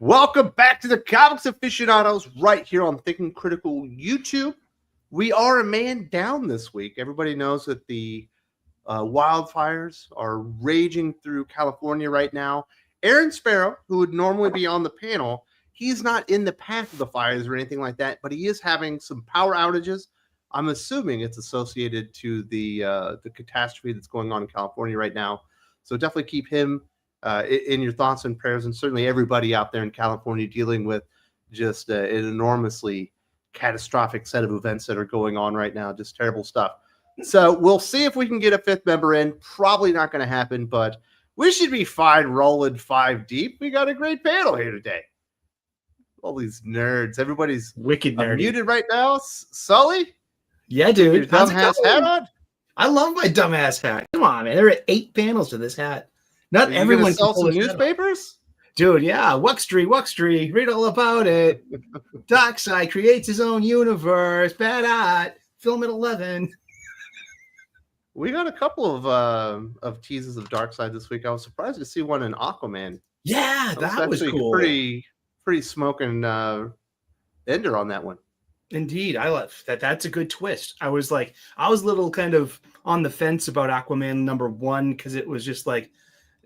Welcome back to the Comics Aficionados right here on Thinking Critical YouTube. We are a man down this week. Everybody knows that the wildfires are raging through California right now. Aaron Sparrow, who would normally be on the panel, he's not in the path of the fires or anything like that, but he is having some power outages. I'm assuming it's associated to the catastrophe that's going on in California right now. So definitely keep him in your thoughts and prayers, and certainly everybody out there in California dealing with just an enormously catastrophic set of events that are going on right now. Just terrible stuff. So we'll see if we can get a fifth member in. Probably not going to happen, but we should be fine rolling 5 deep. We got a great panel here today. All these nerds. Everybody's wicked nerdy. Muted right now. Sully? Yeah, dude. Your dumbass hat on? I love my dumbass hat. Come on, man. There are 8 panels to this hat. Not Are everyone you sell some newspapers? Dude, yeah. Wuxtree. Read all about it. Darkseid creates his own universe. Bad art. Film at 11. We got a couple of teases of Darkseid this week. I was surprised to see one in Aquaman. Yeah, that was cool. Pretty smoking ender on that one. Indeed, I love that. That's a good twist. I was a little kind of on the fence about Aquaman #1 because it was just like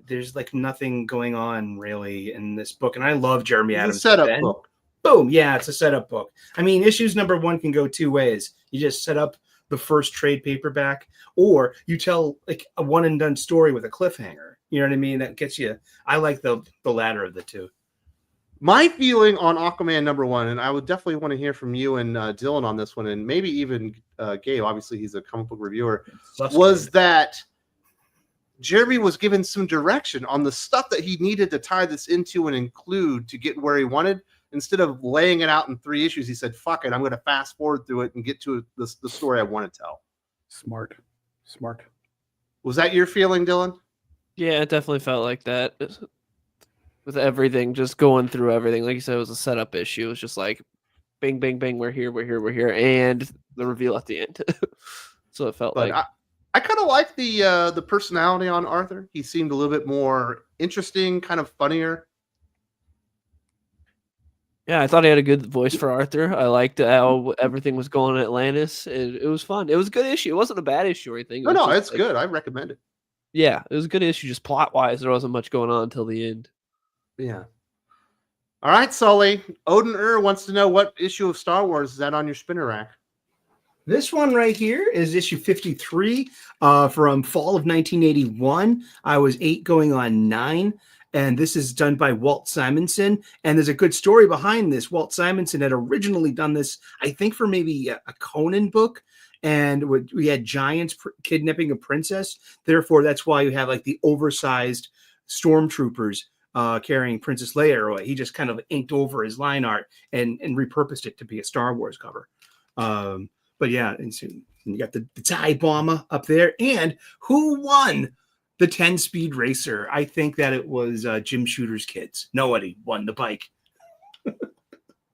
there's like nothing going on really in this book, and I love Jeremy Adams' setup book. Boom, yeah, it's a setup book. I mean, issues #1 can go 2 ways. You just set up the first trade paperback, or you tell like a one and done story with a cliffhanger. You know what I mean? That gets you. I like the latter of the two. My feeling on Aquaman #1, and I would definitely want to hear from you and Dylan on this one, and maybe even Gabe, obviously he's a comic book reviewer, was that Jeremy was given some direction on the stuff that he needed to tie this into and include to get where he wanted. Instead of laying it out in 3 issues, he said, fuck it, I'm going to fast forward through it and get to the story I want to tell. Smart. Was that your feeling, Dylan? Yeah, it definitely felt like that. With everything, just going through everything. Like you said, it was a setup issue. It was just like, bing, bing, bing, we're here, and the reveal at the end. So it felt like... I kind of like the personality on Arthur. He seemed a little bit more interesting, kind of funnier. Yeah, I thought he had a good voice for Arthur. I liked how everything was going in Atlantis. It was fun. It was a good issue. It wasn't a bad issue or anything. No, it's good. I recommend it. Yeah, it was a good issue. Just plot-wise, there wasn't much going on until the end. Yeah. All right, Sully. Odin wants to know what issue of Star Wars is that on your spinner rack? This one right here is issue 53 from fall of 1981. I was 8 going on 9. And this is done by Walt Simonson. And there's a good story behind this. Walt Simonson had originally done this, I think, for maybe a Conan book. And we had giants kidnapping a princess. Therefore, that's why you have like the oversized stormtroopers carrying Princess Leia away. He just kind of inked over his line art and repurposed it to be a Star Wars cover. But yeah, and so you got the TIE bomber up there. And who won the 10-speed racer? I think that it was Jim Shooter's kids. Nobody won the bike.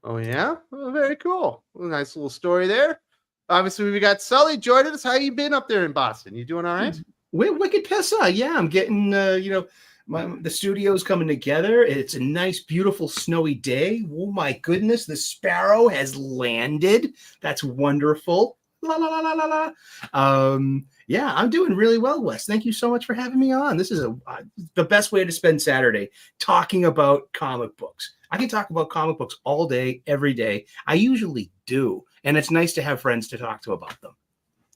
Oh, yeah? Well, very cool. Well, nice little story there. Obviously, we got Sully joining us. How you been up there in Boston? You doing all right? Wicked Pissa. Yeah, I'm getting, the studio's coming together. It's a nice, beautiful, snowy day. Oh, my goodness. The Sparrow has landed. That's wonderful. La, la, la, la, la, la. Yeah, I'm doing really well, Wes. Thank you so much for having me on. This is the best way to spend Saturday, talking about comic books. I can talk about comic books all day, every day. I usually do. And it's nice to have friends to talk to about them.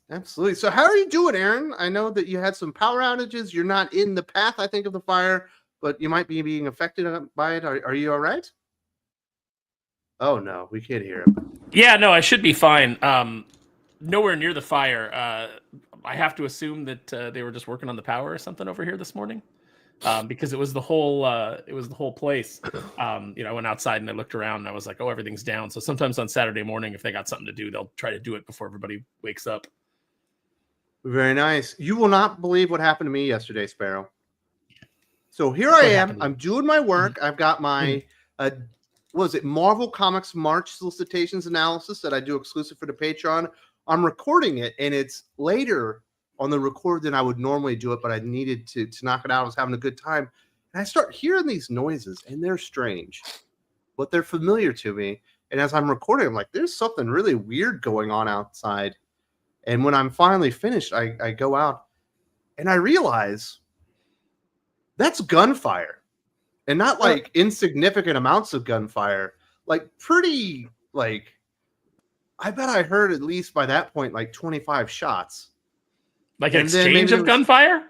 Absolutely. So how are you doing, Aaron? I know that you had some power outages. You're not in the path, I think, of the fire, but you might be being affected by it. Are you all right? Oh, no, we can't hear him. Yeah, no, I should be fine. Nowhere near the fire. I have to assume that they were just working on the power or something over here this morning, because it was the whole place. I went outside and I looked around and I was like, oh, everything's down. So sometimes on Saturday morning, if they got something to do, they'll try to do it before everybody wakes up. Very nice. You will not believe what happened to me yesterday, Sparrow. So here I am. I'm doing my work. I've got my Marvel Comics March solicitations analysis that I do exclusive for the Patreon. I'm recording it, and it's later on the record than I would normally do it, but I needed to knock it out. I was having a good time. And I start hearing these noises, and they're strange. but they're familiar to me. And as I'm recording, I'm like, there's something really weird going on outside. And when I'm finally finished, I go out and I realize that's gunfire, and not like insignificant amounts of gunfire, like pretty, like, I bet I heard at least by that point, like 25 shots. Like an And then exchange maybe of gunfire?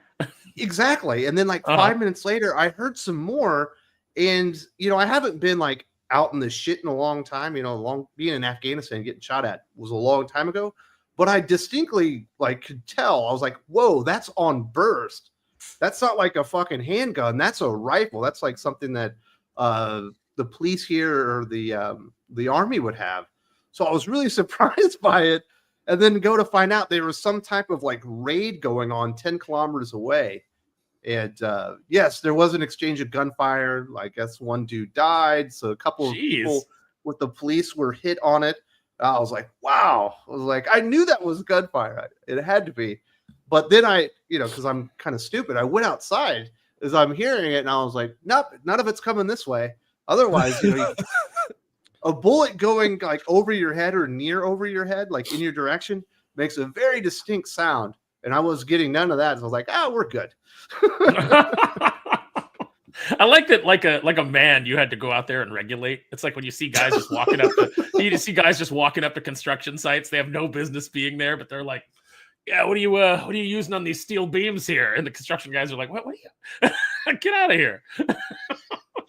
Exactly. And then like 5 minutes later, I heard some more. And, you know, I haven't been like out in the shit in a long time. You know, being in Afghanistan, getting shot at was a long time ago. But I distinctly like could tell. I was like, whoa, that's on burst. That's not like a fucking handgun. That's a rifle. That's like something that the police here or the army would have. So I was really surprised by it. And then go to find out there was some type of like raid going on 10 kilometers away. And yes, there was an exchange of gunfire. I guess one dude died. So a couple of people with the police were hit on it. I was like, wow. I was like, I knew that was gunfire. It had to be. But then I, you know, because I'm kind of stupid, I went outside as I'm hearing it and I was like, nope, none of it's coming this way. Otherwise, you know, a bullet going like over your head or near over your head, like in your direction, makes a very distinct sound. And I was getting none of that. So I was like, we're good. I like that, like a man, you had to go out there and regulate. It's like when you see guys just walking up to construction sites. They have no business being there, but they're like, yeah, what are you using on these steel beams here? And the construction guys are like, what are you get out of here?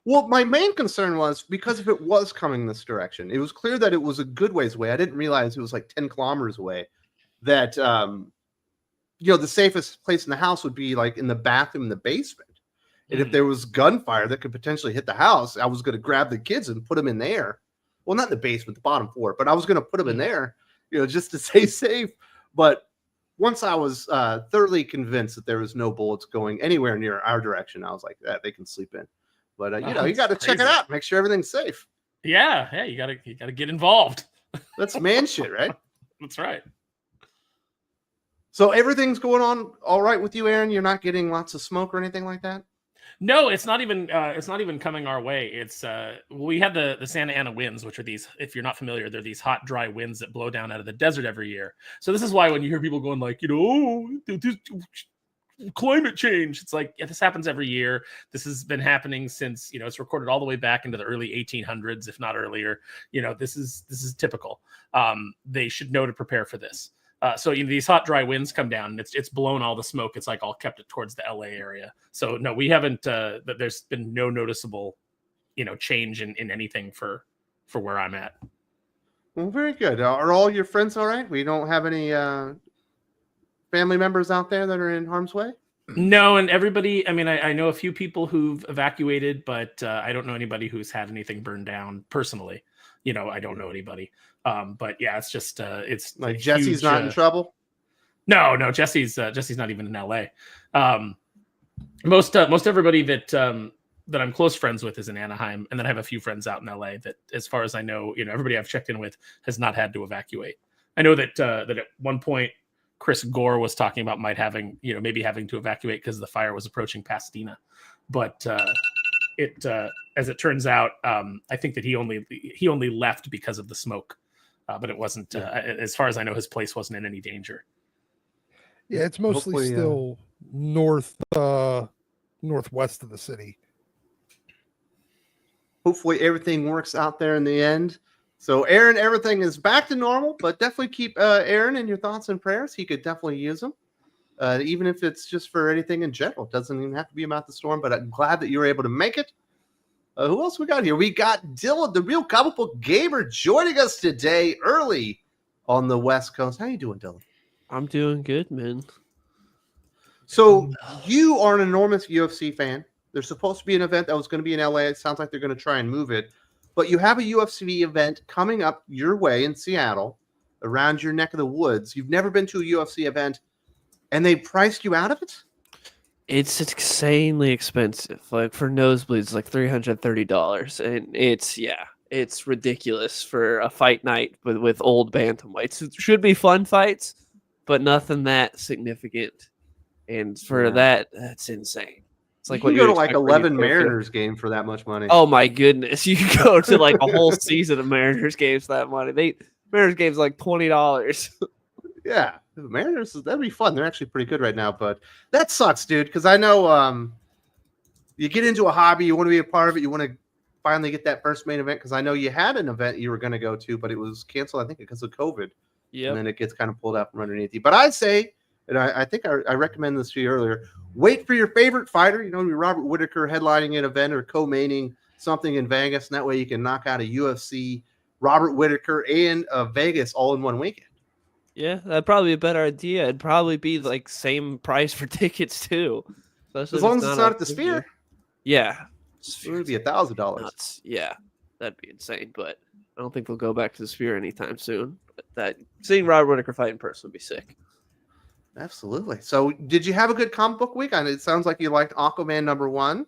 Well, my main concern was because if it was coming this direction, it was clear that it was a good ways away. I didn't realize it was like 10 kilometers away. That you know, the safest place in the house would be like in the bathroom in the basement. And if there was gunfire that could potentially hit the house, I was going to grab the kids and put them in there. Well, not in the basement, the bottom floor, but I was going to put them in there, you know, just to stay safe. But once I was thoroughly convinced that there was no bullets going anywhere near our direction, I was like, they can sleep in. But you know, you got to check it out, make sure everything's safe. Yeah, you gotta get involved. That's man shit, right? That's right. So everything's going on all right with you, Aaron? You're not getting lots of smoke or anything like that? No, it's not even coming our way. It's we had the Santa Ana winds, which are these, if you're not familiar, they're these hot, dry winds that blow down out of the desert every year. So this is why when you hear people going like, you know, climate change, it's like, yeah, this happens every year. This has been happening since, you know, it's recorded all the way back into the early 1800s, if not earlier. You know, this is typical. They should know to prepare for this. So you know, these hot, dry winds come down, and it's blown all the smoke. It's like all kept it towards the LA area. So no, we haven't. There's been no noticeable, you know, change in anything for where I'm at. Well, very good. Are all your friends all right? We don't have any family members out there that are in harm's way? No, and everybody. I mean, I know a few people who've evacuated, but I don't know anybody who's had anything burned down personally. You know, I don't know anybody. But yeah, it's just it's like Jesse's not in trouble. No, Jesse's not even in LA. Most everybody that I'm close friends with is in Anaheim, and then I have a few friends out in LA that, as far as I know, you know, everybody I've checked in with has not had to evacuate. I know that that at one point Chris Gore was talking about maybe having to evacuate because the fire was approaching Pasadena, but as it turns out, I think that he only left because of the smoke. But it wasn't, as far as I know, his place wasn't in any danger. Yeah, it's mostly still northwest of the city. Hopefully everything works out there in the end. So Aaron, everything is back to normal, but definitely keep Aaron in your thoughts and prayers. He could definitely use them, even if it's just for anything in general. It doesn't even have to be about the storm, but I'm glad that you were able to make it. Who else we got here? We got Dylan, the real comic book gamer, joining us today early on the West Coast. How you doing, Dylan? I'm doing good, man. So you are an enormous UFC fan. There's supposed to be an event that was going to be in LA. It sounds like they're going to try and move it. But you have a UFC event coming up your way in Seattle, around your neck of the woods. You've never been to a UFC event, and they priced you out of it? It's insanely expensive. Like for nosebleeds, like $330, and it's ridiculous for a fight night with old bantamweights. It should be fun fights, but nothing that significant. And for that's insane. It's like You what can you go to like expect for a 11 utopia. Mariners game for that much money. Oh my goodness, you can go to like a whole season of Mariners games for that money. Mariners games like $20. Yeah, the Mariners, that'd be fun. They're actually pretty good right now, but that sucks, dude. Because I know you get into a hobby, you want to be a part of it, you want to finally get that first main event. Because I know you had an event you were going to go to, but it was canceled, I think, because of COVID. Yeah, And then it gets kind of pulled out from underneath you. But I say, and I think I recommended this to you earlier, wait for your favorite fighter. You know, Robert Whitaker headlining an event or co-maining something in Vegas, and that way you can knock out a UFC, Robert Whitaker, and Vegas all in one weekend. yeah, that'd probably be a better idea. It'd probably be like same price for tickets too. As long as it's not at the Sphere. Yeah, It would be $1,000. nuts. Yeah, that'd be insane. But I don't think they'll go back to the Sphere anytime soon. But seeing Robert Whitaker fight in person would be sick. Absolutely. So, did you have a good comic book week? It sounds like you liked Aquaman #1.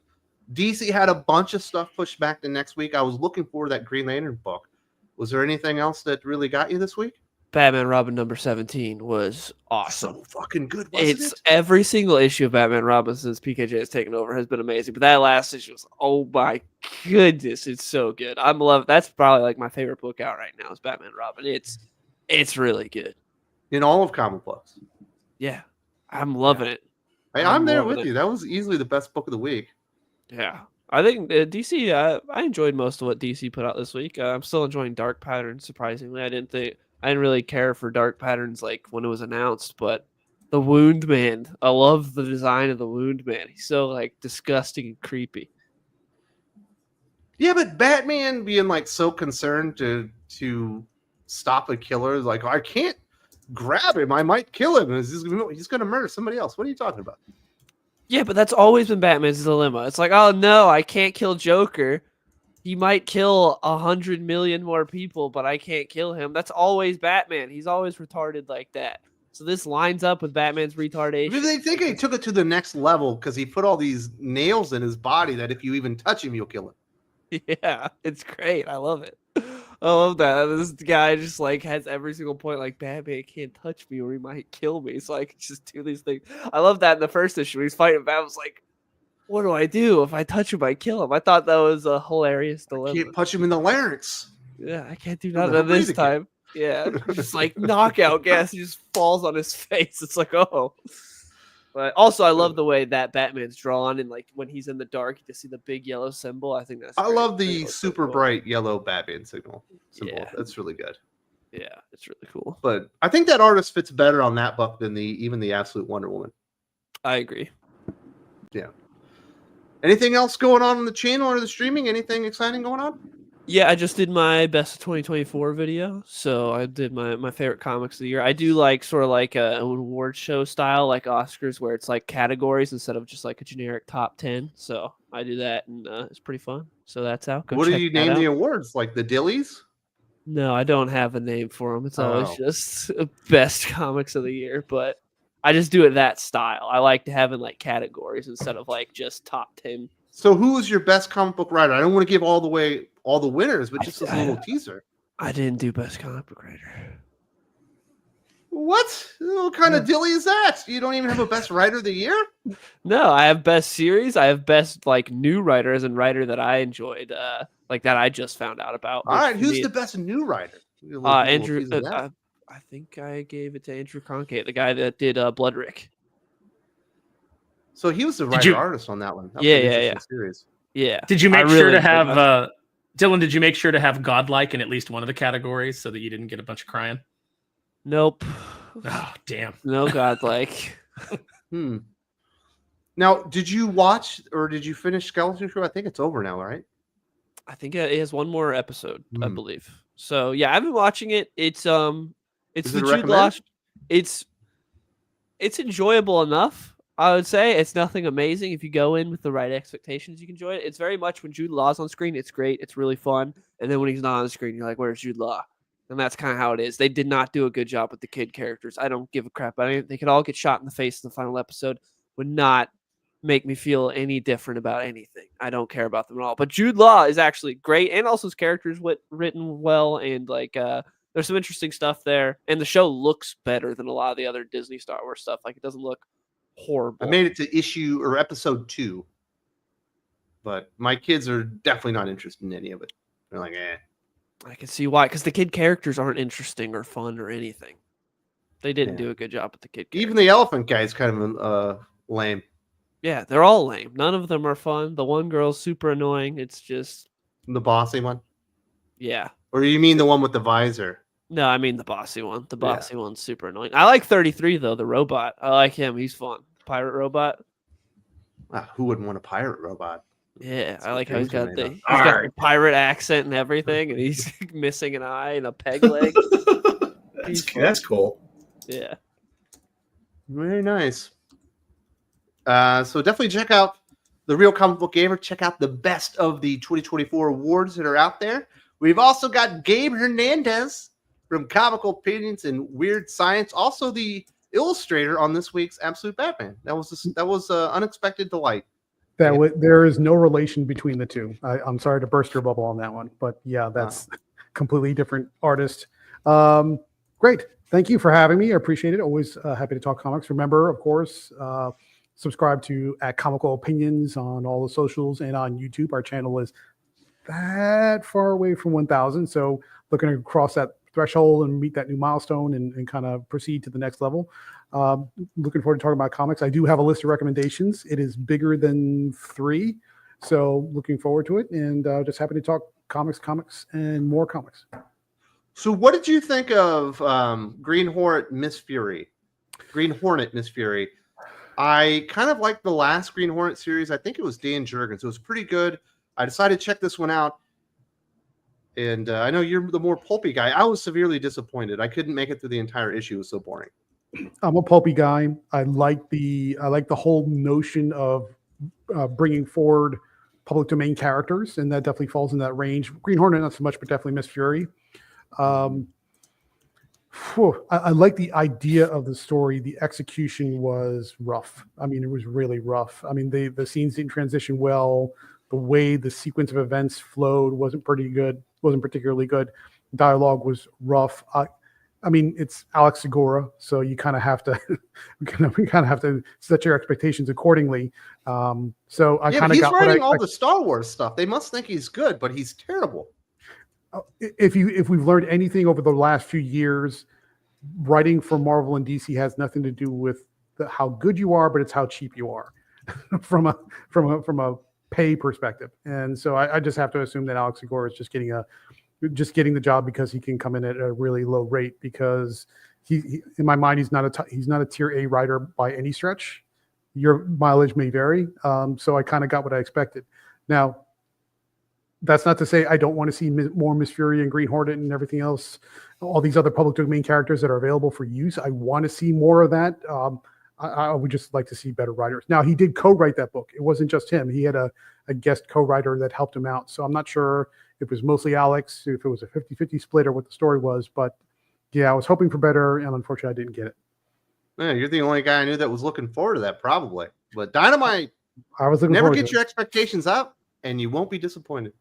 DC had a bunch of stuff pushed back to next week. I was looking for that Green Lantern book. Was there anything else that really got you this week? Batman Robin #17 was awesome. So fucking good, wasn't It's it? every single issue of Batman Robin since PKJ has taken over has been amazing. But that last issue was, oh my goodness, it's so good. I'm loving. That's probably like my favorite book out right now is Batman Robin. It's really good. In all of comic books. Yeah, I'm loving it. I'm there loving with it. you. That was easily the best book of the week. Yeah, I think DC. I enjoyed most of what DC put out this week. I'm still enjoying Dark Patterns. Surprisingly, I didn't really care for Dark Patterns like when it was announced, but the Wound Man. I love the design of the Wound Man. He's so like disgusting and creepy. Yeah, but Batman being like so concerned to stop a killer is like, I can't grab him. I might kill him. He's going to murder somebody else. What are you talking about? Yeah, but that's always been Batman's dilemma. It's like, oh no, I can't kill Joker. He might kill 100 million more people, but I can't kill him. That's always Batman. He's always retarded like that. So this lines up with Batman's retardation. They think he took it to the next level because he put all these nails in his body that if you even touch him, you'll kill him. Yeah, it's great. I love it. I love that. This guy just like has every single point like Batman can't touch me or he might kill me. So I can just do these things. I love that in the first issue. He's fighting Batman. I was like, what do I do? If I touch him, I kill him. I thought that was a hilarious dilemma. Can't punch him in the larynx. Yeah, I can't do nothing this time. Yeah, just like knockout gas. He just falls on his face. It's like, oh. But also, I love the way that Batman's drawn, and like when he's in the dark, you just see the big yellow symbol. I think that's. I great. love the That's super cool. bright yellow Batman symbol. Yeah. That's really good. Yeah, it's really cool. But I think that artist fits better on that book than even the Absolute Wonder Woman. I agree. Yeah. Anything else going on the channel or the streaming? Anything exciting going on? Yeah, I just did my best of 2024 video. So I did my favorite comics of the year. I do like sort of like an award show style, like Oscars, where it's like categories instead of just like a generic top 10. So I do that, and it's pretty fun. So that's out. Go What do check you that name the out. awards? Like the Dillies? No, I don't have a name for them. It's always Oh. just best comics of the year, but I just do it that style. I like to have in like categories instead of like just top 10. So who is your best comic book writer? I don't want to give all the winners, but just a little teaser. I didn't do best comic book writer. What? What kind of dilly is that? You don't even have a best writer of the year? No, I have best series. I have best like new writers and writer that I enjoyed, like that I just found out about. All right, which to who's me- the best new writer? Andrew. I think I gave it to Andrew Cronkite, the guy that did Bloodrick. So he was the Did writer you- artist on that one. That was Yeah, an yeah, interesting series. Yeah. Did you I make really sure to enjoyed have that. Dylan? Did you make sure to have godlike in at least one of the categories so that you didn't get a bunch of crying? Nope. Oh, damn. No godlike. Now, did you watch or did you finish Skeleton Crew? I think it's over now, right? I think it has one more episode, I Hmm. believe. So yeah, I've been watching it. It's Is the it Jude Law. recommended? It's enjoyable enough. I would say it's nothing amazing. If you go in with the right expectations, you can enjoy it. It's very much when Jude Law's on screen, it's great. It's really fun. And then when he's not on the screen, you're like, where's Jude Law? And that's kind of how it is. They did not do a good job with the kid characters. I don't give a crap about it. They could all get shot in the face in the final episode. Would not make me feel any different about anything. I don't care about them at all. But Jude Law is actually great, and also his characters written well, and like there's some interesting stuff there. And the show looks better than a lot of the other Disney Star Wars stuff. Like it doesn't look horrible. I made it to episode 2. but my kids are definitely not interested in any of it. They're like, eh. I can see why, because the kid characters aren't interesting or fun or anything. They didn't Yeah. do a good job with the kid characters. Even the elephant guy is kind of lame. Yeah, they're all lame. None of them are fun. The one girl's super annoying. It's just, The bossy one? yeah. Or you mean the one with the visor? No, I mean the bossy one. The Yeah. bossy one's super annoying. I like 33 though, the robot. I like him. He's fun. Pirate robot. Who wouldn't want a pirate robot? Yeah, That's I what like how he's games are got made the of. the pirate accent and everything, and he's missing an eye and a peg leg. That's cool. Yeah. Very nice. So definitely check out The Real Comic Book Gamer. Check out the best of the 2024 awards that are out there. We've also got Gabe Hernandez from Comical Opinions and Weird Science, also the illustrator on this week's Absolute Batman. That was unexpected delight. There is no relation between the two. I'm sorry to burst your bubble on that one, but yeah, that's completely different artist. Great. Thank you for having me. I appreciate it. Always happy to talk comics. Remember, of course, subscribe to @Comical Opinions on all the socials and on YouTube. Our channel is that far away from 1,000, so looking to cross that threshold and meet that new milestone and kind of proceed to the next level. Looking forward to talking about comics. I do have a list of recommendations. It is bigger than 3, so looking forward to it, and just happy to talk comics, and more comics. So what did you think of Green Hornet Miss Fury? I kind of liked the last Green Hornet series. I think it was Dan Jurgens. It was pretty good. I decided to check this one out. And I know you're the more pulpy guy. I was severely disappointed. I couldn't make it through the entire issue. It was so boring. I'm a pulpy guy. I like the whole notion of bringing forward public domain characters, and that definitely falls in that range. Green Hornet not so much, but definitely Miss Fury. I like the idea of the story. The execution was rough. I mean, it was really rough. I mean, the scenes didn't transition well. The way the sequence of events flowed wasn't particularly good. Dialogue was rough. I mean, it's Alex Segura, so you kind of have to, set your expectations accordingly. So I kind of he's got writing all the Star Wars stuff. They must think he's good, but he's terrible. If we've learned anything over the last few years, writing for Marvel and DC has nothing to do with how good you are, but it's how cheap you are from a pay perspective. And so I just have to assume that Alex Segura is just getting the job because he can come in at a really low rate, because he in my mind he's not a tier A writer by any stretch. Your mileage may vary. So I kind of got what I expected. Now, that's not to say I don't want to see more Miss Fury and Green Hornet and everything else, all these other public domain characters that are available for use. I want to see more of that. I would just like to see better writers. Now, he did co-write that book. It wasn't just him. He had a guest co-writer that helped him out. So I'm not sure if it was mostly Alex, if it was a 50-50 split or what the story was. But yeah, I was hoping for better, and unfortunately I didn't get it. Yeah, you're the only guy I knew that was looking forward to that, probably. But Dynamite, I was looking never forward get to your it. expectations up, and you won't be disappointed.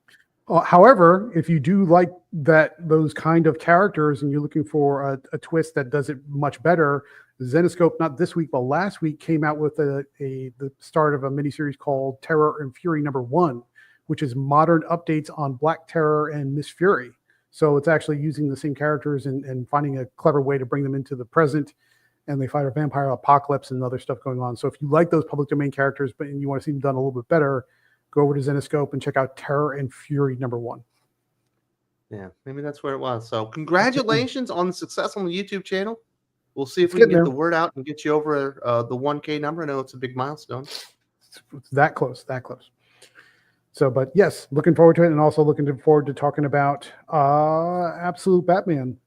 However, if you do like those kind of characters and you're looking for a twist that does it much better, Zenescope, not this week, but last week, came out with the start of a miniseries called Terror and Fury #1, which is modern updates on Black Terror and Miss Fury. So it's actually using the same characters and finding a clever way to bring them into the present, and they fight a vampire apocalypse and other stuff going on. So if you like those public domain characters, and you want to see them done a little bit better, go over to Zenescope and check out Terror and Fury #1. Yeah, maybe that's where it was. So congratulations on the success on the YouTube channel. We'll see if we can getting get there. the word out and get you over the 1K number. I know it's a big milestone. It's that close. So, but yes, looking forward to it, and also looking forward to talking about Absolute Batman.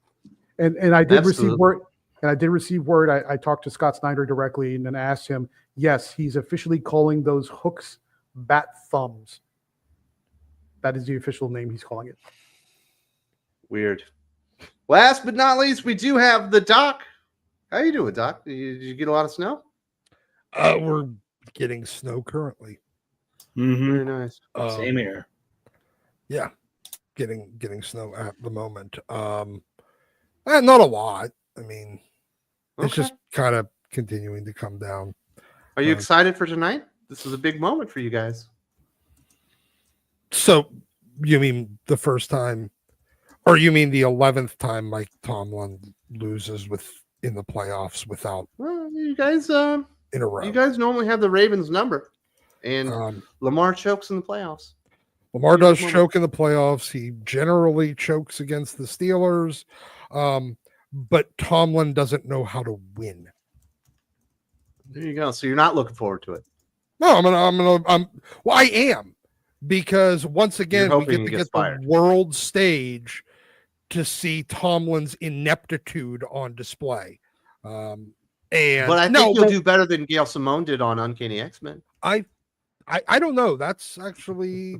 And I did receive word. And I did receive word. I talked to Scott Snyder directly and then asked him. Yes, he's officially calling those hooks bat thumbs. That is the official name he's calling it. Weird. Last but not least, we do have the Doc. How you doing, Doc? Did you get a lot of snow? We're getting snow currently. Very nice. Same here. Yeah, getting snow at the moment. Not a lot. I mean, it's just kind of continuing to come down. Are you excited for tonight? This is a big moment for you guys. So you mean the first time, or you mean the 11th time Mike Tomlin loses in the playoffs without Well, you guys, in a row? you guys normally have the Ravens number, and Um, Lamar chokes in the playoffs. Lamar does Moment. choke in the playoffs. He generally chokes against the Steelers, but Tomlin doesn't know how to win. There you go. So you're not looking forward to it. No, well, I am, because once again, we hoping get he to gets get the fired. world stage to see Tomlin's ineptitude on display. And But I think you'll do better than Gail Simone did on Uncanny X-Men. I don't know. That's actually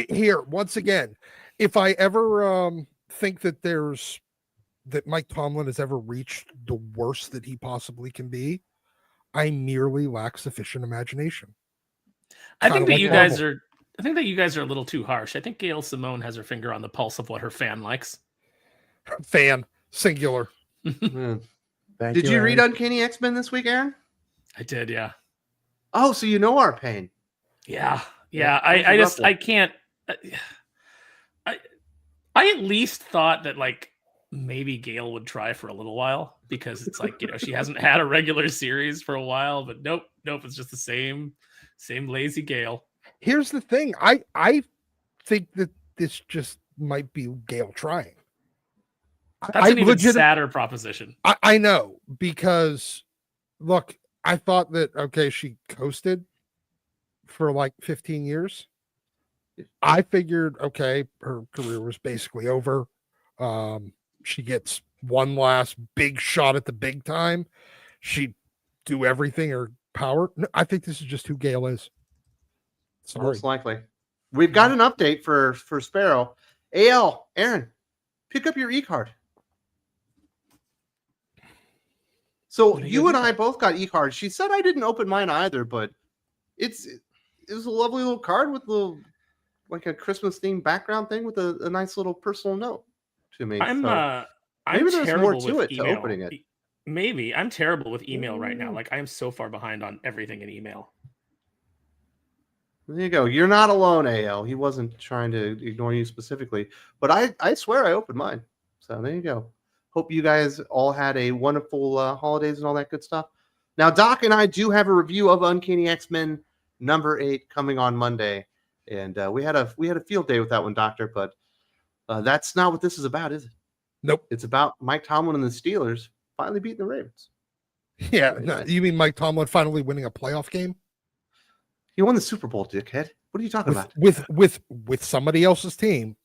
here once again. If I ever think that Mike Tomlin has ever reached the worst that he possibly can be, I merely lack sufficient imagination. I think that like you Marvel. guys are. I think that you guys are a little too harsh. I think Gail Simone has her finger on the pulse of what her fan likes. Fan singular. Did you read Uncanny X-Men this week, Aaron? I did, yeah. Oh, so you know our pain. Yeah. I I can't. I at least thought that like maybe Gail would try for a little while, because it's like, she hasn't had a regular series for a while, but nope, it's just the same lazy Gail. Here's the thing. I think that this just might be Gail trying. That's an even sadder proposition. I know, because look, I thought that, okay, she coasted for like 15 years. I figured, okay, her career was basically over. She gets one last big shot at the big time. She'd do everything in her power. No, I think this is just who Gail is. Sorry. Most likely. We've got an update for Sparrow. AL, Aaron, pick up your e-card. So you and I both got e-cards. She said I didn't open mine either, but it was a lovely little card with like a Christmas themed background thing with a nice little personal note to me. I'm maybe there's more terrible to with it to email. opening it. Maybe I'm terrible with email right now. Like, I am so far behind on everything in email. There you go. You're not alone, AL. He wasn't trying to ignore you specifically, but I swear I opened mine. So there you go. Hope you guys all had a wonderful holidays and all that good stuff. Now, Doc and I do have a review of Uncanny X-Men #8 coming on Monday, and we had a field day with that one, Doctor. But that's not what this is about, is it? Nope. It's about Mike Tomlin and the Steelers finally beating the Ravens. Yeah. No, you mean Mike Tomlin finally winning a playoff game? He won the Super Bowl, dickhead. What are you talking about? With somebody else's team.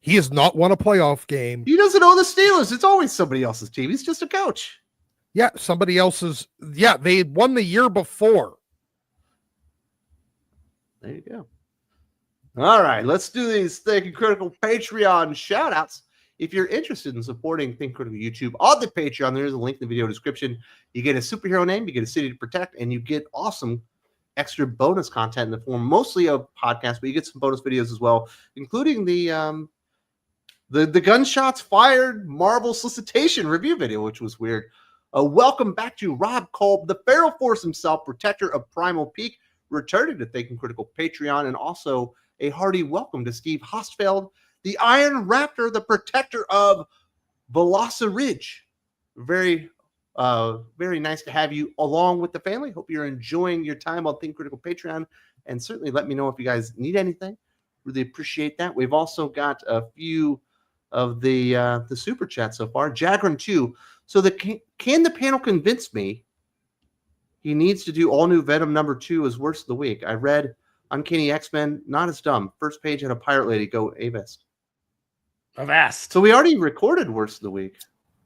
He has not won a playoff game. He doesn't own the Steelers. It's always somebody else's team. He's just a coach. Yeah, somebody else's. Yeah, they had won the year before. There you go. All right, let's do these Thinking Critical Patreon shout-outs. If you're interested in supporting Think Critical YouTube on the Patreon, there's a link in the video description. You get a superhero name, you get a city to protect, and you get awesome extra bonus content in the form mostly of podcasts, but you get some bonus videos as well, including the gunshots fired Marvel solicitation review video, which was weird. Welcome back to Rob Kolb, the Feral Force himself, protector of Primal Peak, returning to Thinking Critical Patreon, and also a hearty welcome to Steve Hostfeld, the Iron Raptor, the protector of Veloci Ridge. Very nice to have you along with the family. Hope you're enjoying your time on Think Critical Patreon, and certainly let me know if you guys need anything. Really appreciate that. We've also got a few of the super chats so far. Jagrin 2. So can the panel convince me he needs to do all new Venom #2 as worst of the week? I read Uncanny X-Men, not as dumb. First page had a pirate lady. Go Avast. Avast. So we already recorded worst of the week.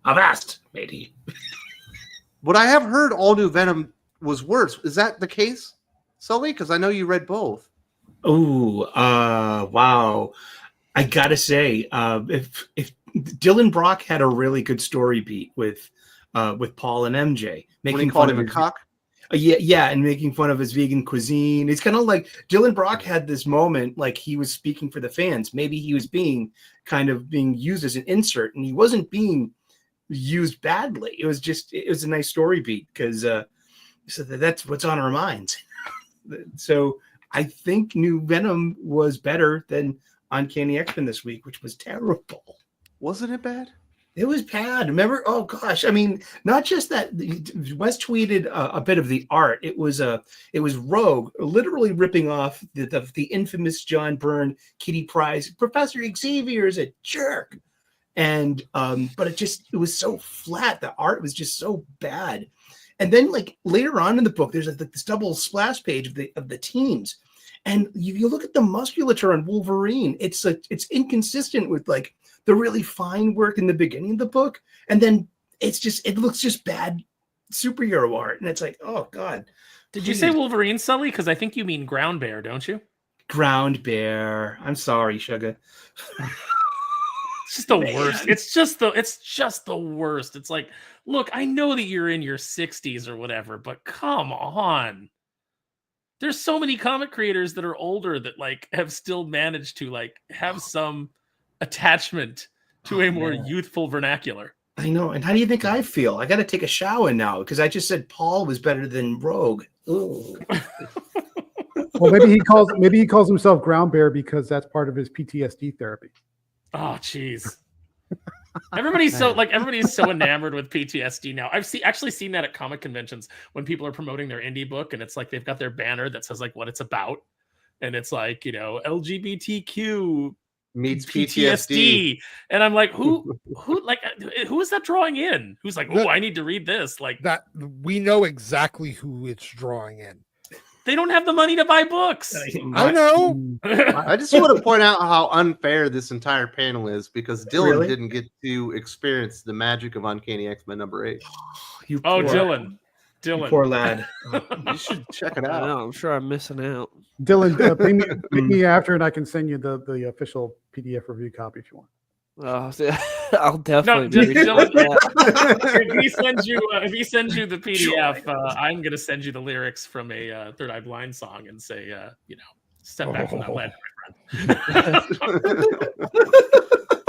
Avast, matey. But I have heard all new Venom was worse. Is that the case, Sully? Because I know you read both. Oh, wow. I gotta say, if Dylan Brock had a really good story beat with Paul and MJ, When he called him a cock. Yeah, and making fun of his vegan cuisine. It's kind of like Dylan Brock had this moment, like he was speaking for the fans. Maybe he was being used as an insert, and he wasn't being used badly. It was a nice story beat because so that's what's on our minds. So I think New Venom was better than Uncanny X-Men this week, which was terrible. Wasn't it bad? It was bad. Remember? Oh gosh! I mean, not just that. Wes tweeted a bit of the art. It was Rogue literally ripping off the infamous John Byrne, Kitty Pryde. Professor Xavier is a jerk, and but it was so flat. The art was just so bad. And then like later on in the book, there's like this double splash page of the teams, and you look at the musculature on Wolverine. It's inconsistent with like the really fine work in the beginning of the book, and then it looks just bad superhero art, and it's like, oh god. Did you say Wolverine, Sully? Because I think you mean Ground Bear, don't you? Ground Bear. I'm sorry, Sugar. It's just the worst. It's just the worst. It's like, look, I know that you're in your 60s or whatever, but come on. There's so many comic creators that are older that like have still managed to like have some attachment to a more youthful vernacular. I know. And how do you think I feel? I got to take a shower now because I just said Paul was better than Rogue. Ooh. Well, maybe he calls himself Ground Bear because that's part of his PTSD therapy. Oh, jeez. Everybody's so enamored with PTSD now. I've actually seen that at comic conventions when people are promoting their indie book, and it's like they've got their banner that says like what it's about, and it's like, you know, LGBTQ meets PTSD. And I'm like, who is that drawing in? Who's like, oh, I need to read this. Like that, we know exactly who it's drawing in. They don't have the money to buy books. I know. I just want to point out how unfair this entire panel is because Dylan Really? didn't get to experience the magic of Uncanny X-Men #8. Dylan. You poor lad. You should check it I out. know, I'm sure I'm missing out. Dylan, ping me after, and I can send you the official PDF review copy if you want. Oh, I'll definitely just be reading Dylan, that. if he sends you the PDF, I'm gonna send you the lyrics from a Third Eye Blind song and say, step back from that ledge, my friend.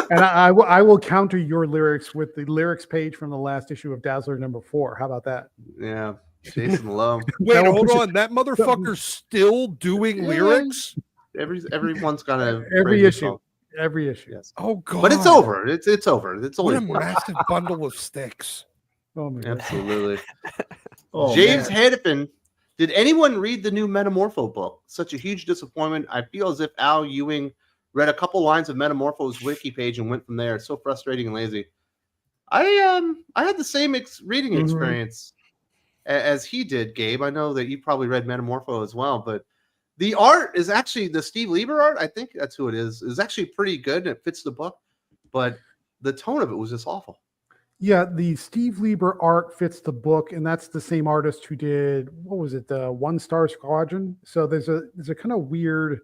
And I will counter your lyrics with the lyrics page from the last issue of Dazzler #4. How about that? Yeah, Jason Lowe. Wait, hold on. That motherfucker's still doing lyrics? Everyone's got a Every issue. Every issue. Yes. Oh god. But it's over. It's over. It's What only a massive bundle of sticks. Oh my God. absolutely. Oh, James man. Hedifin, did anyone read the new Metamorpho book? Such a huge disappointment. I feel as if Al Ewing read a couple lines of Metamorpho's wiki page and went from there. It's so frustrating and lazy. I had the same reading experience as he did, Gabe. I know that you probably read Metamorpho as well, but the art is actually the Steve Lieber art. I think that's who it is actually pretty good. It fits the book, but the tone of it was just awful. Yeah, the Steve Lieber art fits the book, and that's the same artist who did, what was it, the One Star Squadron. So there's a kind of weird,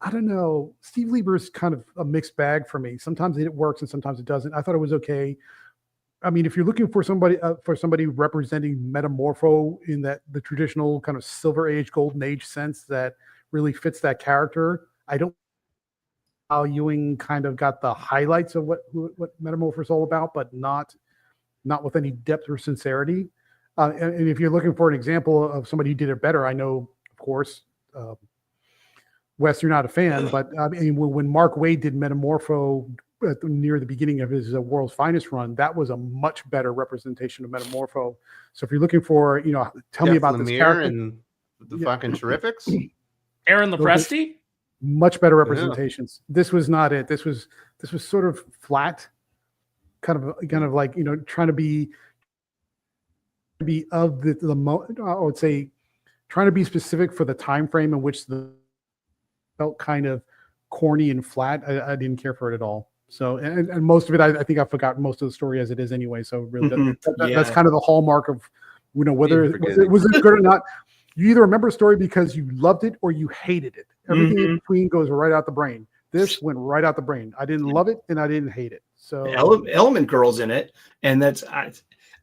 I don't know. Steve Lieber is kind of a mixed bag for me. Sometimes it works and sometimes it doesn't. I thought it was okay. I mean, if you're looking for somebody representing Metamorpho in that the traditional kind of Silver Age, Golden Age sense that really fits that character, I don't. Al Ewing kind of got the highlights of what Metamorpho is all about, but not with any depth or sincerity. And if you're looking for an example of somebody who did it better, I know, of course, Wes, you're not a fan, but I mean, when Mark Waid did Metamorpho near the beginning of his World's Finest run, that was a much better representation of Metamorpho. So if you're looking for, tell me about this character and the fucking Terrifics, Aaron Lopresti. Much better representations. Yeah. This was not it. This was sort of flat, kind of like trying to be of the I would say trying to be specific for the time frame in which the felt kind of corny and flat. I didn't care for it at all. So and most of it, I think I've forgotten most of the story as it is anyway. So really, that's kind of the hallmark of whether was it good or not. You either remember a story because you loved it or you hated it. Everything in between goes right out the brain. This went right out the brain. I didn't love it and I didn't hate it. So Element Girl's in it, and that's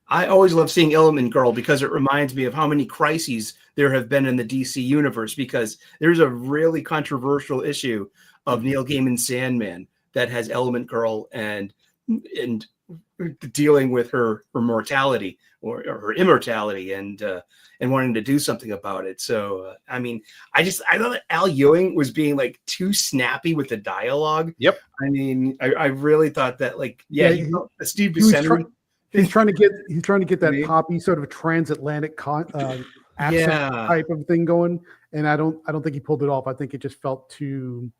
I always love seeing Element Girl because it reminds me of how many crises there have been in the DC universe. Because there's a really controversial issue of Neil Gaiman's Sandman that has Element Girl, and dealing with her mortality or her immortality and wanting to do something about it. So I mean, I thought that Al Ewing was being like too snappy with the dialogue. Yep. I mean, I really thought that Steve He was Buscemi. he's trying to get that poppy sort of transatlantic accent type of thing going, and I don't think he pulled it off. I think it just felt too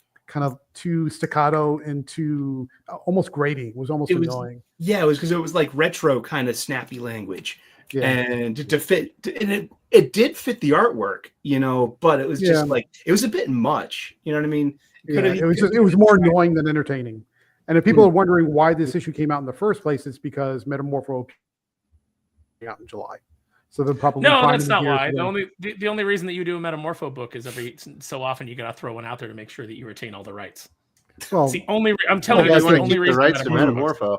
staccato and too almost grating. It was almost annoying. Yeah, it was because it was like retro kind of snappy language. Yeah. And to fit, and it did fit the artwork, but it was just like, it was a bit much. You know what I mean? It was more annoying than entertaining. And if people are wondering why this issue came out in the first place, it's because Metamorpho came out in July. So they're probably that's not why. The only reason that you do a Metamorpho book is every so often you gotta throw one out there to make sure that you retain all the rights. Well, it's the only. I'm telling you, that's the only reason. Rights to Metamorpho.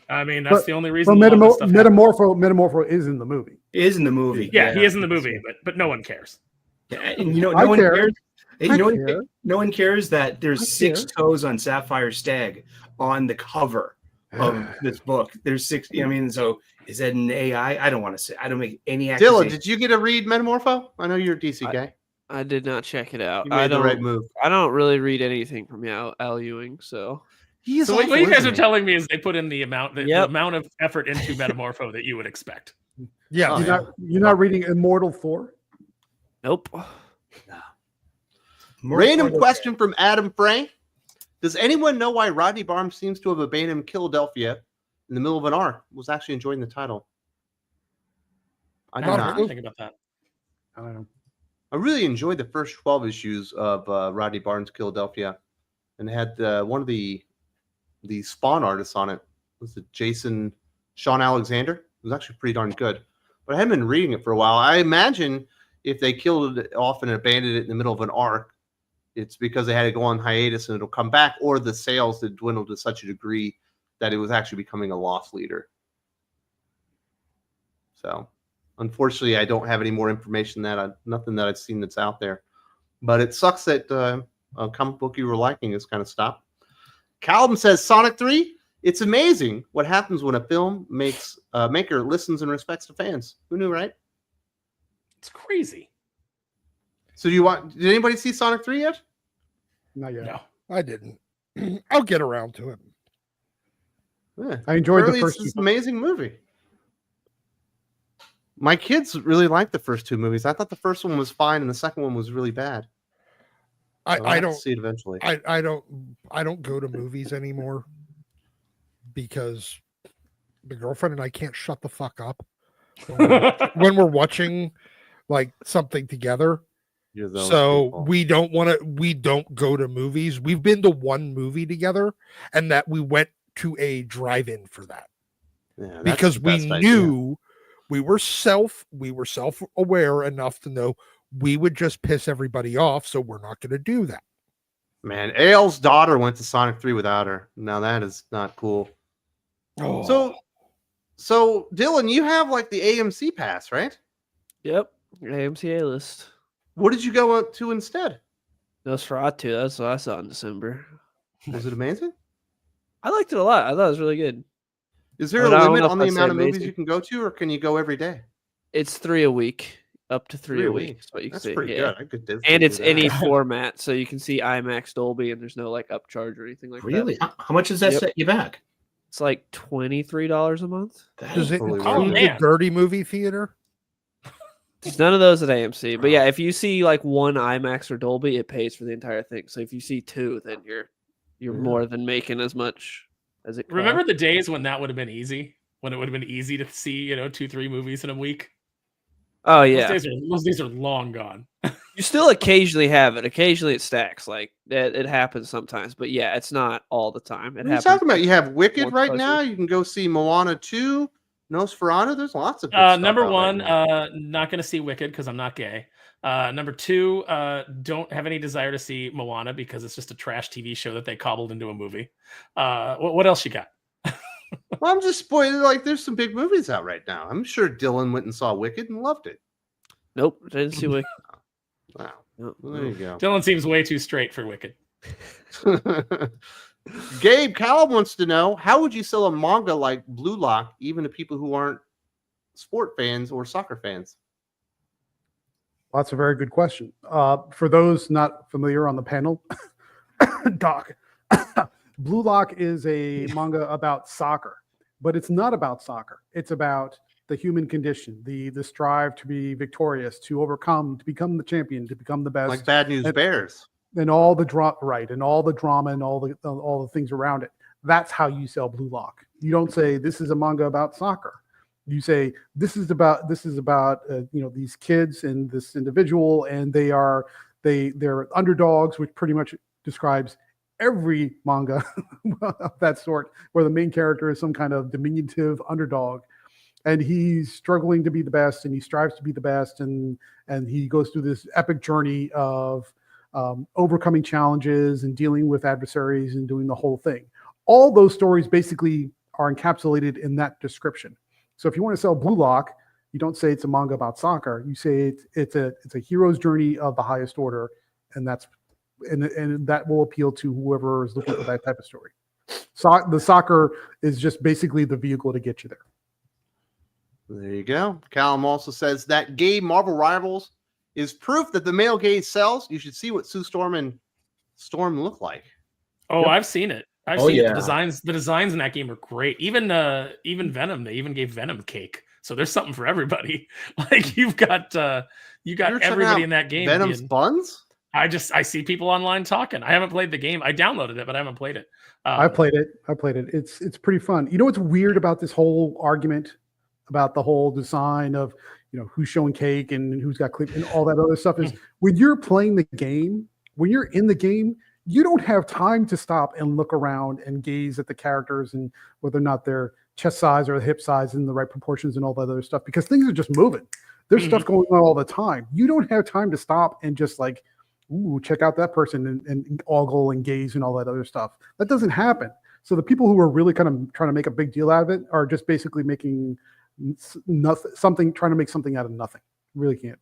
I mean, that's the only reason. Metamorpho is in the movie. Is in the movie. Yeah, he is in the movie, but no one cares. Yeah, and no one cares. No one cares that there's 6 toes on Sapphire Stag on the cover of this book. There's 6. I mean, so is that an AI? I don't want to say. I don't make any accusation. Dylan, did you get to read Metamorpho? I know you're a DC guy. I did not check it out. You made the right move. I don't really read anything from Al Ewing, so. So what you guys are telling me is they put in the amount of effort into Metamorpho that you would expect. Yeah. You're not reading Immortal Thor? Nope. Random question from Adam Frank. Does anyone know why Rodney Barnes seems to have abandoned Philadelphia in the middle of an arc? Was actually enjoying the title. I do not think about that. I don't know. I really enjoyed the first 12 issues of Rodney Barnes' Philadelphia, and it had one of the Spawn artists on it. Was it Sean Alexander? It was actually pretty darn good. But I haven't been reading it for a while. I imagine if they killed it off and abandoned it in the middle of an arc, it's because they had to go on hiatus and it'll come back, or the sales had dwindled to such a degree that it was actually becoming a loss leader. So, unfortunately, I don't have any more information nothing that I've seen that's out there. But it sucks that a comic book you were liking is kind of stopped. Calvin says, Sonic 3, it's amazing what happens when a film maker listens and respects the fans. Who knew, right? It's crazy. So did anybody see Sonic 3 yet? Not yet. No, I didn't. I'll get around to it. Yeah. I enjoyed the first. It's an amazing movie. My kids really liked the first 2 movies. I thought the first one was fine and the second one was really bad. I don't see it eventually. I don't go to movies anymore because the girlfriend and I can't shut the fuck up when we're watching like something together. So we don't go to movies. We've been to one movie together, and that we went to a drive-in for that. Yeah, because we knew we were self-aware enough to know we would just piss everybody off, so we're not going to do that. Man, Aile's daughter went to Sonic 3 without her. Now that is not cool. Oh. So Dylan, you have like the AMC pass, right? Yep, AMC A-list. What did you go to instead? Nosferatu. That's what I saw in December. Was it amazing? I liked it a lot. I thought it was really good. Is there a limit on the amount of movies you can go to, or can you go every day? It's 3 a week. Up to 3 a week. That's what you can see. Pretty good. I could and it's any format, so you can see IMAX Dolby, and there's no like upcharge or anything like that. Really? How much does that set you back? It's like $23 a month. Does it include the dirty movie theater? There's none of those at AMC, but yeah, if you see like one IMAX or Dolby, it pays for the entire thing. So if you see 2, then you're more than making as much as it costs. Remember the days when that would have been easy? When it would have been easy to see 2-3 movies in a week? Oh yeah, those days are long gone. You still occasionally have it. Occasionally it stacks. Like it happens sometimes, but yeah, it's not all the time. What are you talking about? You have Wicked right now. You can go see Moana 2, Nosferatu. There's lots of good number one, not going to see Wicked because I'm not gay. Number 2, don't have any desire to see Moana because it's just a trash TV show that they cobbled into a movie. What else you got? Well, I'm just spoiling. Like, there's some big movies out right now. I'm sure Dylan went and saw Wicked and loved it. Nope, didn't see Wicked. Wow, well, there you go. Dylan seems way too straight for Wicked. Gabe Callum wants to know, how would you sell a manga like Blue Lock even to people who aren't sport fans or soccer fans? Well, that's a very good question. For those not familiar on the panel, Doc, Blue Lock is a manga about soccer, but it's not about soccer. It's about the human condition, the strive to be victorious, to overcome, to become the champion, to become the best. Like Bad News Bears. And all the drama, right? And all the drama and all the things around it. That's how you sell Blue Lock. You don't say this is a manga about soccer. You say this is about these kids and this individual, and they're underdogs, which pretty much describes every manga of that sort, where the main character is some kind of diminutive underdog, and he's struggling to be the best, and he strives to be the best, and he goes through this epic journey of overcoming challenges and dealing with adversaries and doing the whole thing. All those stories basically are encapsulated in that description. So if you want to sell Blue Lock, you don't say it's a manga about soccer. You say it's a hero's journey of the highest order, and that will appeal to whoever is looking for that type of story. The soccer is just basically the vehicle to get you there. There you go. Callum also says that Gabe Marvel Rivals is proof that the male gaze sells. You should see what Sue Storm and Storm look like. Oh, Yep. I've seen it. I've seen the designs. The designs in that game are great. Even Venom. They even gave Venom cake. So there's something for everybody. Like you've got everybody in that game. Venom's buns. I see people online talking. I haven't played the game. I downloaded it, but I haven't played it. I played it. It's pretty fun. You know what's weird about this whole argument about the whole design of who's showing cake and who's got clip and all that other stuff is when you're playing the game, when you're in the game, you don't have time to stop and look around and gaze at the characters and whether or not their chest size or hip size in the right proportions and all that other stuff, because things are just moving. There's stuff going on all the time. You don't have time to stop and just like, ooh, check out that person and ogle and gaze and all that other stuff. That doesn't happen. So the people who are really kind of trying to make a big deal out of it are just basically making nothing, trying to make something out of nothing. Really can't.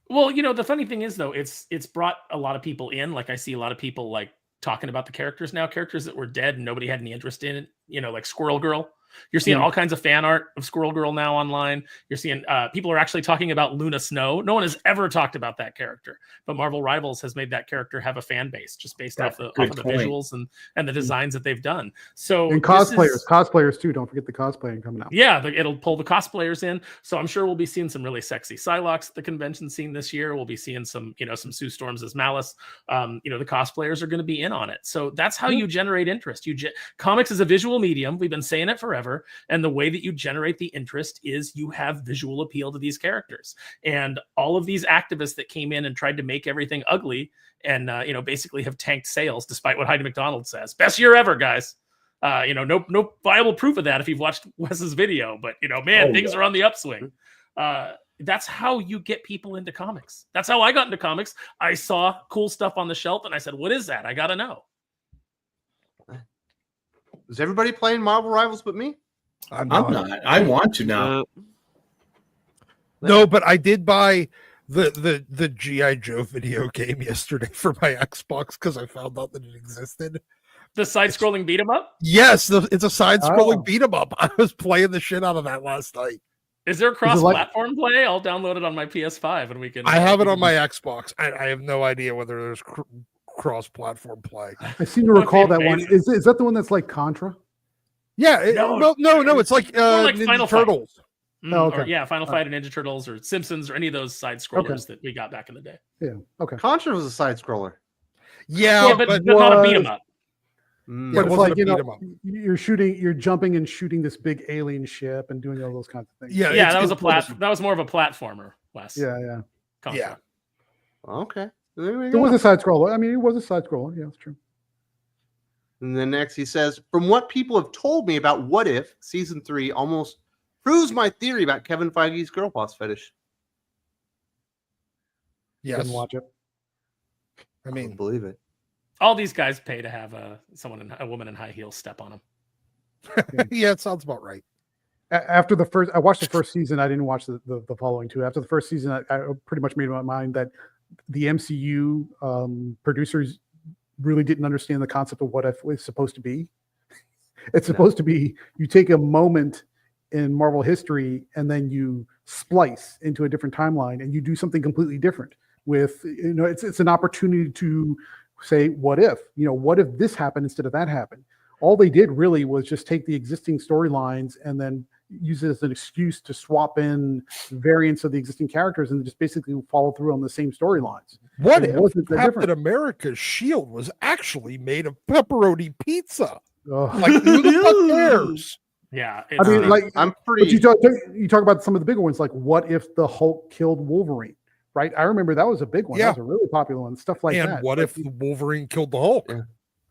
Well, the funny thing is though, it's brought a lot of people in. Like I see a lot of people like talking about the characters now, characters that were dead and nobody had any interest in, like Squirrel Girl. You're seeing all kinds of fan art of Squirrel Girl now online. You're seeing people are actually talking about Luna Snow. No one has ever talked about that character, but Marvel Rivals has made that character have a fan base just based off of the visuals and the designs that they've done. So and cosplayers too. Don't forget the cosplaying coming out. Yeah, it'll pull the cosplayers in. So I'm sure we'll be seeing some really sexy Psylocke at the convention scene this year. We'll be seeing some Sue Storms as Malice. The cosplayers are going to be in on it. So that's how you generate interest. Comics is a visual medium. We've been saying it forever. And the way that you generate the interest is you have visual appeal to these characters. And all of these activists that came in and tried to make everything ugly and, basically have tanked sales, despite what Heidi McDonald says. Best year ever, guys. No viable proof of that if you've watched Wes's video. But, things are on the upswing. That's how you get people into comics. That's how I got into comics. I saw cool stuff on the shelf and I said, what is that? I got to know. Is everybody playing Marvel Rivals but me? I'm not. I want to now. No, but I did buy the G.I. Joe video game yesterday for my Xbox because I found out that it existed. The side-scrolling beat 'em up? Yes, it's a side-scrolling beat 'em up. I was playing the shit out of that last night. Is there cross-platform play? I'll download it on my PS5 and we can. I have it on my Xbox. I have no idea whether there's cross-platform play. I seem to recall that one. Is that the one that's like Contra? Yeah, no. It's like Ninja Final Turtles. Final Fight and Ninja Turtles or Simpsons or any of those side scrollers that we got back in the day. Yeah. Okay. Contra was a side scroller. Yeah, but not a beat 'em up. But it's like you're jumping and shooting this big alien ship and doing all those kinds of things. Yeah, that was more of a platformer, Wes. Yeah. Contra. Yeah. Okay. It was a side scroller. I mean, it was a side scroller. Yeah, that's true. And then next he says, from what people have told me about What If, season 3 almost proves my theory about Kevin Feige's girl boss fetish. Yes. Didn't watch it. I mean, believe it. All these guys pay to have a woman in high heels step on them. Yeah, it sounds about right. After I watched the first season. I didn't watch the following two. After the first season, I pretty much made my mind that the MCU producers really didn't understand the concept of what if was supposed to be. It's supposed to be you take a moment in Marvel history and then you splice into a different timeline and you do something completely different with, it's an opportunity to say, what if, what if this happened instead of that happened? All they did really was just take the existing storylines and then use it as an excuse to swap in variants of the existing characters and just basically follow through on the same storylines. What It if wasn't that Captain different. America's shield was actually made of pepperoni pizza? Ugh. Like, who the fuck cares? Yeah, I mean, like, I'm but pretty. you talk about some of the bigger ones, like what if the Hulk killed Wolverine, right? I remember that was a big one. Yeah. That was a really popular one. Stuff like And that. what Like, if the Wolverine killed the Hulk?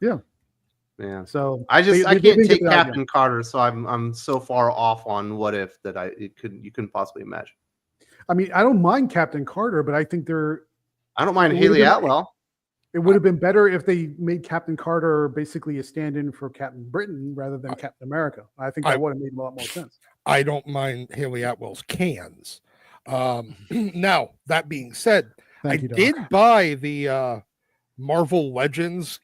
Yeah. So I they can't didn't take get the idea. Captain Carter, so I'm so far off on what if that you couldn't possibly imagine. I mean, I don't mind Captain Carter, but I think I don't mind It Haley would've been- Atwell. it would have been better if they made Captain Carter basically a stand-in for Captain Britain rather than Captain America. I think that would have made a lot more sense. I don't mind Haley Atwell's cans. Now, that being said, Thank I you, Doc. did buy the Marvel Legends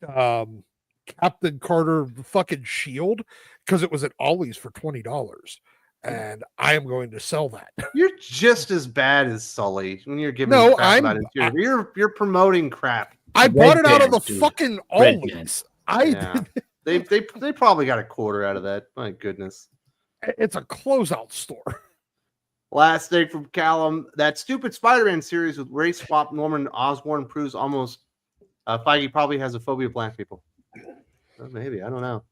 Captain Carter fucking shield because it was at Ollie's for $20. And I am going to sell that. You're just as bad as Sully when you're giving No, crap about I'm- interior. You're promoting crap. I Red bought it out of Bands, the dude. fucking Red Ollie's. Yeah. They probably got a quarter out of that. My goodness. It's a closeout store. Last thing from Callum, that stupid Spider-Man series with race swap Norman Osborn proves almost Feige probably has a phobia of black people. Well, maybe, I don't know.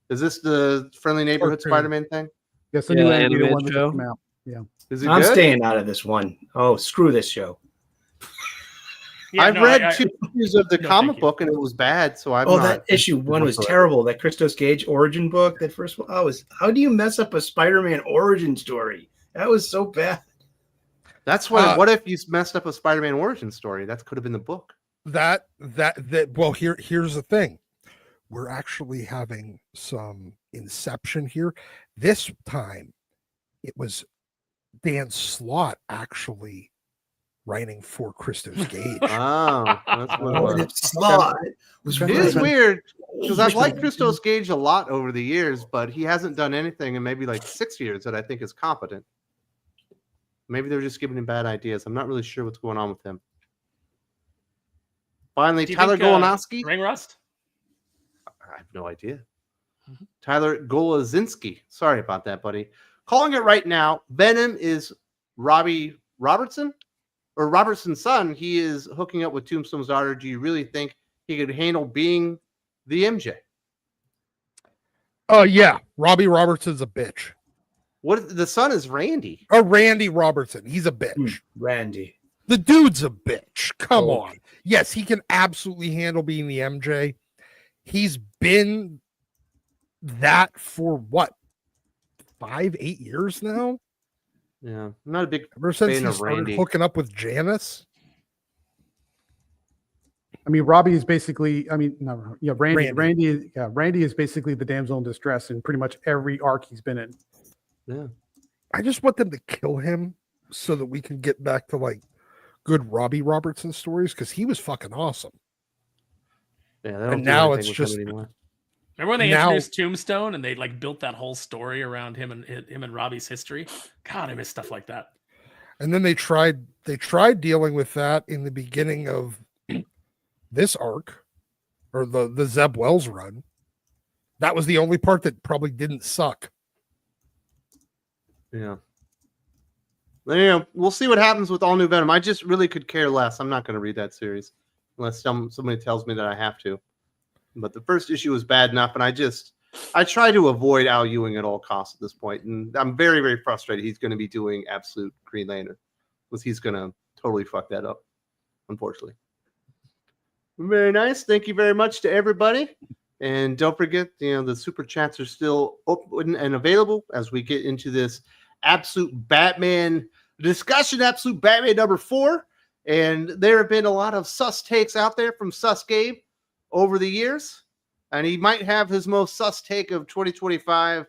Is this the friendly neighborhood Cartoon. Spider-Man thing? Yes, the Yeah, new the animated animated one that show. just came out. Is it I'm good? staying out of this one. Oh, screw this show. Yeah, I've no, read I- 2 issues of the No, comic thank you. book and it was bad, so I'm Oh, not. that issue one was terrible. That Christos Gage origin book, that first one. How do you mess up a Spider-Man origin story? That was so bad. That's what if you messed up a Spider-Man origin story? That could have been the book. That well, here's the thing. We're actually having some inception here. This time it was Dan Slott actually writing for Christos Gage. Oh, that's what it Oh, was. it's Slot. Was It is Right. weird because I've liked Christos Gage a lot over the years, but he hasn't done anything in maybe like 6 years that I think is competent. Maybe they're just giving him bad ideas. I'm not really sure what's going on with him. Finally, Do you Tyler think, Golozinski. Ring rust? I have no idea. Tyler Golozinski. Sorry about that, buddy. Calling it right now. Venom is Robbie Robertson or Robertson's son. He is hooking up with Tombstone's daughter. Do you really think he could handle being the MJ? Yeah, Robbie Robertson's a bitch. What the son is Randy. Randy Robertson, he's a bitch. Randy. The dude's a bitch. Come Oh. on. Yes, he can absolutely handle being the MJ. He's been that for what, 5-8 years now? Yeah, I'm not a big Ever since fan he of started Randy. hooking up with Janice. I mean, Robbie is basically. I mean, no, yeah, Randy. Randy. Randy is basically the damsel in distress in pretty much every arc he's been in. Yeah. I just want them to kill him so that we can get back to like good Robbie Robertson stories because he was fucking awesome. Yeah, they don't And do now anything it's with him just- anymore. Remember when they Now- introduced Tombstone and they like built that whole story around him and Robbie's history? God, I miss stuff like that. And then they tried dealing with that in the beginning of this arc or the Zeb Wells run. That was the only part that probably didn't suck. Yeah. We'll see what happens with all new Venom. I just really could care less. I'm not going to read that series unless somebody tells me that I have to. But the first issue was bad enough, and I try to avoid Al Ewing at all costs at this point, and I'm very, very frustrated. He's going to be doing absolute Green Lantern, because he's going to totally fuck that up, unfortunately. Very nice. Thank you very much to everybody. And don't forget, the super chats are still open and available as we get into this Absolute Batman discussion, Absolute Batman number 4. And there have been a lot of sus takes out there from Sus Gabe over the years. And he might have his most sus take of 2025.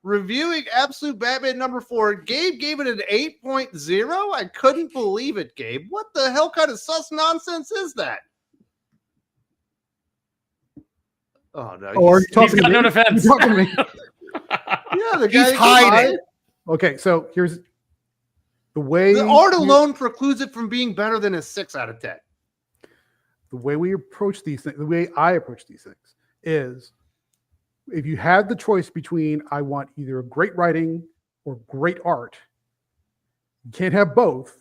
Reviewing Absolute Batman number 4, Gabe gave it an 8.0. I couldn't believe it, Gabe. What the hell kind of sus nonsense is that? Oh no. Or are you talking He's got to no me? defense. You talking to me? Yeah, the He's guy hiding. Okay, so here's the way The art alone precludes it from being better than a 6 out of 10. the way we approach these things, the way I approach these things is if you have the choice between I want either great writing or great art, you can't have both.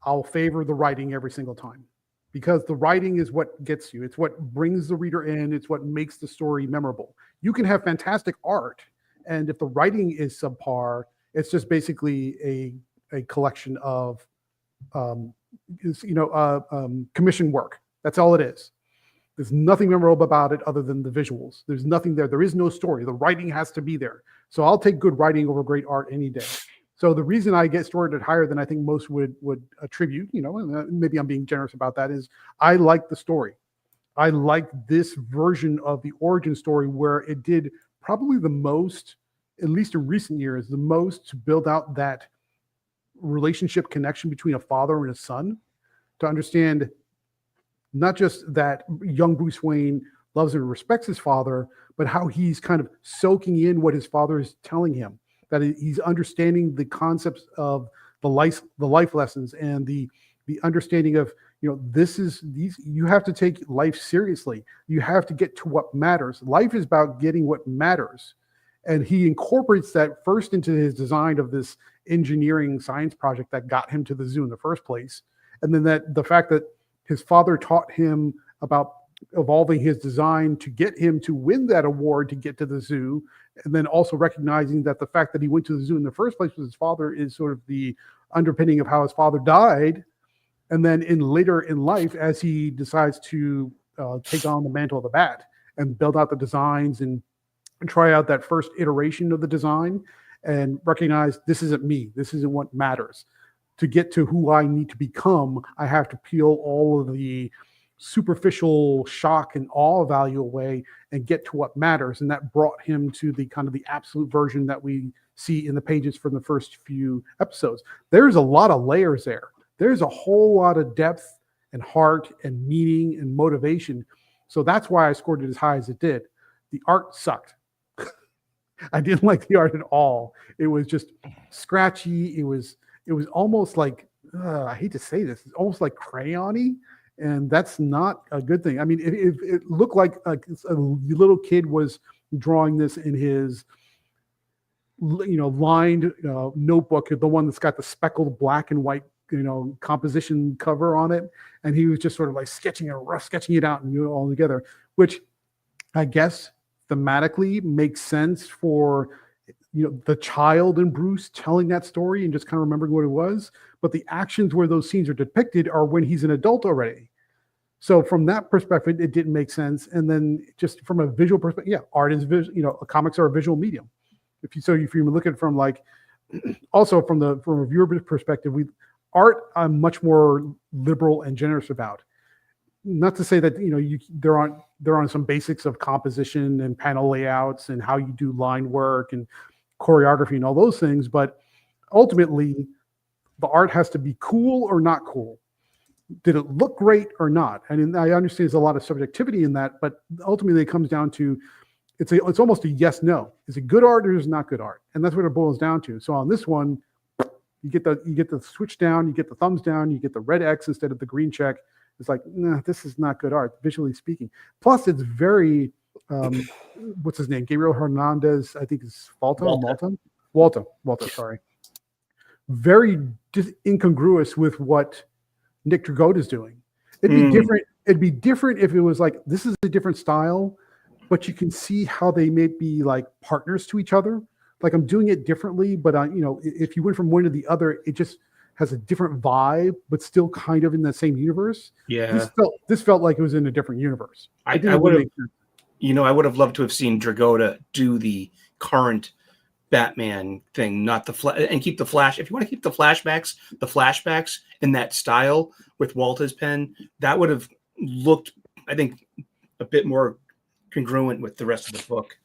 I'll favor the writing every single time because the writing is what gets you. It's what brings the reader in. It's what makes the story memorable. You can have fantastic art, and if the writing is subpar, it's just basically a collection of commission work. That's all it is. There's nothing memorable about it other than the visuals. There's nothing there. There is no story. The writing has to be there. So I'll take good writing over great art any day. So the reason I get stored at higher than I think most would attribute, and maybe I'm being generous about that, is I like the story. I like this version of the origin story where it did probably the most, at least in recent years, the most to build out that relationship connection between a father and a son, to understand not just that young Bruce Wayne loves and respects his father, but how he's kind of soaking in what his father is telling him, that he's understanding the concepts of the life lessons and the understanding of, you have to take life seriously. You have to get to what matters. Life is about getting what matters. And he incorporates that first into his design of this engineering science project that got him to the zoo in the first place. And then the fact that his father taught him about evolving his design to get him to win that award to get to the zoo. And then also recognizing that the fact that he went to the zoo in the first place with his father is sort of the underpinning of how his father died. And then later in life, as he decides to take on the mantle of the Bat and build out the designs and try out that first iteration of the design and recognize this isn't me. This isn't what matters. To get to who I need to become, I have to peel all of the superficial shock and awe value away and get to what matters. And that brought him to the kind of the absolute version that we see in the pages from the first few episodes. There's a lot of layers there. There's a whole lot of depth and heart and meaning and motivation. So that's why I scored it as high as it did. The art sucked. I didn't like the art at all. It was just scratchy. It was almost like, I hate to say this, it's almost like crayon-y, and that's not a good thing. I mean, it looked like a little kid was drawing this in his, lined notebook, the one that's got the speckled black and white, composition cover on it, and he was just sort of like sketching it out and all together, which I guess thematically makes sense for the child in Bruce telling that story and just kind of remembering what it was. But the actions where those scenes are depicted are when he's an adult already. So from that perspective, it didn't make sense. And then just from a visual perspective, yeah, art is visual. Comics are a visual medium. If you look at it from also from a viewer perspective, art I'm much more liberal and generous about. Not to say that there aren't some basics of composition and panel layouts and how you do line work and choreography and all those things, but ultimately the art has to be cool or not cool. Did it look great or not? And I understand there's a lot of subjectivity in that, but ultimately it comes down to it's almost a yes no. Is it good art or is it not good art? And that's what it boils down to. So on this one, you get the switch down, you get the thumbs down, you get the red X instead of the green check. It's like, nah, this is not good art, visually speaking. Plus, it's very, what's his name? Gabriel Hernandez, I think is Walter, sorry. Very incongruous with what Nick Dragotta is doing. It'd be different. It'd be different if it was like, this is a different style, but you can see how they may be like partners to each other. Like I'm doing it differently, but if you went from one to the other, it just has a different vibe, but still kind of in the same universe. Yeah, this felt like it was in a different universe. I would have, I would have loved to have seen Dragotta do the current Batman thing, not the and keep the flash. If you want to keep the flashbacks in that style with Walter's pen, that would have looked, I think, a bit more congruent with the rest of the book.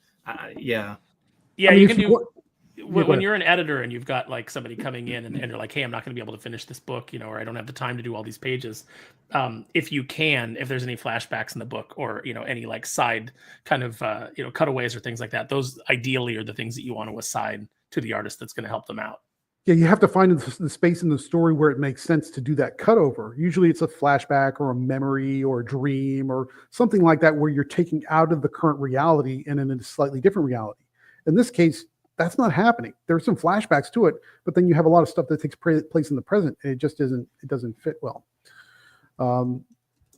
Yeah. Yeah, I mean, you can do when you're an editor and you've got like somebody coming in and you're like, hey, I'm not going to be able to finish this book, or I don't have the time to do all these pages. If there's any flashbacks in the book or, any like side kind of, cutaways or things like that, those ideally are the things that you want to assign to the artist that's going to help them out. Yeah, you have to find the space in the story where it makes sense to do that cutover. Usually it's a flashback or a memory or a dream or something like that where you're taking out of the current reality and in a slightly different reality. In this case, that's not happening. There's some flashbacks to it, but then you have a lot of stuff that takes place in the present, and it doesn't fit well.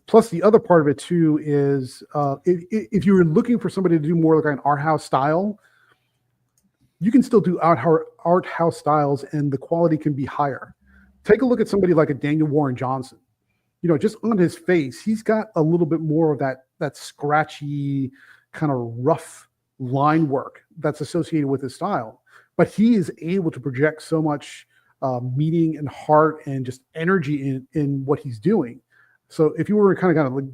Plus, the other part of it too is if you're looking for somebody to do more like an art house style, you can still do art house styles and the quality can be higher. Take a look at somebody like a Daniel Warren Johnson. Just on his face, he's got a little bit more of that scratchy kind of rough line work that's associated with his style. But he is able to project so much meaning and heart and just energy in what he's doing. So if you were kind of like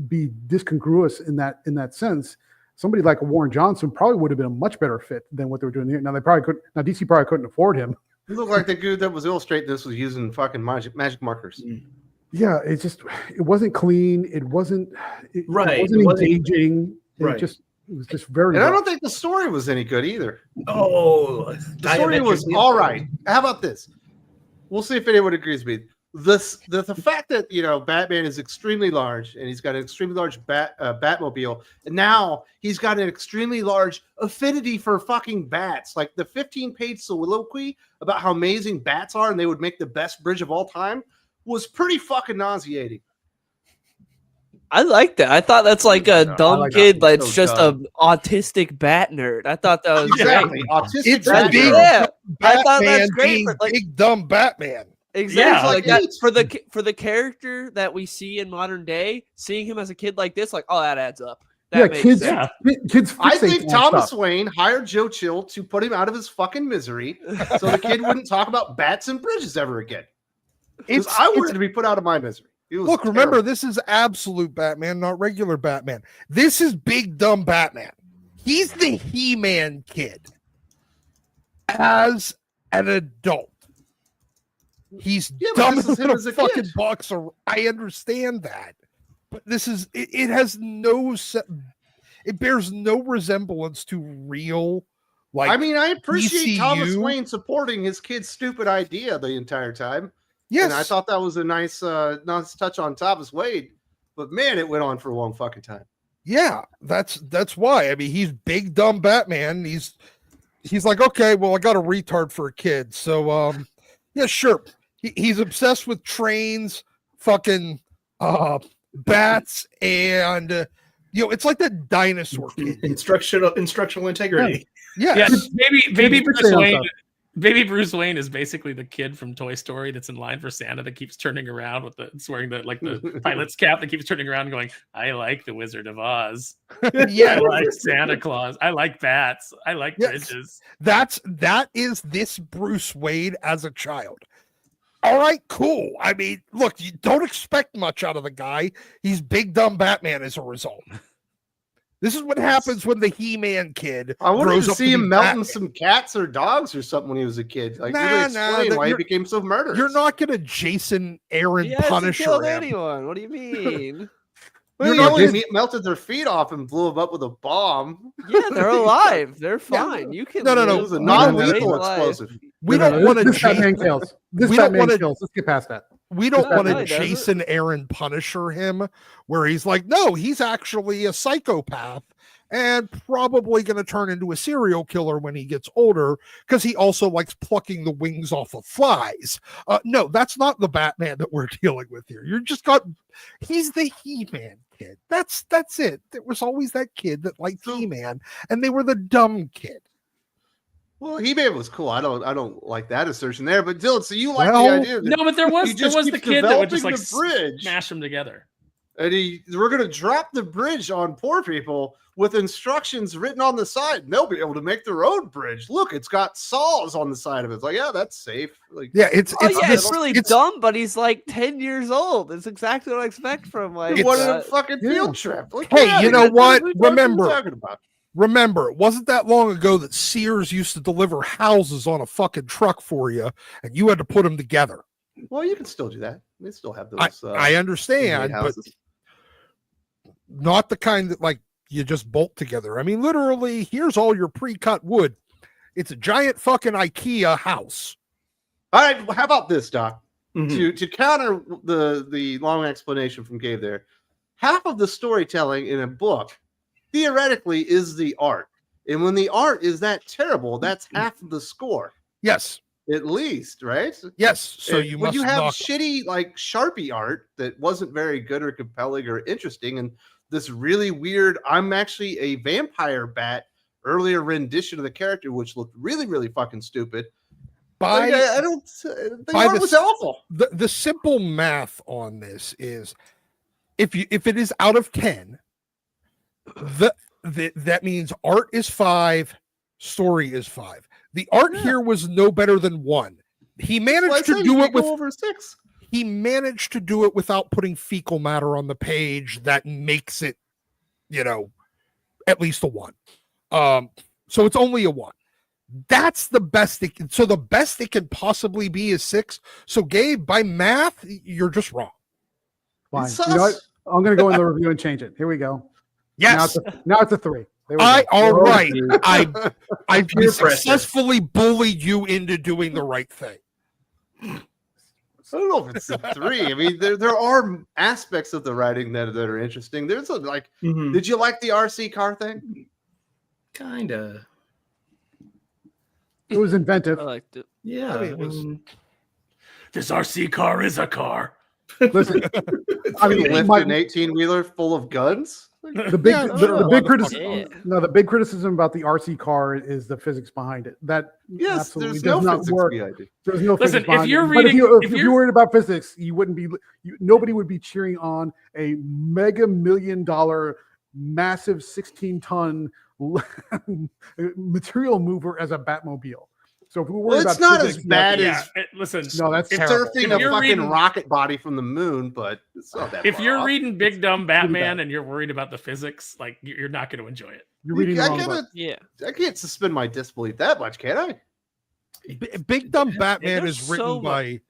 be discongruous in that sense, somebody like a Warren Johnson probably would have been a much better fit than what they were doing here. Now DC probably couldn't afford him. He looked like the dude that was illustrating this was using fucking magic markers. Yeah, it wasn't clean. It wasn't engaging. Right. It was just very. And I don't think the story was any good either. Oh, the story was all right. How about this? We'll see if anyone agrees with me. The fact that Batman is extremely large and he's got an extremely large Batmobile, and now he's got an extremely large affinity for fucking bats. Like the 15-page soliloquy about how amazing bats are and they would make the best bridge of all time was pretty fucking nauseating. I like that. I thought that's like a dumb kid, but it's just dumb. an autistic bat nerd. I thought that was exactly great. autistic. It's bat big. nerd. Yeah, I thought Batman that's great. being But like, big dumb Batman. exactly, Yeah, like that for the character that we see in modern day, seeing him as a kid like this, like, oh, that adds up. That makes kids. sense. Kids. I fixate think on Thomas stuff. Wayne hired Joe Chill to put him out of his fucking misery so the kid wouldn't talk about bats and bridges ever again. Because I wanted to be put out of my misery. Look, remember, this is absolute Batman, not regular Batman. This is big dumb Batman. He's the He-Man kid as an adult. He's dumber than a fucking boxer. I understand that, but this is it has no it bears no resemblance to real. Like, I mean, I appreciate ECU. Thomas Wayne supporting his kid's stupid idea the entire time. Yes, and I thought that was a nice touch on Thomas Wade, but man, it went on for a long fucking time. Yeah, that's why. I mean, he's big dumb Batman. He's like, okay, well, I got a retard for a kid, so yeah, sure. He's obsessed with trains, fucking bats, and it's like that dinosaur kid. Instructional integrity. Yeah. Baby Bruce Wayne is basically the kid from Toy Story that's in line for Santa that keeps turning around with wearing the pilot's cap that keeps turning around and going, I like the Wizard of Oz. Yeah, I like Santa Claus. I like bats. I like bridges. That is this Bruce Wayne as a child. All right, cool. I mean, look, you don't expect much out of the guy. He's big dumb Batman as a result. This is what happens when the He-Man kid. I wanted grows to up see be him melting Batman. some cats or dogs or something when he was a kid. Like, really explain why he became so murderous. You're not going to Jason Aaron He hasn't Punisher killed him. anyone. What do you mean? Well, he only melted their feet off and blew them up with a bomb. Yeah, they're alive. They're fine. You can. No. It was a non-lethal explosive. We don't want to This Batman kills. This Batman kills. Let's get past that. We don't want to really, does it? Jason Aaron Punisher him, where he's like, no, he's actually a psychopath and probably going to turn into a serial killer when he gets older because he also likes plucking the wings off of flies. No, that's not the Batman that we're dealing with here. He's the He-Man kid. That's it. There was always that kid that liked He-Man, and they were the dumb kid. Well, He-Man was cool. I don't like that assertion there, but Dylan, so you like the idea? That No, but there was the kid that would just like the bridge, smash them together. And we're gonna drop the bridge on poor people with instructions written on the side. And they'll be able to make their own bridge. Look, it's got saws on the side of it. It's like, yeah, that's safe. Like, yeah, it's really dumb, but he's like 10 years old. It's exactly what I expect from like. He wanted a fucking field trip. Like, hey, you know what? Remember, talking about? Remember, it wasn't that long ago that Sears used to deliver houses on a fucking truck for you, and you had to put them together. Well, you can still do that. They still have those. I understand, but houses. not the kind that like you just bolt together. I mean, literally, here's all your pre-cut wood. It's a giant fucking IKEA house. All right, well, how about this, Doc? Mhm. To counter the long explanation from Gabe there, half of the storytelling in a book theoretically is the art. And when the art is that terrible, that's half of the score. Yes. At least, right? Yes. So And you when must you have knock. shitty like Sharpie art that wasn't very good or compelling or interesting, and this really weird, I'm actually a vampire bat earlier rendition of the character, which looked really, really fucking stupid. By, Like, I don't. The by art the was s- awful. the simple math on this is if it is out of 10, that means art is 5, story is 5. The art here was no better than 1. He managed to do it with over 6. he managed to do it without putting fecal matter on the page that makes it, at least a 1. So it's only a 1. That's the best it can, so the best it can possibly be is 6. So Gabe, by math, you're just wrong. Fine. It's You know what? sus. I'm going to go in the review and change it. Here we go. Yes. Now it's a 3. There we All go. right. I Peer pressure. successfully bullied you into doing the right thing. I don't know if it's a 3. I mean, there are aspects of the writing that are interesting. There's a, like, Mhm. did you like the RC car thing? Kinda. It was inventive. I liked it. Yeah. I mean, it was- This RC car is a car. Listen, I mean, Lift my- an 18-wheeler full of guns? the big Yeah, the big criticism. Yeah. No, the big criticism about the RC car is the physics behind it. That Yes, absolutely there's does no not physics work. behind it. There's no Listen, physics if behind you're it. But reading- if if you're you're- worried about physics, you wouldn't be. Nobody would be cheering on a mega $1 million, massive 16-ton material mover as a Batmobile. So if we're Well, worried it's about not physics, as bad Yeah, as listen. no, that's if terrible. surfing If a you're fucking reading- rocket body from the moon, but it's not that If far you're off. reading Big Dumb bad. Batman and you're worried about the physics, like you're not going to enjoy it. You're reading the I wrong gotta- book. Yeah. I can't suspend my disbelief that much, can I? Big Dumb Batman there's is written so by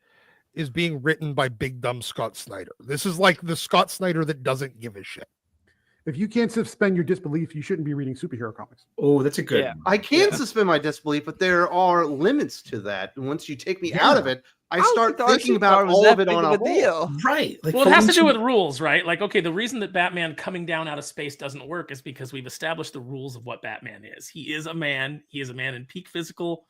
is being written by Big Dumb Scott Snyder. This is like the Scott Snyder that doesn't give a shit. If you can't suspend your disbelief, you shouldn't be reading superhero comics. Oh, that's a good. Yeah. I can Yeah. suspend my disbelief, but there are limits to that. And once you take me Yeah. out of it, I don't start think the thinking RC car about was all that of it big on of a a whole. deal. Right. Like, Well, it has to once do you- with rules, right? Like, okay, the reason that Batman coming down out of space doesn't work is because we've established the rules of what Batman is. He is a man. He is a man in peak physical,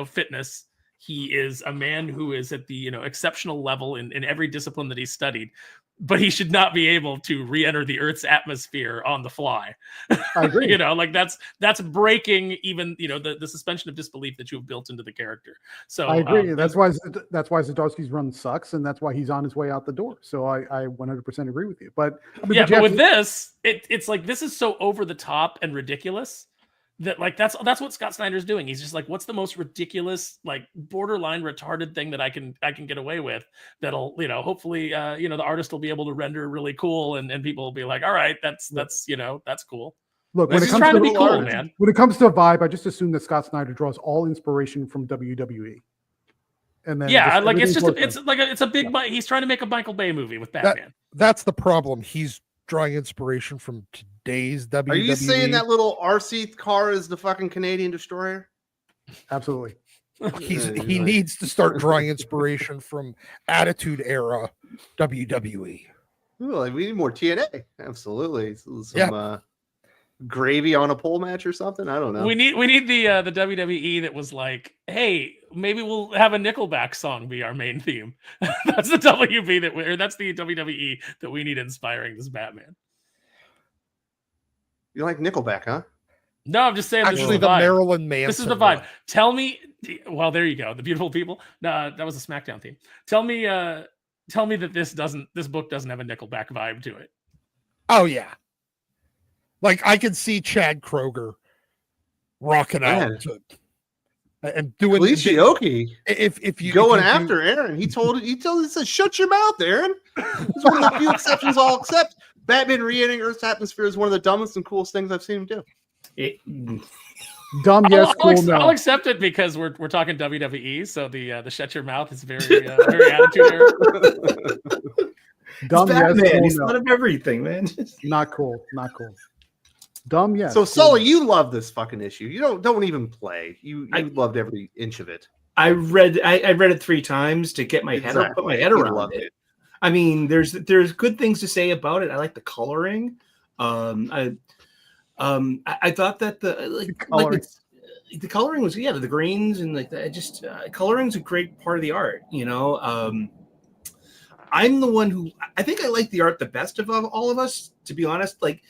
fitness. He is a man who is at the, exceptional level in every discipline that he's studied. But he should not be able to re-enter the Earth's atmosphere on the fly. I agree. Like that's breaking even the suspension of disbelief that you have built into the character. So I agree. That's why Zdarsky's run sucks, and that's why he's on his way out the door. So I 100% agree with you. But I mean, yeah, but you but have with to- this, it's like this is so over the top and ridiculous that like that's what Scott Snyder's doing. He's just like, what's the most ridiculous, like borderline retarded thing that I can get away with that'll hopefully the artist will be able to render really cool and people will be like, all right, that's cool. look when He's it comes trying to to be cool, artist. man. when it comes to vibe, I just assume that Scott Snyder draws all inspiration from WWE. And then Yeah, just like it's everything just close it's a big. He's trying to make a Michael Bay movie with Batman. That's the problem. He's drawing inspiration from today's WWE. Are you saying that little RC car is the fucking Canadian destroyer? to it. Absolutely. he needs to start drawing inspiration from Attitude Era WWE? Ooh, like, we need more TNA. Absolutely. Some Yeah. gravy on a pole match or something. I don't know. We need the WWE that was like, hey, maybe we'll have a Nickelback song be our main theme. That's the that's the WWE that we need inspiring this Batman. You like Nickelback, huh? No, I'm just saying this Actually, is the the vibe. Marilyn Manson. This is the vibe. Tell me, well, there you go. The beautiful people. No, that was a SmackDown theme. Tell me that this book doesn't have a Nickelback vibe to it. Oh yeah, like I can see Chad Kroger rocking out and doing Oki if you going if you do- after Aaron. He said, shut your mouth, Aaron. It's one of the few exceptions I'll accept. Batman re-entering Earth's atmosphere is one of the dumbest and coolest things I've seen him do. Dumb, yes, cool, I'll no. accept it because we're talking WWE, so the shut your mouth is very very attitude era. Dumb, He's yes, Batman. cool, He's no. thought of everything, man. Not cool. Not cool. Dumb, yes. So cool, Sully, no. you love this fucking issue. You don't even play. You loved every inch of it. I read it 3 times to get my put my head He around loved it. I mean, there's good things to say about it. I like the coloring. I thought that the coloring was the greens and like that. Just coloring's a great part of the art. I'm the one who I think I like the art the best of all of us, to be honest. Like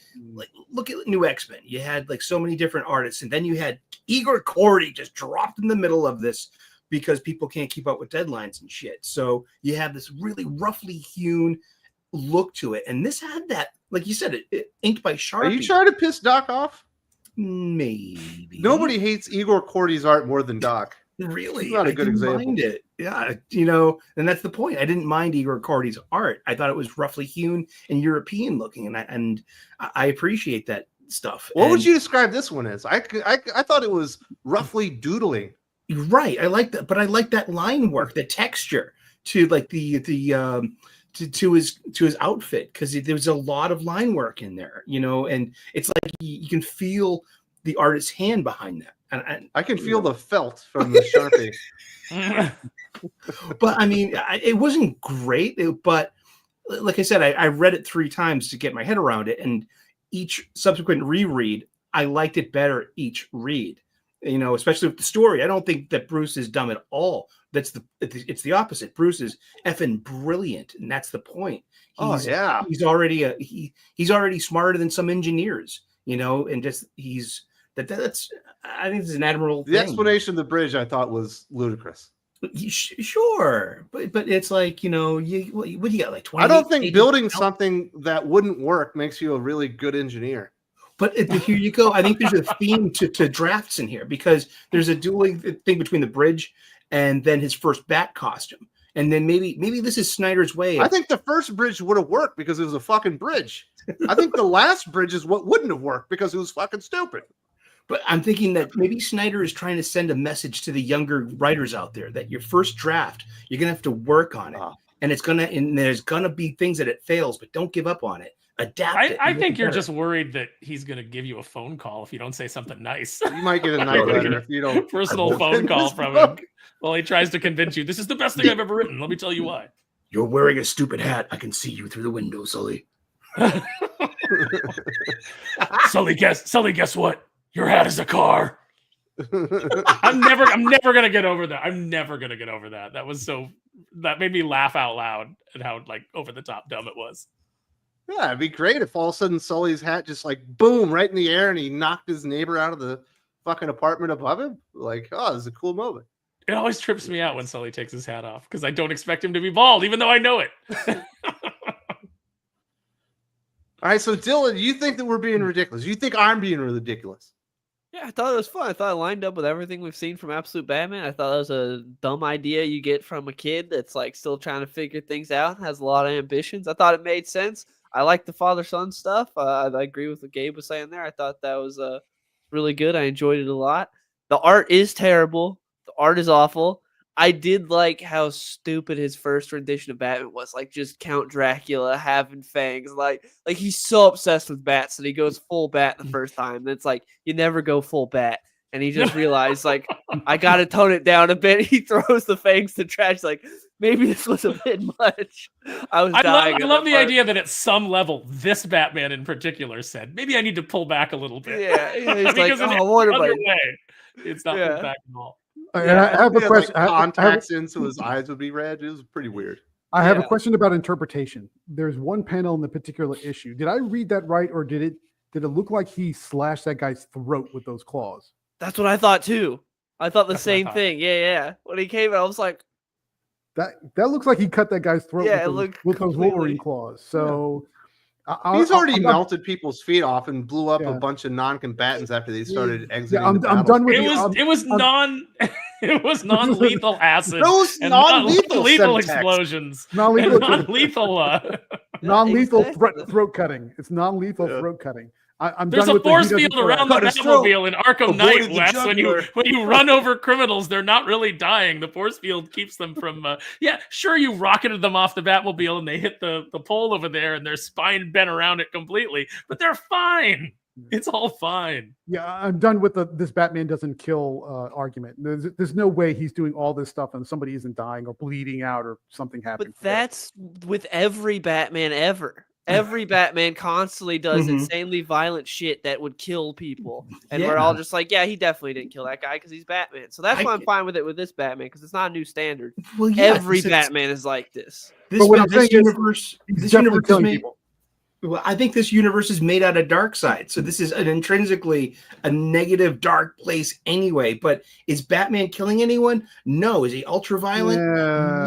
look at New X-Men. You had like so many different artists, and then you had Igor Cordy just dropped in the middle of this because people can't keep up with deadlines and shit. So you have this really roughly hewn look to it, and this had that, like you said, it inked by Sharpie. Are you trying to piss Doc off? Maybe Nobody hates Igor Cordy's art more than Doc. Really, He's not a I good didn't example. mind it. Yeah, and that's the point. I didn't mind Igor Cordy's art. I thought it was roughly hewn and European looking, and I appreciate that stuff. What would And- you describe this one as? I thought it was roughly doodling. Right, I like that, but I like that line work, the texture to like to his outfit, because there's a lot of line work in there, and it's like you can feel the artist's hand behind that. And I can feel the felt from the Sharpie. but I mean, it wasn't great, but like I said, I read it 3 times to get my head around it, and each subsequent reread, I liked it better each read. Especially with the story. I don't think that Bruce is dumb at all. It's the opposite. Bruce is effing brilliant, and that's the point. He's he's already smarter than some engineers, and just that's I think it's an admirable The thing. explanation of the bridge I thought was ludicrous. Sure, but it's like what do you got, like 20? I don't think building something that wouldn't work makes you a really good engineer. But here you go. I think there's a theme to drafts in here, because there's a dueling thing between the bridge and then his first Bat costume, and then maybe this is Snyder's way. I think the first bridge would have worked because it was a fucking bridge. I think the last bridge is what wouldn't have worked because it was fucking stupid. But I'm thinking that maybe Snyder is trying to send a message to the younger writers out there that your first draft, you're gonna have to work on it, and there's gonna be things that it fails, but don't give up on it. Adapt it. I think you're just worried that he's going to give you a phone call if you don't say something nice. You might get a night letter if you don't. Personal phone call from him. Well, he tries to convince you, this is the best thing I've ever written. Let me tell you why. You're wearing a stupid hat. I can see you through the window, Sully. Sully, guess what? Your hat is a car. I'm never gonna get over that. I'm never gonna get over that. That made me laugh out loud at how like over the top dumb it was. Yeah, it'd be great if all of a sudden Sully's hat just like boom right in the air and he knocked his neighbor out of the fucking apartment above him. Like, oh, this is a cool moment. It always trips me out when Sully takes his hat off because I don't expect him to be bald, even though I know it. All right, so Dylan, you think that we're being ridiculous? You think I'm being ridiculous? Yeah, I thought it was fun. I thought it lined up with everything we've seen from Absolute Batman. I thought that was a dumb idea you get from a kid that's like still trying to figure things out, has a lot of ambitions. I thought it made sense. I like the father-son stuff. I agree with what Gabe was saying there. I thought that was really good. I enjoyed it a lot. The art is terrible. The art is awful. I did like how stupid his first rendition of Batman was, like just Count Dracula having fangs. Like he's so obsessed with bats that he goes full bat the first time. And it's like, you never go full bat. And he just realized, like, I got to tone it down a bit. He throws the fangs to trash. Like, maybe this was a bit much. I love the idea that at some level, this Batman in particular said, maybe I need to pull back a little bit. Yeah. He's because like, in I wonder other about way, it's not pulled back at all. And I have a question. Like contacts in so his eyes would be red. It was pretty weird. I have a question about interpretation. There's one panel in the particular issue. Did I read that right, or did it look like he slashed that guy's throat with those claws? That's what I thought too. I thought the That's same thing. Yeah. When he came out, I was like, That looks like he cut that guy's throat with those Wolverine claws. So he's already I'm melted people's feet off and blew up a Yeah. bunch of non-combatants after they started exiting. I'm the done battlefield. with It was non-lethal acid. Those and non-lethal lethal Semtex. explosions. Non-lethal- Non-lethal. non-lethal exactly. throat cutting. It's non-lethal throat cutting. I'm There's done a with force he doesn't field kill around the Cut his throat. Batmobile in Arkham Knight, Avoided the Wes. When you run over criminals, they're not really dying. The force field keeps them from. Yeah, sure, you rocketed them off the Batmobile and they hit the pole over there and their spine bent around it completely, but they're fine. It's all fine. Yeah, I'm done with this Batman doesn't kill argument. There's no way he's doing all this stuff and somebody isn't dying or bleeding out or something happening. But that's with every Batman ever. Every Batman constantly does Mhm. insanely violent shit that would kill people. And we're Yeah. all just like, yeah, he definitely didn't kill that guy because he's Batman. So that's I why I'm get- fine with it with this Batman because it's not a new standard. Well, yeah, Every this- Batman is like this. This, But what I'm this saying is, universe, He's this definitely universe is killing made. people. Well, I think this universe is made out of dark side, so this is an intrinsically a negative, dark place anyway. But is Batman killing anyone? No. Is he ultra violent?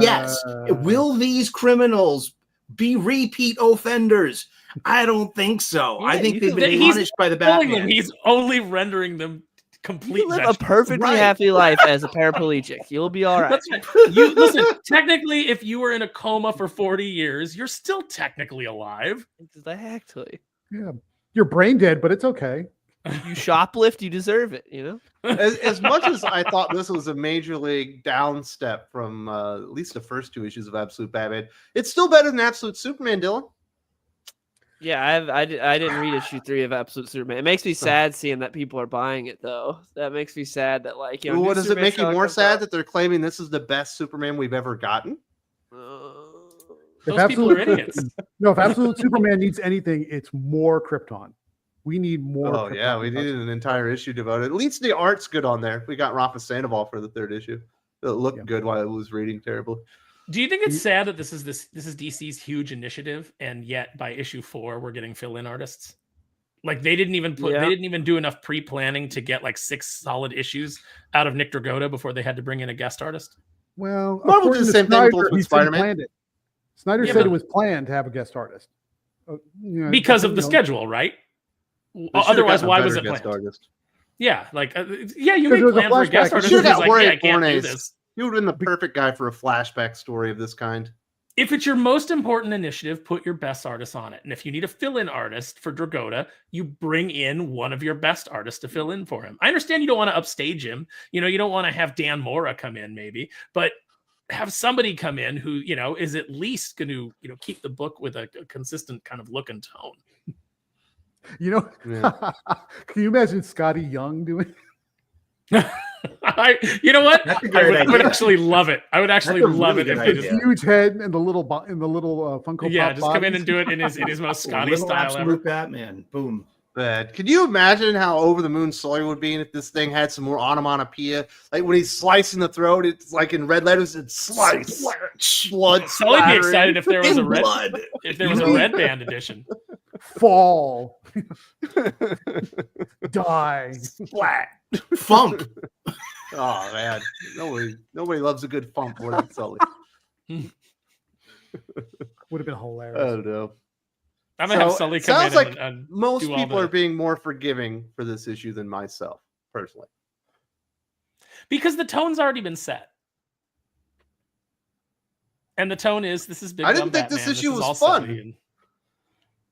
Yes. Will these criminals be repeat offenders? I don't think so. I Yeah, think you they've can- been He's punished by the Killing Batman. them, he's only rendering them You complete. can live a vegetables. perfectly Right. happy life as a paraplegic. You'll be all right. That's you listen. Technically, if you were in a coma for 40 years, you're still technically alive. Exactly. Yeah, you're brain dead, but it's okay. You shoplift, you deserve it, you know? As much as I thought this was a major league down step from at least the first two issues of Absolute Batman, it's still better than Absolute Superman, Dylan. Yeah, I didn't read issue 3 of Absolute Superman. It makes me sad seeing that people are buying it though. That makes me sad that like Well, new what does it Superman make you trailer more comes sad out. that they're claiming this is the best Superman we've ever gotten? Those people are idiots. No, if Absolute Superman needs anything, it's more Krypton. We need more. Oh yeah, we needed an entire issue devoted. At least the art's good on there. We got Rafa Sandoval for the third issue. It looked Yeah. good while it was reading terribly. Do you think it's sad that this is DC's huge initiative, and yet by issue 4 we're getting fill-in artists? Like they didn't even do enough pre-planning to get like 6 solid issues out of Nick Dragotta before they had to bring in a guest artist. Well, Marvel according did the to same thing with Snyder, Ultimate he said he Spider-Man. planned it. Snyder Yeah, said but- it was planned to have a guest artist. Because of the you know, schedule, right? They should've Otherwise, gotten a why better was it guest planned? artist. Yeah, like you Because may there was a plan for a flashback. guest You artist. should've who's got like, Jorge yeah, I can't do Fornes. this. He would have been the perfect guy for a flashback story of this kind. If it's your most important initiative, put your best artist on it. And if you need a fill-in artist for Dragotta, you bring in one of your best artists to fill in for him. I understand you don't want to upstage him. You know, you don't want to have Dan Mora come in, maybe, but have somebody come in who, you know, is at least going to, you know, keep the book with a consistent kind of look and tone. You know, Yeah. can you imagine Scotty Young doing? You know what? That's a I great would idea. actually love it. I would actually That's a love really it if good they His just, idea. huge head and the little Funko yeah, Pop just come in bodies. and do it in his most Scotty Little style absolute ever. Batman. Boom. But can you imagine how over the moon Sawyer would be if this thing had some more onomatopoeia? Like when he's slicing the throat, it's like in red letters, it's slice, blood. Sully'd be splattering. excited if there was a In red blood. if there was a red band edition. Fall, die. Splat. Fump. Oh man, nobody loves a good fump more than Sully. Would have been I hilarious. don't know. I'm gonna have So, Sully it come sounds in like and Most do all people the- are being more forgiving for this issue than myself, personally. because the tone's already been set. And the tone is this is big. I didn't dumb think this Batman, issue is was all fun. silly and-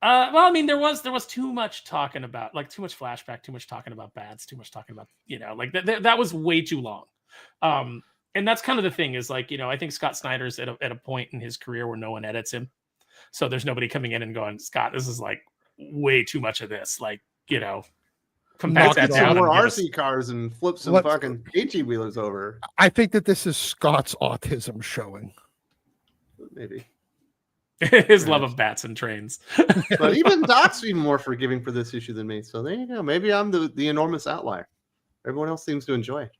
well, I mean, there was too much talking about, like, too much flashback, too much talking about bads, too much talking about, you know, like that was way too long. And that's kind of the thing is, like, you know, I think Scott Snyder's at a point in his career where no one edits him, so there's nobody coming in and going, Scott, this is like way too much of this, like, you know, compact Knock that it Some down. more and give us- RC cars and flip some Let's- fucking 18-wheelers over, I think that this is Scott's autism showing. maybe. his love of bats and trains. But even Doc's even more forgiving for this issue than me. So there you go. Maybe I'm the enormous outlier. Everyone else seems to enjoy it.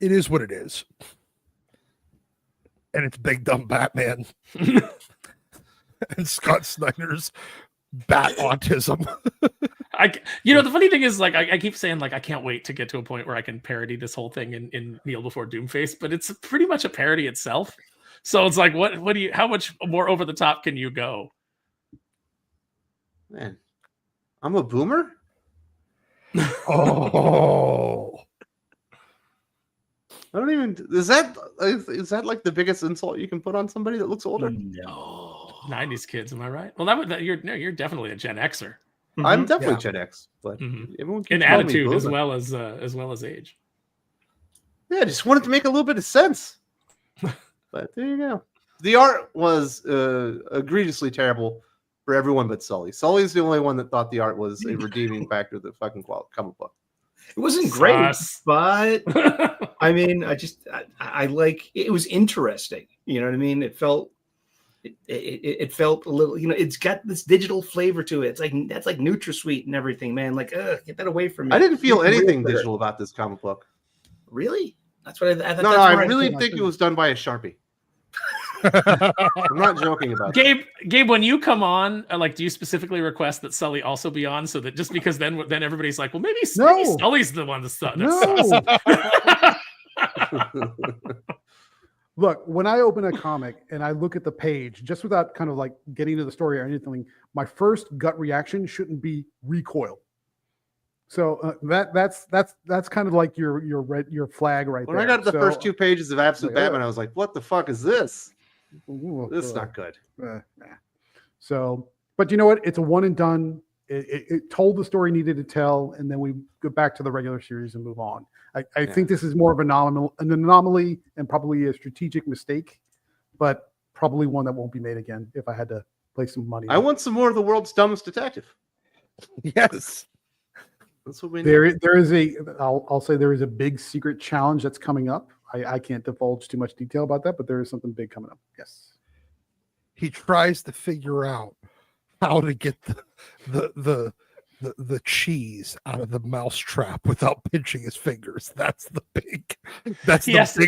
It is what it is. And it's big dumb Batman. And Scott Snyder's bat autism. You know, the funny thing is, like, I keep saying, like, I can't wait to get to a point where I can parody this whole thing in Kneel Before Doomface, but it's pretty much a parody itself. So it's like, what do you, how much more over the top can you go? Man, I'm a boomer? Oh. I don't even. Is that like the biggest insult you can put on somebody that looks older? No. 90s kids, am I right? Well, you're definitely a Gen Xer I'm definitely Yeah. Gen X, but Mhm. everyone in keeps calling me attitude as boomer. well as age. Yeah, I just wanted to make a little bit of sense. But there you go. The art was egregiously terrible for everyone but Sully. Sully's the only one that thought the art was a redeeming factor of the fucking comic book. It wasn't great, Sus. but I mean, I like it was interesting. You know what I mean? It felt it felt a little, it's got this digital flavor to it. It's like that's like NutraSweet and everything, man. Like, get that away from me. I didn't feel It's real anything better. digital about this comic book. Really? That's what I thought. No, that's I where really feel think like it was done by a Sharpie. I'm not joking about that. Gabe, when you come on, do you specifically request that Sully also be on, so that just because then everybody's like, well, maybe No. Sully's the one that's No. Look, when I open a comic and I look at the page, just without kind of like getting into the story or anything, my first gut reaction shouldn't be recoil. So that's kind of like your flag right When there. I got the So, first 2 pages of Absolute like, Batman, I was like, what the fuck is this? ooh, This is not good. nah. So, but you know what? It's a one and done. It told the story needed to tell, and then we go back to the regular series and move on. I think this is more of an anomaly and probably a strategic mistake, but probably one that won't be made again if I had to play some money. I want some more of the world's dumbest detective. Yes. That's what we need. There is I'll say there is a big secret challenge that's coming up. I can't divulge too much detail about that, but there is something big coming up. Yes. He tries to figure out how to get the cheese out of the mouse trap without pinching his fingers. That's the big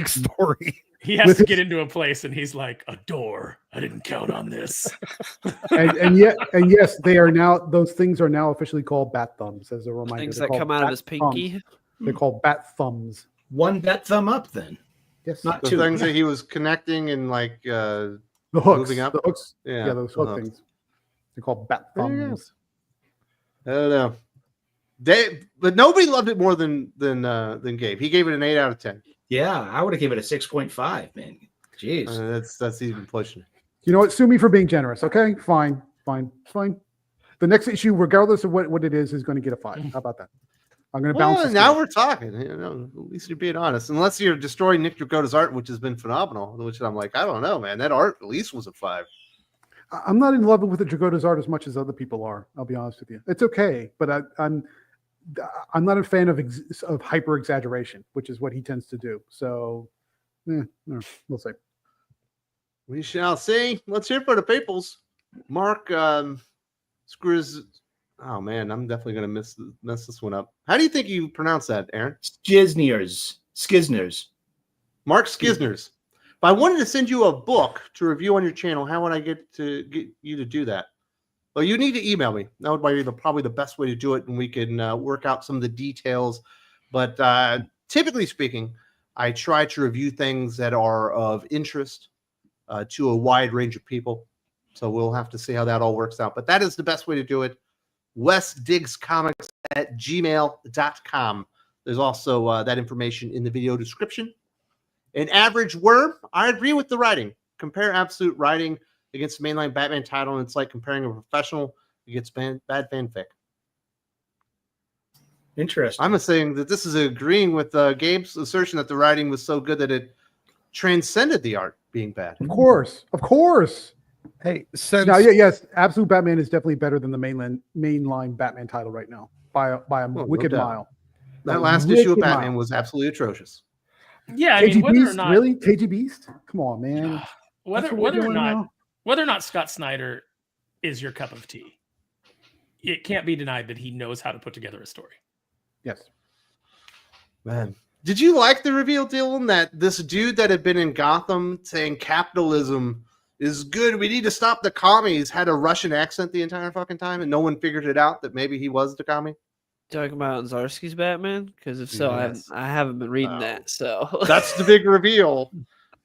story. He has With to his- get into a place, and he's like, a door. I didn't count on this. and yes, they are now. Those things are now officially called bat thumbs. As a reminder, Things They're that come called out of bat his pinky. thumbs. They're called bat thumbs. One bet thumb up then. Yes, Not The two. things that he was connecting and the hooks. moving up. The hooks. yeah, Yeah, those the hook hooks. things. They're called bat There you go. thumbs. I don't know. But nobody loved it more than Gabe. He gave it an 8 out of 10. Yeah, I would have given it a 6.5, man. Jeez. That's even pushing it. You know what? Sue me for being generous. Okay, fine. The next issue, regardless of what it is going to get a 5. How about that? I'm going to bounce. Well, the now scale. we're talking. At least you're being honest. Unless you're destroying Nick Dragotta's art, which has been phenomenal. Which I'm like, I don't know, man. That art at least was a 5. I'm not in love with the Dragotta's art as much as other people are. I'll be honest with you. It's okay, but I'm not a fan of hyper exaggeration, which is what he tends to do. So, we'll see. We shall see. Let's hear for the peoples. Mark screws. Oh man, I'm definitely gonna mess this one up. How do you think you pronounce that, Aaron? Skizners. Mark Skisners. If I wanted to send you a book to review on your channel, how would I get you to do that? Well, you need to email me. That would be probably the best way to do it, and we can work out some of the details. But typically speaking, I try to review things that are of interest to a wide range of people. So we'll have to see how that all works out. But that is the best way to do it. wesdiggscomics@gmail.com. There's also that information in the video description. An average worm, I agree with the writing. Compare absolute writing against the mainline Batman title, and it's like comparing a professional against bad fanfic. Interesting. I'm saying that this is agreeing with Gabe's assertion that the writing was so good that it transcended the art being bad. Of course. Hey, since Yes, Absolute Batman is definitely better than the mainline Batman title right now by a no wicked doubt. mile. That A last issue of wicked Batman mile. was absolutely atrocious. Yeah, I mean, KG whether or Beast, not really? KG Beast? Come on, man. whether That's what we're whether or doing not now? whether or not Scott Snyder is your cup of tea, it can't be denied that he knows how to put together a story. Yes. Man, did you like the reveal, Dylan, that this dude that had been in Gotham saying capitalism is good, we need to stop the commies, had a Russian accent the entire fucking time, and no one figured it out that maybe he was the commie? Talking about Zarsky's Batman? Because if so, Yes. I haven't been reading Wow. that. So That's the big reveal.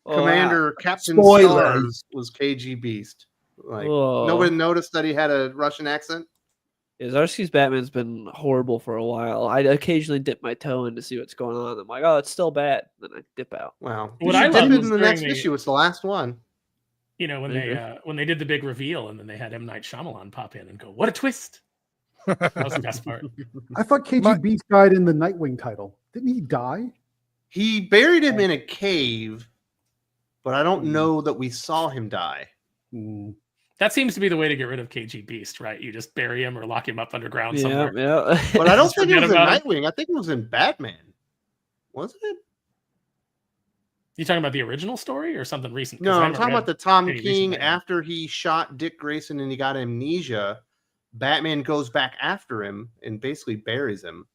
Oh, Commander Captain Spoilers. Stars was KG Beast. Like Whoa. nobody noticed that he had a Russian accent. Yeah, Zarsky's Batman's been horrible for a while. I occasionally dip my toe in to see what's going on. I'm like, oh, it's still bad. Then I dip out. Wow. What You I should loved dip was in the during next the- issue. It's the last one. You know, when they did the big reveal and then they had M. Night Shyamalan pop in and go, "What a twist!" That was the best part. I thought KG Beast died in the Nightwing title. Didn't he die? He buried him in a cave, but I don't know that we saw him die. That seems to be the way to get rid of KG Beast, right? You just bury him or lock him up underground somewhere. Yeah. But I don't think it forget was in about Nightwing. I think it was in Batman. Wasn't it? You talking about the original story or something recent? 'Cause No, I I'm haven't talking read about the Tom any recent King Batman. after he shot Dick Grayson and he got amnesia. Batman goes back after him and basically buries him.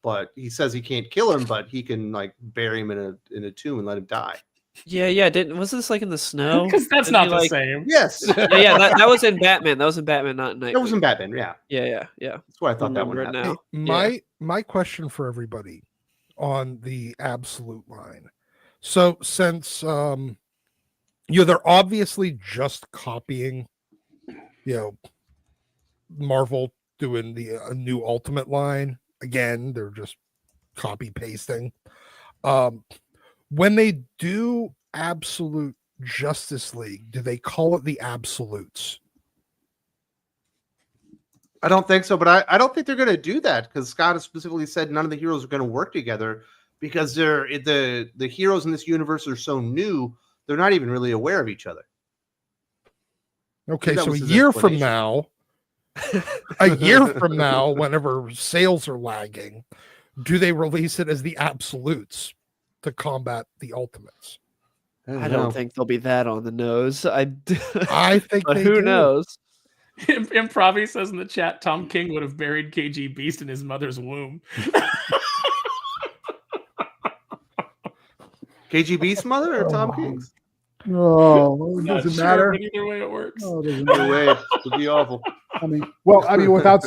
But he says he can't kill him, but he can like bury him in a tomb and let him die. Yeah. Was this like in the snow? Because that's Didn't not he, the like- same. Yes. Yeah. That was in Batman. That was in Batman, not in Nightwing. That was in Batman, yeah. Yeah. That's why I thought that one Remember it happened. now. My question for everybody on the absolute line. So since they're obviously just copying, Marvel doing the new Ultimate line again. They're just copy pasting. When they do Absolute Justice League, do they call it the Absolutes? I don't think so, but I don't think they're going to do that because Scott has specifically said none of the heroes are going to work together because the heroes in this universe are so new, they're not even really aware of each other. Okay, That so was a his year from explanation. now, whenever sales are lagging, do they release it as the Absolutes to combat the Ultimates? I don't think they'll be that on the nose. I think but they who do. knows? Improvi says in the chat, Tom King would have buried KG Beast in his mother's womb. KG Beast's mother or Tom King's? Oh, it Not doesn't sure, matter. but either way it works. Oh, it doesn't No matter. way. It would be awful. I mean, without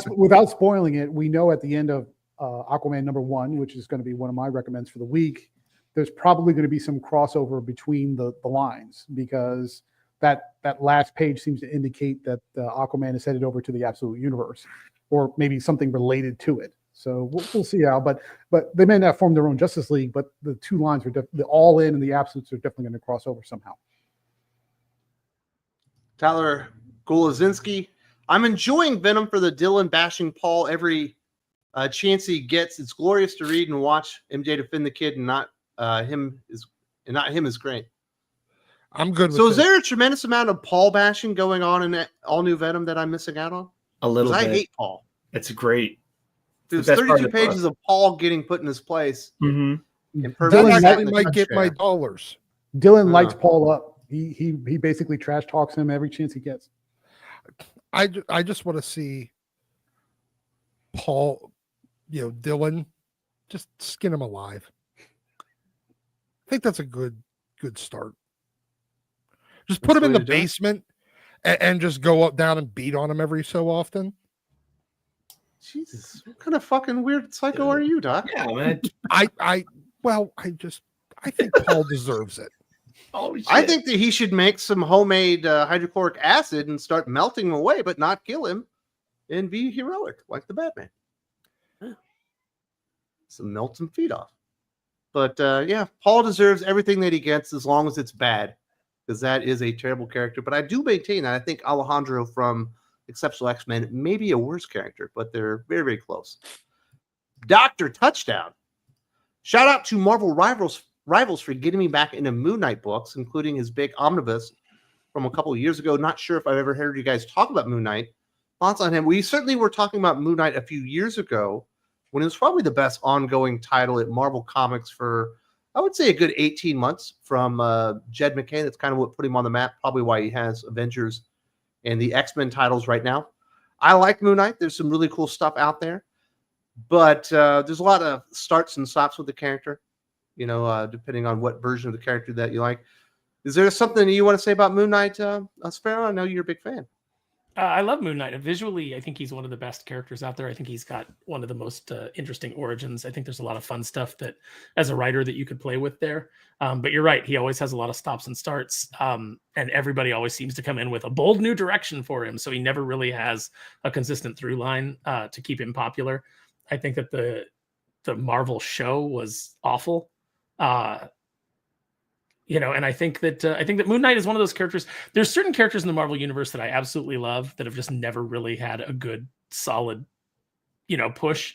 spoiling it, we know at the end of Aquaman #1, which is going to be one of my recommends for the week, there's probably going to be some crossover between the lines because that last page seems to indicate that Aquaman is headed over to the Absolute Universe, or maybe something related to it. So we'll see how. But they may not form their own Justice League, but the two lines are the All In and the Absolutes are definitely going to cross over somehow. Tyler Golazinski. I'm enjoying Venom for the Dylan bashing Paul every chance he gets. It's glorious to read and watch MJ defend the kid and not him is great. I'm good with So is this. there a tremendous amount of Paul bashing going on in that all new Venom that I'm missing out on? A little Because bit. I hate Paul. It's great. There's the best part 32 of the book. pages of Paul getting put in his place. Mm-hmm. And That perfectly sat actually in the might get my chair. dollars. Dylan lights Paul up. He basically trash talks him every chance he gets. I just want to see Paul, Dylan, just skin him alive. I think that's a good start. Just put That's him in the the way to do it. basement and just go up, down, and beat on him every so often. Jesus, what kind of fucking weird psycho are you, Doc? Yeah, man. I think Paul deserves it. Oh, shit. I think that he should make some homemade hydrochloric acid and start melting him away, but not kill him and be heroic like the Batman. So melt some feet off. But yeah, Paul deserves everything that he gets as long as it's bad, because that is a terrible character. But I do maintain that I think Alejandro from Exceptional X-Men may be a worse character, but they're very, very close. Dr. Touchdown. Shout out to Marvel Rivals for getting me back into Moon Knight books, including his big omnibus from a couple of years ago. Not sure if I've ever heard you guys talk about Moon Knight. Thoughts on him? We certainly were talking about Moon Knight a few years ago when it was probably the best ongoing title at Marvel Comics for, I would say, a good 18 months from Jed McKay. That's kind of what put him on the map, probably why he has Avengers and the X-Men titles right now. I like Moon Knight. There's some really cool stuff out there, but there's a lot of starts and stops with the character, depending on what version of the character that you like. Is there something you want to say about Moon Knight, Sparrow? I know you're a big fan. I love Moon Knight. Visually, I think he's one of the best characters out there. I think he's got one of the most interesting origins. I think there's a lot of fun stuff that, as a writer, that you could play with there. But you're right. He always has a lot of stops and starts. And everybody always seems to come in with a bold new direction for him. So he never really has a consistent through line to keep him popular. I think that the Marvel show was awful. And I think that Moon Knight is one of those characters. There's certain characters in the Marvel universe that I absolutely love that have just never really had a good, solid, push.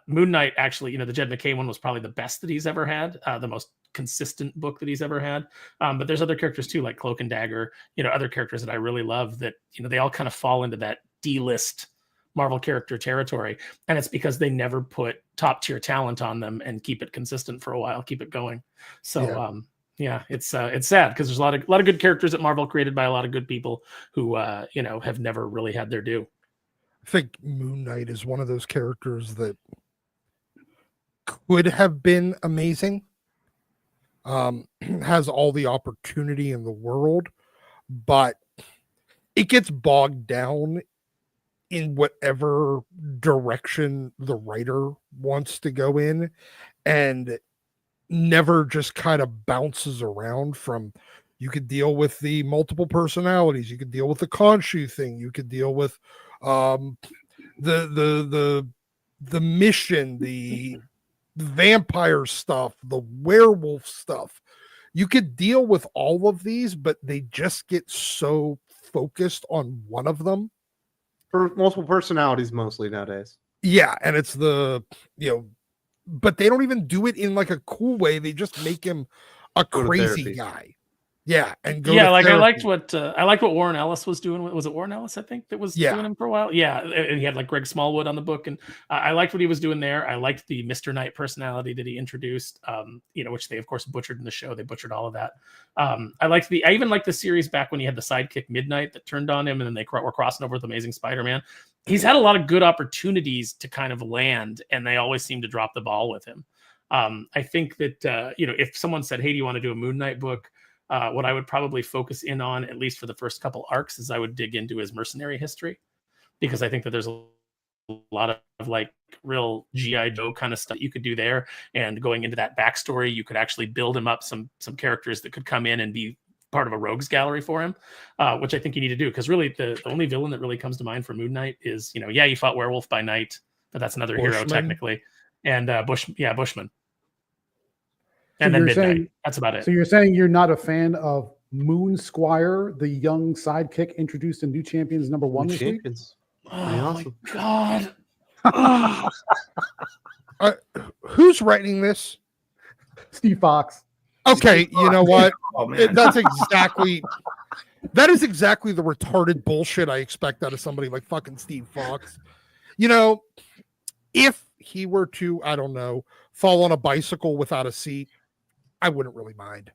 Moon Knight, actually, the Jed McKay one was probably the best that he's ever had, the most consistent book that he's ever had. But there's other characters too, like Cloak and Dagger, other characters that I really love that, they all kind of fall into that D-list Marvel character territory. And it's because they never put top tier talent on them and keep it consistent for a while, keep it going. So, it's sad because there's a lot of good characters at Marvel created by a lot of good people who, have never really had their due. I think Moon Knight is one of those characters that could have been amazing. Has all the opportunity in the world, but it gets bogged down in whatever direction the writer wants to go in, and never just kind of bounces around from. You could deal with the multiple personalities, you could deal with the Khonshu thing, you could deal with the mission, the vampire stuff, the werewolf stuff. You could deal with all of these, but they just get so focused on one of them. For multiple personalities mostly nowadays. Yeah, and it's but they don't even do it in like a cool way. They just make him a crazy guy. Yeah, and I liked what Warren Ellis was doing. Was it Warren Ellis? I think that was doing him for a while. Yeah, and he had like Greg Smallwood on the book, and I liked what he was doing there. I liked the Mr. Knight personality that he introduced. Which they of course butchered in the show. They butchered all of that. I even liked the series back when he had the sidekick Midnight that turned on him, and then they were crossing over with Amazing Spider-Man. He's had a lot of good opportunities to kind of land, and they always seem to drop the ball with him. I think that if someone said, "Hey, do you want to do a Moon Knight book?" What I would probably focus in on, at least for the first couple arcs, is I would dig into his mercenary history, because I think that there's a lot of like real G.I. Joe kind of stuff you could do there. And going into that backstory, you could actually build him up some characters that could come in and be part of a rogues gallery for him, which I think you need to do. Because really, the only villain that really comes to mind for Moon Knight is, you fought Werewolf by Night, but that's another hero technically, and Bushman. And then Midnight. That's about it. So you're saying you're not a fan of Moon Squire, the young sidekick introduced in New Champions #1 this week? Oh my God. Who's writing this? Steve Fox. Okay, you know what? Oh, man. That is exactly the retarded bullshit I expect out of somebody like fucking Steve Fox. If he were to, I don't know, fall on a bicycle without a seat, I wouldn't really mind.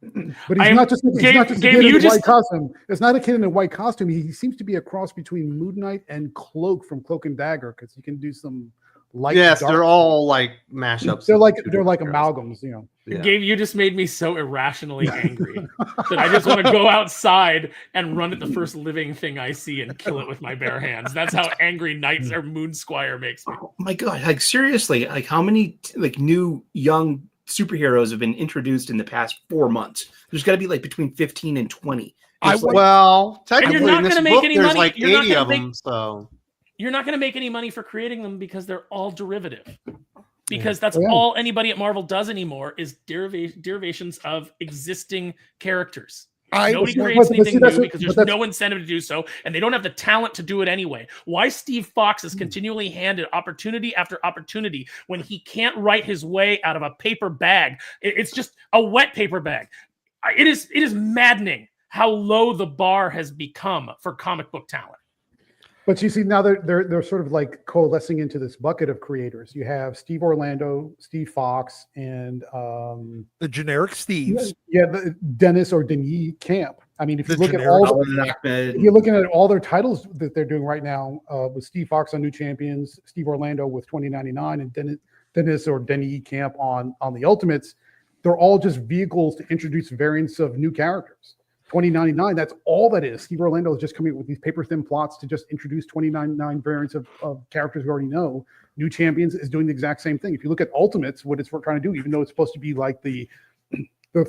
But he's not just a kid in a white costume. It's not a kid in a white costume. He seems to be a cross between Moon Knight and Cloak from Cloak and Dagger, because he can do some light. Yes, they're all like mashups. They're like amalgams, Yeah. Gabe, you just made me so irrationally angry that I just want to go outside and run at the first living thing I see and kill it with my bare hands. That's how angry Knights or Moon Squire makes me. Oh my God! Like seriously, like how many new young superheroes have been introduced in the past 4 months? There's got to be like between 15 and 20. Technically, you're not going to make any there's money. like You're 80 of them. So you're not going to make any money for creating them because they're all derivative. Because that's all anybody at Marvel does anymore is derivations of existing characters. Nobody creates anything new because there's no incentive to do so, and they don't have the talent to do it anyway. Why Steve Fox is continually handed opportunity after opportunity when he can't write his way out of a paper bag? It's just a wet paper bag. It is maddening how low the bar has become for comic book talent. But you see, now they're sort of like coalescing into this bucket of creators. You have Steve Orlando, Steve Fox, and the generic Steves. Yeah, Dennis or Denis Camp. I mean, if you look at if you're looking at all their titles that they're doing right now, with Steve Fox on New Champions, Steve Orlando with 2099, and Dennis or Denis Camp on the Ultimates, they're all just vehicles to introduce variants of new characters. 2099, that's all that is. Steve Orlando is just coming up with these paper-thin plots to just introduce 2099 variants of characters we already know. New Champions is doing the exact same thing. If you look at Ultimates, what it's trying to do, even though it's supposed to be like the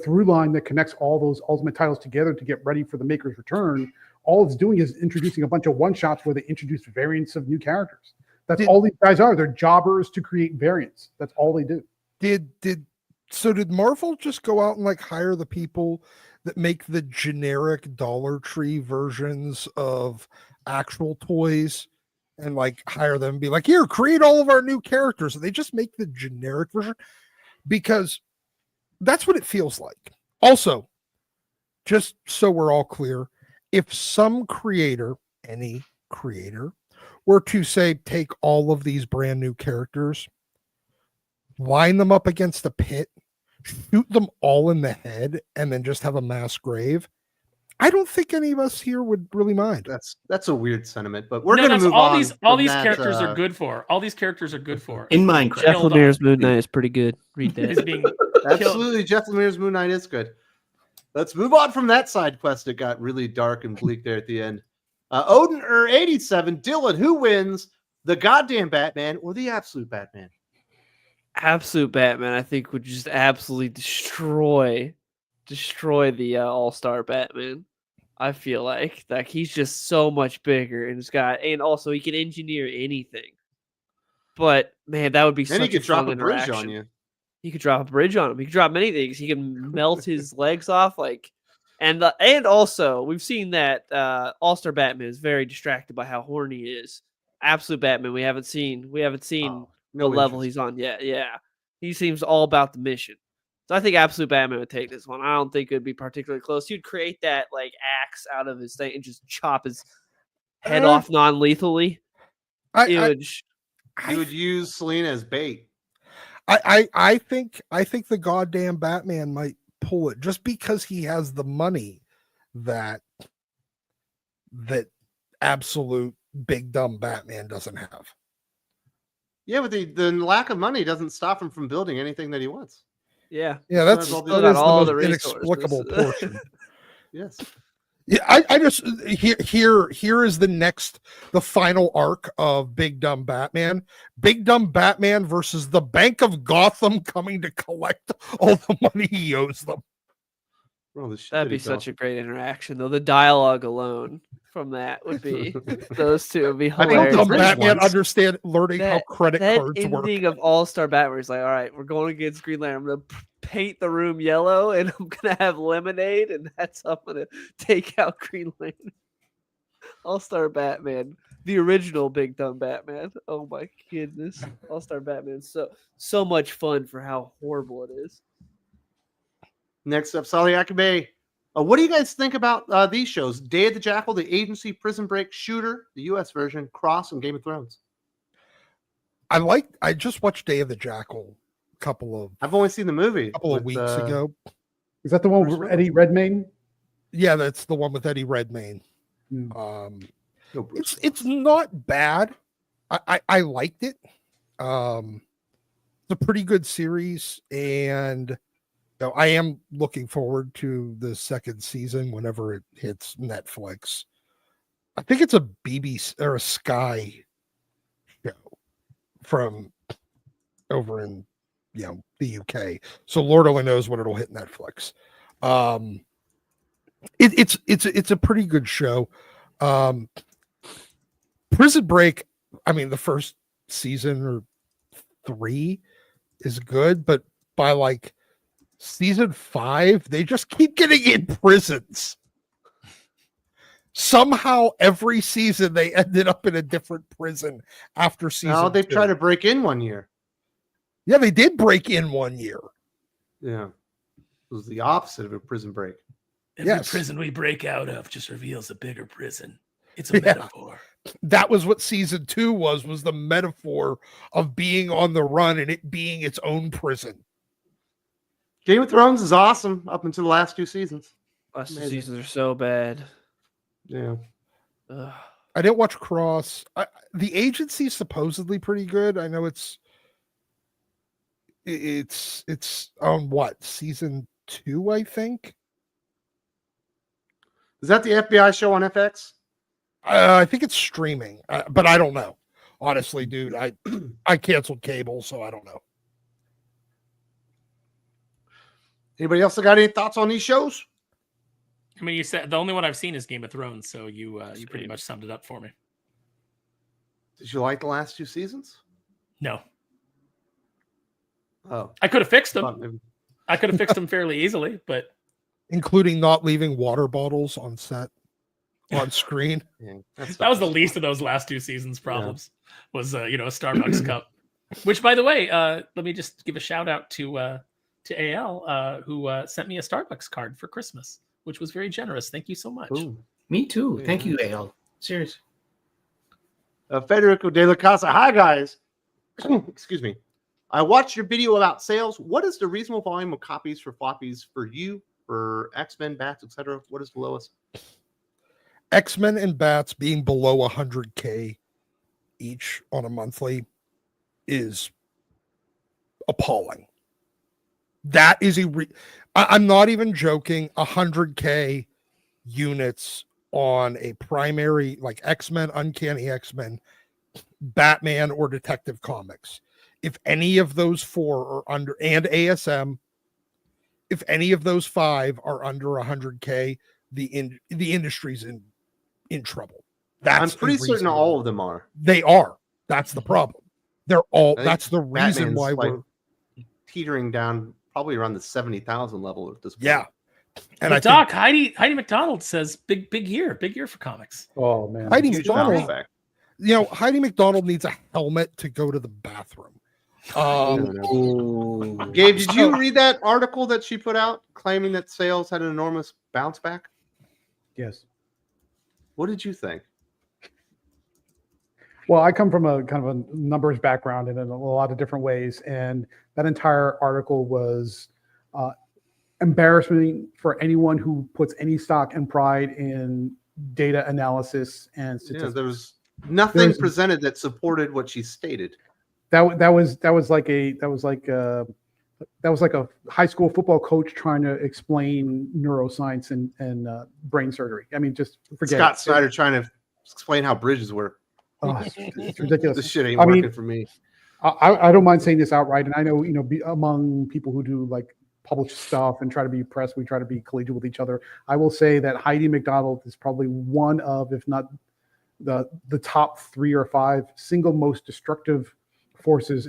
through line that connects all those Ultimate titles together to get ready for the Maker's Return, all it's doing is introducing a bunch of one-shots where they introduce variants of new characters. That's all these guys are. They're jobbers to create variants. That's all they do. Did So did Marvel just go out and like hire the people that make the generic Dollar Tree versions of actual toys and like hire them and be like, here, create all of our new characters? And they just make the generic version, because that's what it feels like. Also, just so we're all clear, if some creator, any creator, were to say, take all of these brand new characters, line them up against a pit, shoot them all in the head, and then just have a mass grave, I don't think any of us here would really mind. That's a weird sentiment, but we're No, going to that's move all on. all these that, characters are good for. All these characters are good for. In Minecraft. Jeff Killed Lemire's off. Moon Knight is pretty good. Read Is that. being killed. Absolutely, Jeff Lemire's Moon Knight is good. Let's move on from that side quest. It got really dark and bleak there at the end. Odin 87, Dylan, who wins, the goddamn Batman or the absolute Batman? Absolute Batman, I think, would just absolutely destroy the All-Star Batman. I feel like he's just so much bigger, and also he can engineer anything. But man, that would be And such he could a drop fun a bridge interaction. on you. He could drop a bridge on him. He could drop many things. He can melt his legs off, and also we've seen that All-Star Batman is very distracted by how horny he is. Absolute Batman, we haven't seen Oh, no the level interest. he's on yet. Yeah, he seems all about the mission. So I think Absolute Batman would take this one. I don't think it would be particularly close. He'd create that axe out of his thing and just chop his head off non-lethally. He would use Selena as bait. I think the goddamn Batman might pull it just because he has the money that absolute big dumb Batman doesn't have. Yeah, but the lack of money doesn't stop him from building anything that he wants. Yeah, That's Still that got is the all most the resources. inexplicable portion. Yes. Yeah, I just here is the final arc of Big Dumb Batman. Big Dumb Batman versus the Bank of Gotham coming to collect all the money he owes them. Bro, the shit that'd that he be such built. a great interaction, though. The dialogue alone from that would be those two would be I think hilarious. Dumb bridge Batman once. learning how credit that cards work. ending of All-Star Batman is like, all right, we're going against Green Lantern. I'm gonna paint the room yellow, and I'm gonna have lemonade, and that's how I'm gonna take out Green Lantern. All-Star Batman, the original Big Dumb Batman. Oh my goodness, All-Star Batman, so much fun for how horrible it is. Next up, Sally Akabe. What do you guys think about these shows? Day of the Jackal, The Agency, Prison Break, Shooter, the U.S. version, Cross, and Game of Thrones. I just watched Day of the Jackal I've only seen the movie. of weeks ago. Is that the one with Eddie Redmayne? Yeah, that's the one with Eddie Redmayne. Hmm. No Bruce It's not bad. I liked it. It's a pretty good series, and I am looking forward to the second season whenever it hits Netflix. I think it's a BBC or a Sky show from over in the UK. So Lord only knows when it'll hit Netflix. It's a pretty good show. Prison Break, I mean, the first season or 3 is good, but by season 5, they just keep getting in prisons. Somehow every season they ended up in a different prison after season. No, they've 2. tried to break in one year. Yeah, they did break in one year. Yeah. It was the opposite of a prison break. Every prison we break out of just reveals a bigger prison. It's a Yeah. metaphor. That was what season 2 was the metaphor of being on the run and it being its own prison. Game of Thrones is awesome up until the last 2 seasons. Last two Amazing. seasons are so bad. Yeah. Ugh. I didn't watch Cross. The Agency is supposedly pretty good. I know it's on what, season 2, I think. Is that the FBI show on FX? I think it's streaming, but I don't know. Honestly, dude, I canceled cable, so I don't know. Anybody else got any thoughts on these shows? I mean, you said the only one I've seen is Game of Thrones, so you pretty much summed it up for me. Did you like the last 2 seasons? No, Oh, I could have fixed I them. thought maybe- I could have fixed them fairly easily, but including not leaving water bottles on set on screen. Yeah, that was the least of those last 2 seasons' problems. Was a Starbucks cup. Which, by the way, let me just give a shout out to AL, who sent me a Starbucks card for Christmas, which was very generous. Thank you so much. Ooh. Me too. Yeah. Thank you, Ale. Seriously. Federico de la Casa. Hi, guys. Excuse me. I watched your video about sales. What is the reasonable volume of copies for floppies for you, for X-Men, Bats, etc.? What is the lowest? X-Men and Bats being below 100K each on a monthly is appalling. That is I'm not even joking. 100K units on a primary like X-Men, Uncanny X-Men, Batman, or Detective Comics. If any of those 4 are under, and ASM, if any of those 5 are under 100K, the industry's in trouble. I'm pretty certain all of them are. They are. That's the problem. They're all. That's the reason Batman's why we're teetering down probably around the 70,000 level at this point. Yeah. And but Doc, Heidi McDonald says big year for comics. Oh man, Heidi McDonald. Heidi McDonald needs a helmet to go to the bathroom. Gabe, did you read that article that she put out claiming that sales had an enormous bounce back? Yes. What did you think? Well, I come from a kind of a numbers background in a lot of different ways, and that entire article was embarrassing for anyone who puts any stock and pride in data analysis and statistics. Yeah, there was nothing presented that supported what she stated. That was like a high school football coach trying to explain neuroscience and brain surgery. I mean, just forget Scott Snyder trying to explain how bridges work. Oh, it's ridiculous. This shit ain't working for me. I don't mind saying this outright, and I know among people who do like publish stuff and try to be press, we try to be collegiate with each other. I will say that Heidi McDonald is probably one of, if not the top 3 or 5 single most destructive forces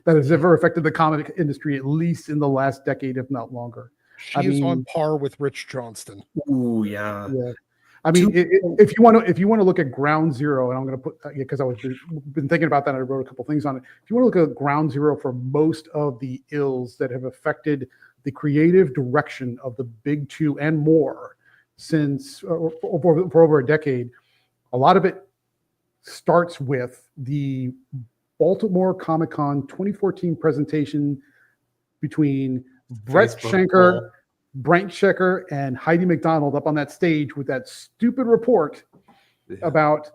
that has ever affected the comic industry, at least in the last decade, if not longer. She's on par with Rich Johnston. Ooh, yeah. I mean, if you want to look at ground zero, and I'm going to put, because been thinking about that, I wrote a couple things on it. If you want to look at ground zero for most of the ills that have affected the creative direction of the big 2 and more since for over a decade, a lot of it starts with the Baltimore Comic-Con 2014 presentation between Brent Schenker and Heidi McDonald up on that stage with that stupid report about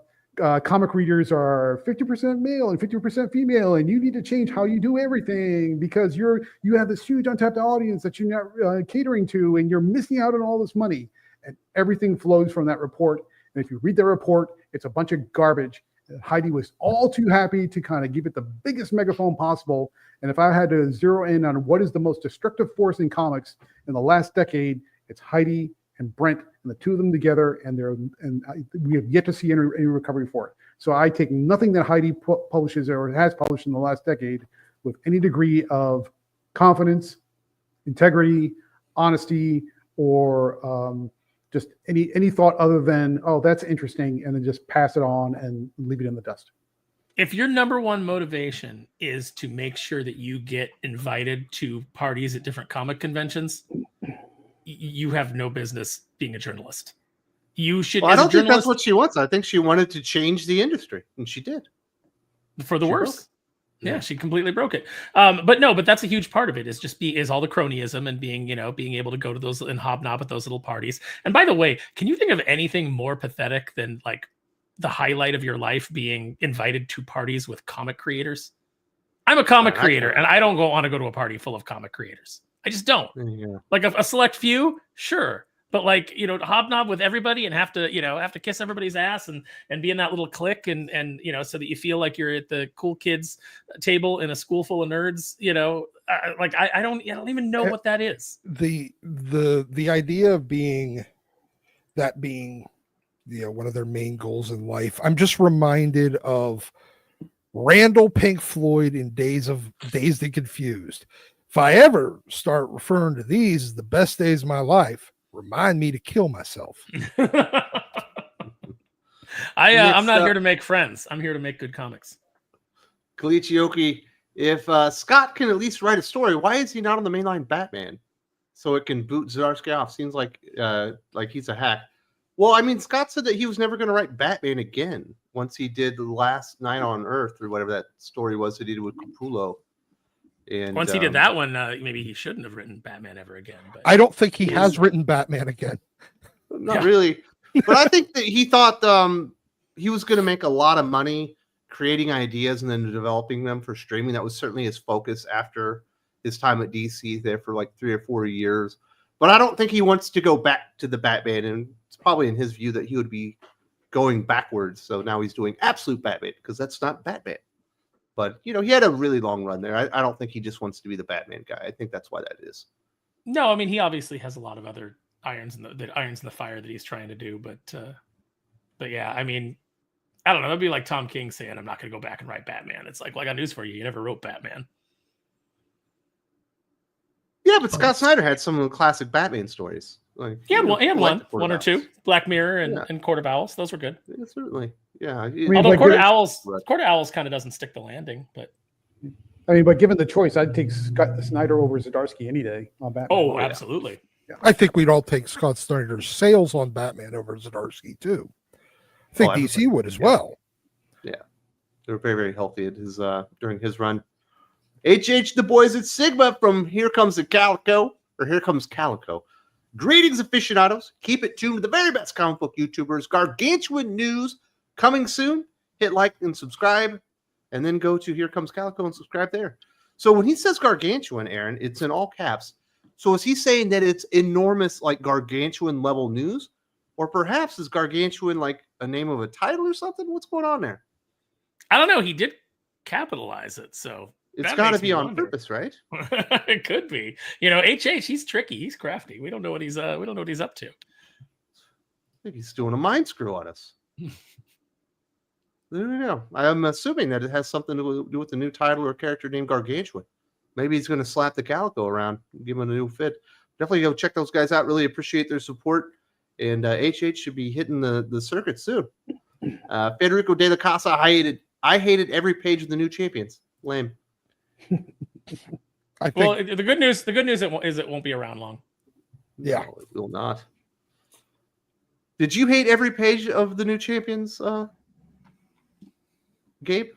comic readers are 50% male and 50% female, and you need to change how you do everything because you have this huge untapped audience that you're not catering to, and you're missing out on all this money. And everything flows from that report. And if you read the report, it's a bunch of garbage. And Heidi was all too happy to kind of give it the biggest megaphone possible. And if I had to zero in on what is the most destructive force in comics in the last decade, it's Heidi and Brent, and the 2 of them together, we have yet to see any recovery for it. So I take nothing that Heidi publishes or has published in the last decade with any degree of confidence, integrity, honesty, or just any thought other than, oh, that's interesting, and then just pass it on and leave it in the dust. If your number one motivation is to make sure that you get invited to parties at different comic conventions, you have no business being a journalist. You should. Well, I don't think that's what she wants. I think she wanted to change the industry, and she did. For the worse. Yeah, she completely broke it. But that's a huge part of it is all the cronyism and being able to go to those and hobnob at those little parties. And by the way, can you think of anything more pathetic than like the highlight of your life being invited to parties with comic creators? I'm a comic creator, and I don't want to go to a party full of comic creators. I just don't. Yeah. Like a select few, sure. But like, hobnob with everybody and have to kiss everybody's ass and be in that little clique and so that you feel like you're at the cool kids table in a school full of nerds, I don't even know what that is. The idea of being one of their main goals in life. I'm just reminded of Randall Pink Floyd in Dazed and Confused. If I ever start referring to these as the best days of my life, remind me to kill myself. I'm not here to make friends. I'm here to make good comics. Kalichioki, if Scott can at least write a story, why is he not on the mainline Batman? So it can boot Zdarsky off. Seems like he's a hack. Well, I mean, Scott said that he was never going to write Batman again once he did The Last Night on Earth or whatever that story was that he did with Capullo. And Once he did that one, maybe he shouldn't have written Batman ever again. But I don't think he has written Batman again. Not really. But I think that he thought he was going to make a lot of money creating ideas and then developing them for streaming. That was certainly his focus after his time at DC there for like 3 or 4 years. But I don't think he wants to go back to the Batman. And it's probably in his view that he would be going backwards. So now he's doing absolute Batman because that's not Batman. But, he had a really long run there. I don't think he just wants to be the Batman guy. I think that's why that is. No, I mean, he obviously has a lot of other irons in the fire that he's trying to do. But yeah, I mean, I don't know. It'd be like Tom King saying, I'm not going to go back and write Batman. It's like, well, I got news for you. You never wrote Batman. Yeah, but Scott Snyder had some of the classic Batman stories. Like, one or two. Black Mirror and Court of Owls. Those were good. Yeah, certainly. Yeah. Although Court of Owls kind of doesn't stick the landing, but but given the choice, I'd take Scott Snyder over Zdarsky any day on Batman. Oh, absolutely. Yeah. I think we'd all take Scott Snyder's sales on Batman over Zdarsky too. I think DC would as well. Yeah, they were very, very healthy at his during his run. the boys at Sigma from Here Comes Calico. Greetings, aficionados. Keep it tuned to the very best comic book YouTubers. Gargantuan news coming soon. Hit like and subscribe, and then go to Here Comes Calico and subscribe there. So when he says gargantuan, Aaron, it's in all caps. So is he saying that it's enormous, like gargantuan level news? Or perhaps is gargantuan like a name of a title or something? What's going on there? I don't know. He did capitalize it, so it's got to be on purpose, right? It could be. HH, he's tricky. He's crafty. We don't know what he's up to. I think he's doing a mind screw on us. There we go. I'm assuming that it has something to do with the new title or character named Gargantuan. Maybe he's going to slap the Calico around, give him a new fit. Definitely go check those guys out. Really appreciate their support. And HH should be hitting the circuit soon. Federico de la Casa, I hated every page of the new champions. Lame. I think, well, the good news is it won't be around long. Yeah, no, it will not. Did you hate every page of the new champions, Gabe?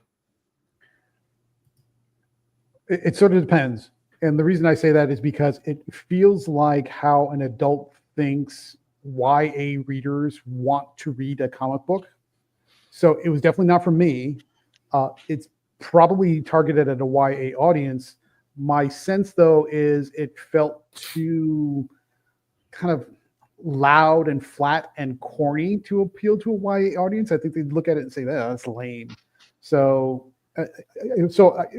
It sort of depends. And the reason I say that is because it feels like how an adult thinks YA readers want to read a comic book. So it was definitely not for me. It's probably targeted at a YA audience. My sense, though, is it felt too kind of loud and flat and corny to appeal to a YA audience. I think they'd look at it and say, that's lame. So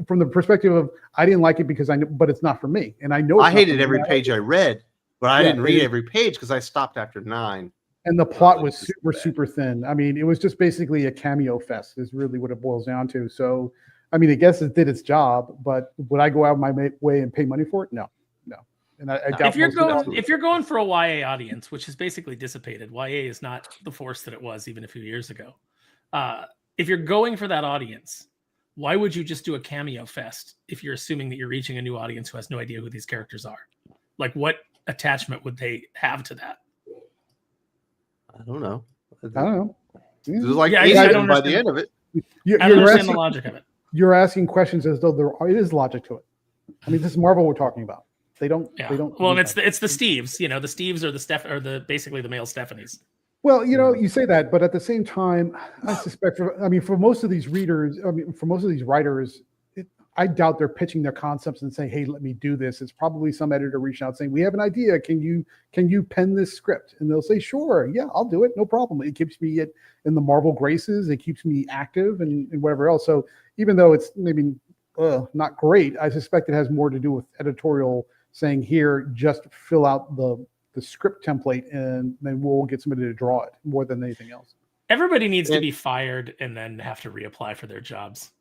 from the perspective of, I didn't like it because I know, but it's not for me. And I know I hated every page I read, but I didn't read every page because I stopped after 9. And the plot was super thin. I mean, it was just basically a cameo fest is really what it boils down to. So, I mean, I guess it did its job, but would I go out of my way and pay money for it? No. And I doubt if you're going for a YA audience, which is basically dissipated, YA is not the force that it was even a few years ago. If you're going for that audience, why would you just do a cameo fest if you're assuming that you're reaching a new audience who has no idea who these characters are? Like, what attachment would they have to that? I don't know. It was like I don't by the end of it. I don't understand the logic of it. You're asking questions as though it is logic to it. I mean, this is Marvel we're talking about. They don't. Well, and it's the Steves. The Steves are the basically the male Stephanies. Well, you say that, but at the same time, I suspect for most of these readers, for most of these writers, I doubt they're pitching their concepts and saying, "Hey, let me do this." It's probably some editor reaching out saying, "We have an idea. Can you pen this script?" And they'll say, "Sure, yeah, I'll do it. No problem." It keeps me in the Marvel graces. It keeps me active and whatever else. So even though it's maybe not great, I suspect it has more to do with editorial saying, "Here, just fill out the script template, and then we'll get somebody to draw it," more than anything else. Everybody needs to be fired and then have to reapply for their jobs.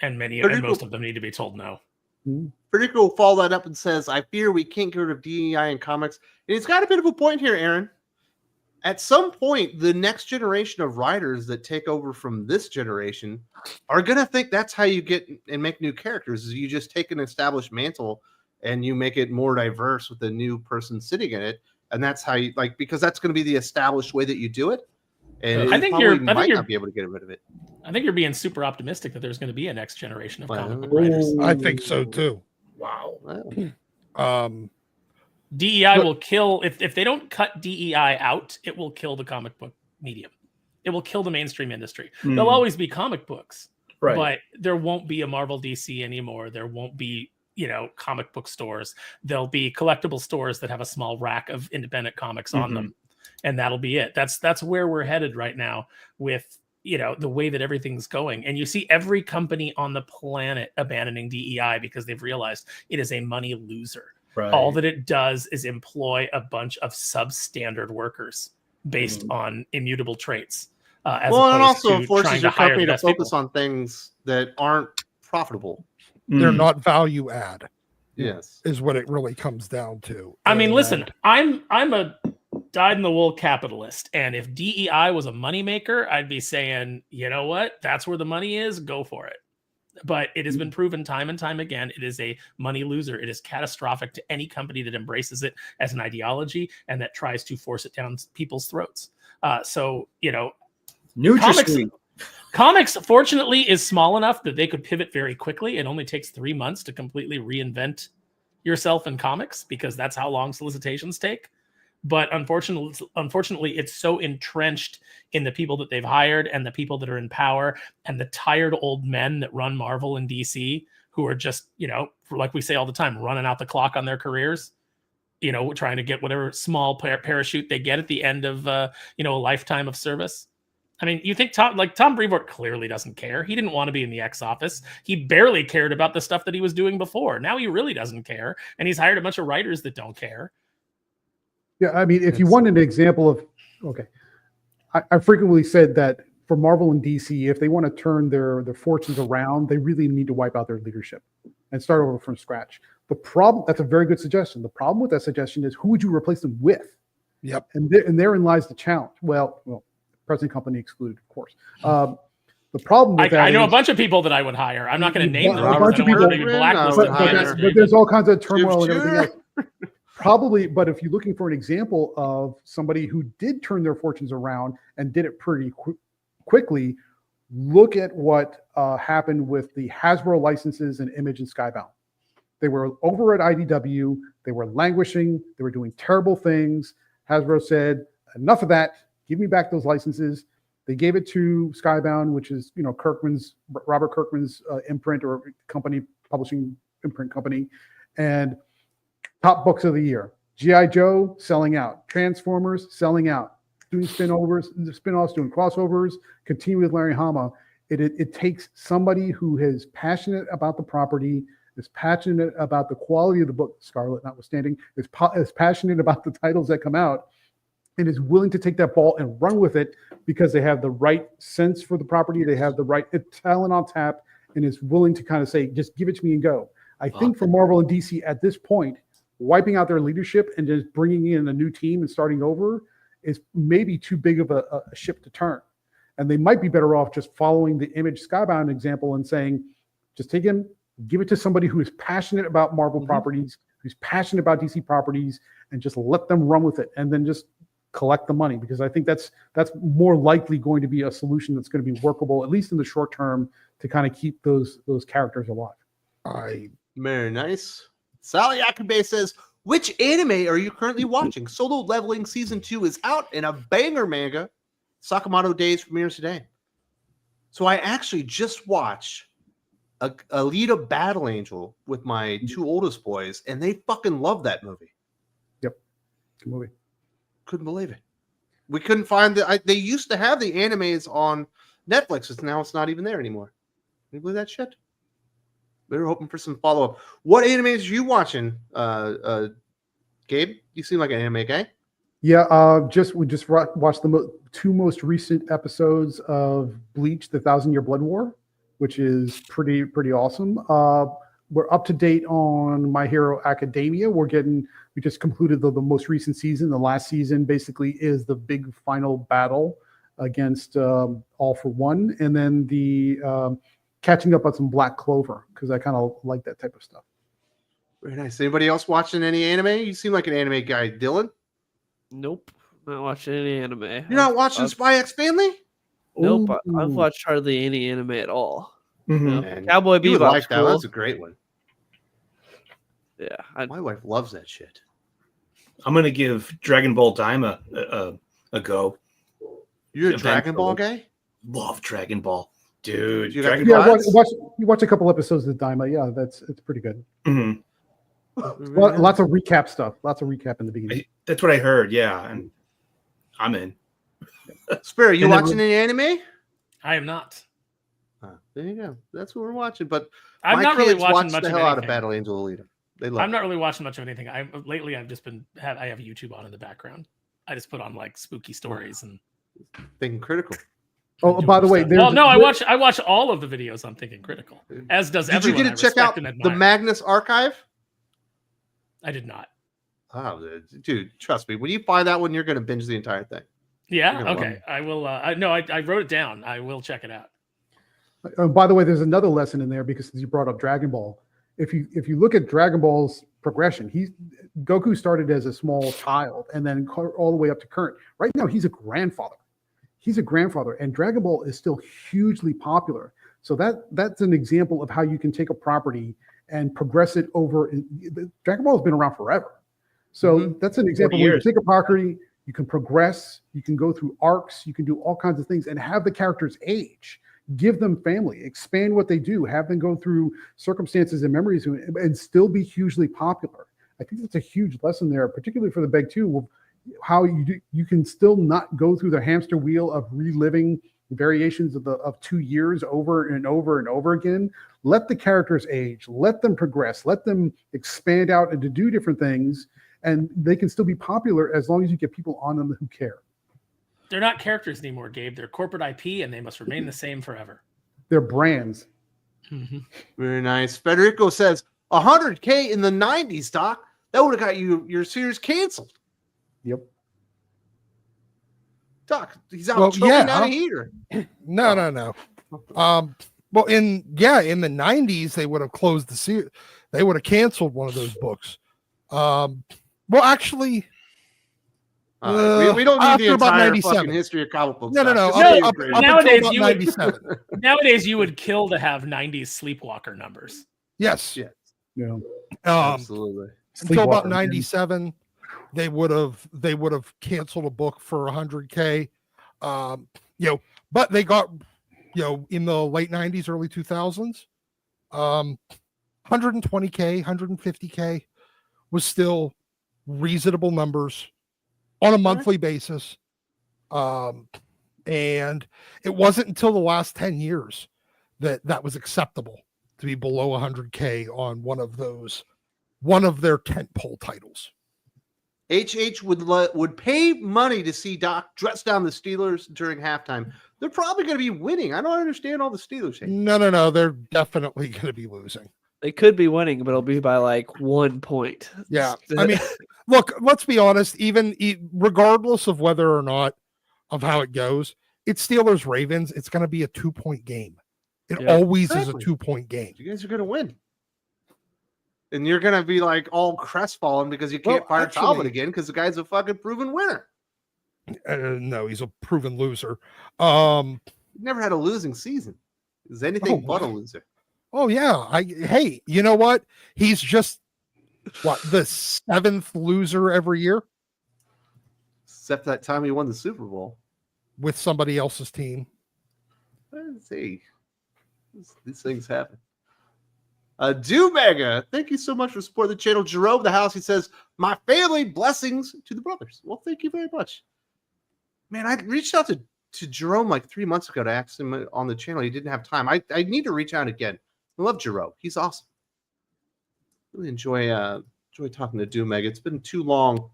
And most of them need to be told no. Frederico will follow that up and says, I fear we can't get rid of DEI in comics. And he's got a bit of a point here, Aaron. At some point, the next generation of writers that take over from this generation are going to think that's how you get and make new characters, is you just take an established mantle and you make it more diverse with a new person sitting in it. And that's how you, like, because that's going to be the established way that you do it. And I think you I might think not be able to get rid of it. I think you're being super optimistic that there's going to be a next generation of comic book writers. I think so too. Wow. DEI will kill if they don't cut DEI out, it will kill the comic book medium. It will kill the mainstream industry. There'll always be comic books, Right. but there won't be a Marvel DC anymore. There won't be, comic book stores. There'll be collectible stores that have a small rack of independent comics on them, and that'll be it. That's where we're headed right now with the way that everything's going. And you see every company on the planet abandoning DEI because they've realized it is a money loser. Right. All that it does is employ a bunch of substandard workers based on immutable traits. And also forces your company to focus on things that aren't profitable. They're not value add. Yes, is what it really comes down to. I mean, listen, I'm a dyed-in-the-wool capitalist, and if DEI was a moneymaker, I'd be saying, you know what, that's where the money is, go for it. But it has been proven time and time again, it is a money loser. It is catastrophic to any company that embraces it as an ideology and that tries to force it down people's throats. Comics, fortunately, is small enough that they could pivot very quickly. It only takes 3 months to completely reinvent yourself in comics because that's how long solicitations take. But unfortunately, it's so entrenched in the people that they've hired and the people that are in power and the tired old men that run Marvel and DC who are just, like we say all the time, running out the clock on their careers, trying to get whatever small parachute they get at the end of, a lifetime of service. I mean, you think Tom Brevoort clearly doesn't care. He didn't want to be in the X office. He barely cared about the stuff that he was doing before. Now he really doesn't care. And he's hired a bunch of writers that don't care. Yeah, I mean, if you want an example of, I frequently said that for Marvel and DC, if they want to turn their fortunes around, they really need to wipe out their leadership and start over from scratch. The problem, that's a very good suggestion. The problem with that suggestion is who would you replace them with? Yep. And therein lies the challenge. Well, present company excluded, of course. The problem with that I know a bunch of people that I would hire. I'm not going to name them. A bunch of people, but there's all kinds of turmoil and everything else. Probably, but if you're looking for an example of somebody who did turn their fortunes around and did it pretty quickly, look at what happened with the Hasbro licenses and Image and Skybound. They were over at IDW. They were languishing. They were doing terrible things. Hasbro said, enough of that. Give me back those licenses. They gave it to Skybound, which is Robert Kirkman's imprint or company, publishing imprint company, and top books of the year. G.I. Joe selling out. Transformers selling out. Doing spin-offs, doing crossovers. Continue with Larry Hama. It takes somebody who is passionate about the property, is passionate about the quality of the book, Scarlet notwithstanding, is passionate about the titles that come out, and is willing to take that ball and run with it because they have the right sense for the property, they have the right talent on tap, and is willing to kind of say, just give it to me and go. I think for Marvel and DC at this point, wiping out their leadership and just bringing in a new team and starting over is maybe too big of a ship to turn. And they might be better off just following the Image Skybound example and saying, just take him, give it to somebody who is passionate about Marvel properties, who's passionate about DC properties, and just let them run with it and then just collect the money, because I think that's more likely going to be a solution that's going to be workable, at least in the short term, to kind of keep those characters alive. Very nice. Sally Akabe says, which anime are you currently watching? Solo Leveling Season 2 is out and a banger manga. Sakamoto Days premieres today. So I actually just watched Alita Battle Angel with my two oldest boys, and they fucking love that movie. Yep. Good movie. Couldn't believe it. We couldn't find they used to have the animes on Netflix. Now it's not even there anymore. Can you believe that shit? We were hoping for some follow-up. What animes are you watching, Gabe? You seem like an anime guy. Yeah, we just watched the two most recent episodes of Bleach: The 1,000-Year Blood War, which is pretty awesome. we're up to date on My Hero Academia. We just concluded the most recent season. The last season basically is the big final battle against All for One, and then the catching up on some Black Clover, because I kind of like that type of stuff. Very nice. Anybody else watching any anime? You seem like an anime guy, Dylan. Nope, not watching any anime. You're not watching Spy X Family? Nope, Ooh. I've watched hardly any anime at all. Mhm. No. Man, Cowboy you would Bebop's like that. cool. That's a great one. Yeah, My wife loves that shit. I'm gonna give Dragon Ball Daima a go. You're a Eventually. Dragon Ball guy? Love Dragon Ball, dude. You got Dragon the Yeah, Gods? you watch a couple episodes of Daima. Yeah, it's pretty good. Mhm. Lots of recap stuff. Lots of recap in the beginning. That's what I heard. Yeah, and I'm in. Sparrow, you And then watching any anime? I am not. There you go. That's what we're watching. But I'm my not really kids watching watch much the of hell out of anything. Battle Angel Alita. They love I'm it. not really watching much of anything. Lately I've just been I have YouTube on in the background. I just put on like spooky stories and. Thinking Critical. Oh, doing by the way, stuff. there's Well, no, I watch all of the videos on Thinking Critical, as does Did you everyone. get to check out and the admire. Magnus Archive? I did not. Oh, dude, trust me. When you find that one, you're going to binge the entire thing. Yeah. You're gonna love Okay. it. I will. I wrote it down. I will check it out. By the way, there's another lesson in there, because since you brought up Dragon Ball, if you look at Dragon Ball's progression, Goku started as a small child and then all the way up to current. Right now, he's a grandfather. And Dragon Ball is still hugely popular. So that's an example of how you can take a property and progress it over. Dragon Ball has been around forever. So that's an example where you take a property, you can progress, you can go through arcs, you can do all kinds of things and have the characters age. Give them family, expand what they do, have them go through circumstances and memories and still be hugely popular. I think that's a huge lesson there, particularly for the Beg 2, how you can still not go through the hamster wheel of reliving variations of 2 years over and over and over again. Let the characters age, let them progress, let them expand out and to do different things, and they can still be popular as long as you get people on them who care. They're not characters anymore, Gabe. They're corporate IP, and they must remain the same forever. They're brands. Very nice. Federico says 100K in the 90s, Doc. That would have got your series canceled. Yep. Doc, he's out choking down a heater. No. Well, in the 90s, they would have closed the series. They would have canceled one of those books. Well, actually, we don't need after the about entire 97. fucking history of comic books. No. Doc. Just No, say up- you're Up great. Nowadays, until you about would- 97. Nowadays, you would kill to have 90s Sleepwalker numbers. Yes. Yeah. Yeah. Absolutely. Until about Sleepwalker, 97, they would have canceled a book for 100K. But they got, in the late 90s, early 2000s, 120K, 150K was still reasonable numbers on a monthly basis. And it wasn't until the last 10 years that was acceptable to be below 100K on one of their tentpole titles. HH would pay money to see Doc dress down the Steelers during halftime. They're probably going to be winning. I don't understand all the Steelers hate. No. They're definitely going to be losing. They could be winning, but it'll be by like 1 point. Yeah. I mean, look, let's be honest, even regardless of whether or not of how it goes, it's Steelers Ravens. It's going to be a 2-point game. It Yeah. always Exactly. is a 2-point game. You guys are going to win. And you're going to be like all crestfallen because you can't Well, fire Talbot actually- again because the guy's a fucking proven winner. No, he's a proven loser. He never had a losing season. He's anything Oh, but a wow. loser. Oh yeah. Hey, you know what? He's just the 7th loser every year Except that time he won the Super Bowl. with somebody else's team. Let's see. These things happen. Mega, thank you so much for supporting the channel. Jerome the house, he says, my family, blessings to the brothers. Well, thank you very much. Man, I reached out to Jerome like 3 months ago to ask him on the channel. He didn't have time. I need to reach out again. I love Jerome. He's awesome. Really enjoy talking to Mega. It's been too long.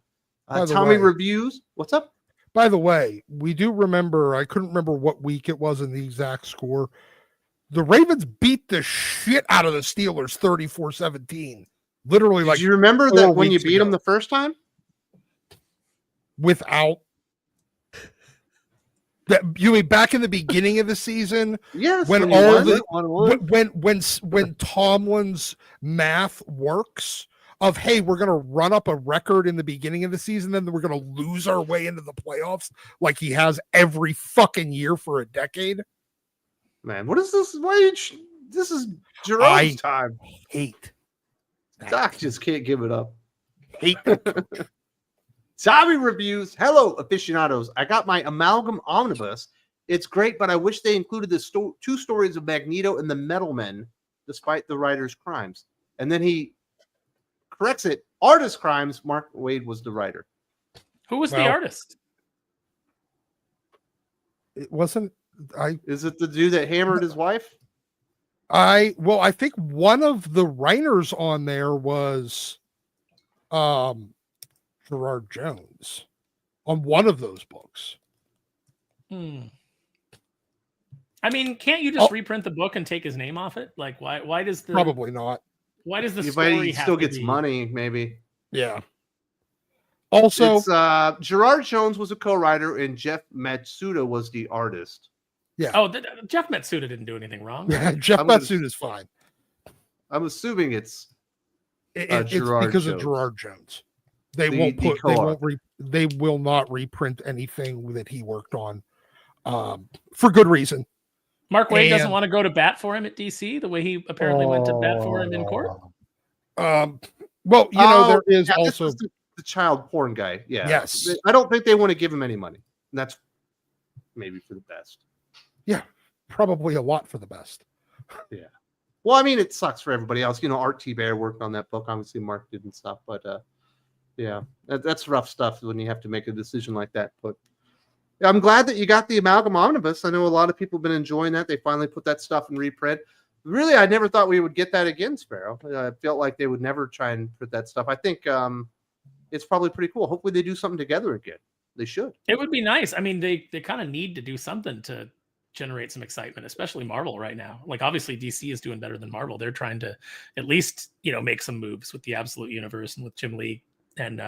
By the Tommy way- Reviews. What's up? By the way, we do remember, I couldn't remember what week it was in the exact score. The Ravens beat the shit out of the Steelers 34-17. Literally, Did like, you remember 4 that when you weeks beat ago. them the first time? Without that, you mean back in the beginning of the season Yes. when you all won the it 1-1. when Tomlin's math works of, hey, we're gonna run up a record in the beginning of the season, then we're gonna lose our way into the playoffs like he has every fucking year for a decade. Man, what is this? This is Jerome's time. Hate that. Doc just can't give it up. Hate that. Tommy reviews. Hello, aficionados. I got my Amalgam Omnibus. It's great, but I wish they included the 2 stories of Magneto and the Metal Men, despite the writer's crimes. And then he corrects it. Artist crimes. Mark Waid was the writer. Who was the artist? It wasn't. Is it the dude that hammered his wife? I think one of the writers on there was Gerard Jones on one of those books. I mean, can't you just reprint the book and take his name off it? Like, why does the Probably not. Why does the But story he have still to gets be... money, maybe. Yeah. Also, it's, Gerard Jones was a co-writer and Jeff Matsuda was the artist. Yeah. Oh, Jeff Matsuda didn't do anything wrong. Yeah, Jeff Matsuda is fine. I'm assuming it's it's Gerard because Jones. of Gerard Jones. They will not reprint anything that he worked on, for good reason. Mark Waid doesn't want to go to bat for him at DC the way he apparently went to bat for him in court. Well, there is also the child porn guy. Yeah. Yes. I don't think they want to give him any money. And that's maybe for the best. Yeah, probably a lot for the best. Yeah. Well, I mean, it sucks for everybody else. Art T. Bear worked on that book. Obviously, Mark did and stuff. But yeah, that's rough stuff when you have to make a decision like that. But I'm glad that you got the Amalgam Omnibus. I know a lot of people have been enjoying that. They finally put that stuff in reprint. Really, I never thought we would get that again, Sparrow. I felt like they would never try and put that stuff. I think it's probably pretty cool. Hopefully, they do something together again. They should. It would be nice. I mean, they kind of need to do something to generate some excitement, especially Marvel right now. Like, obviously DC is doing better than Marvel. They're trying to at least, make some moves with the Absolute Universe and with Jim Lee and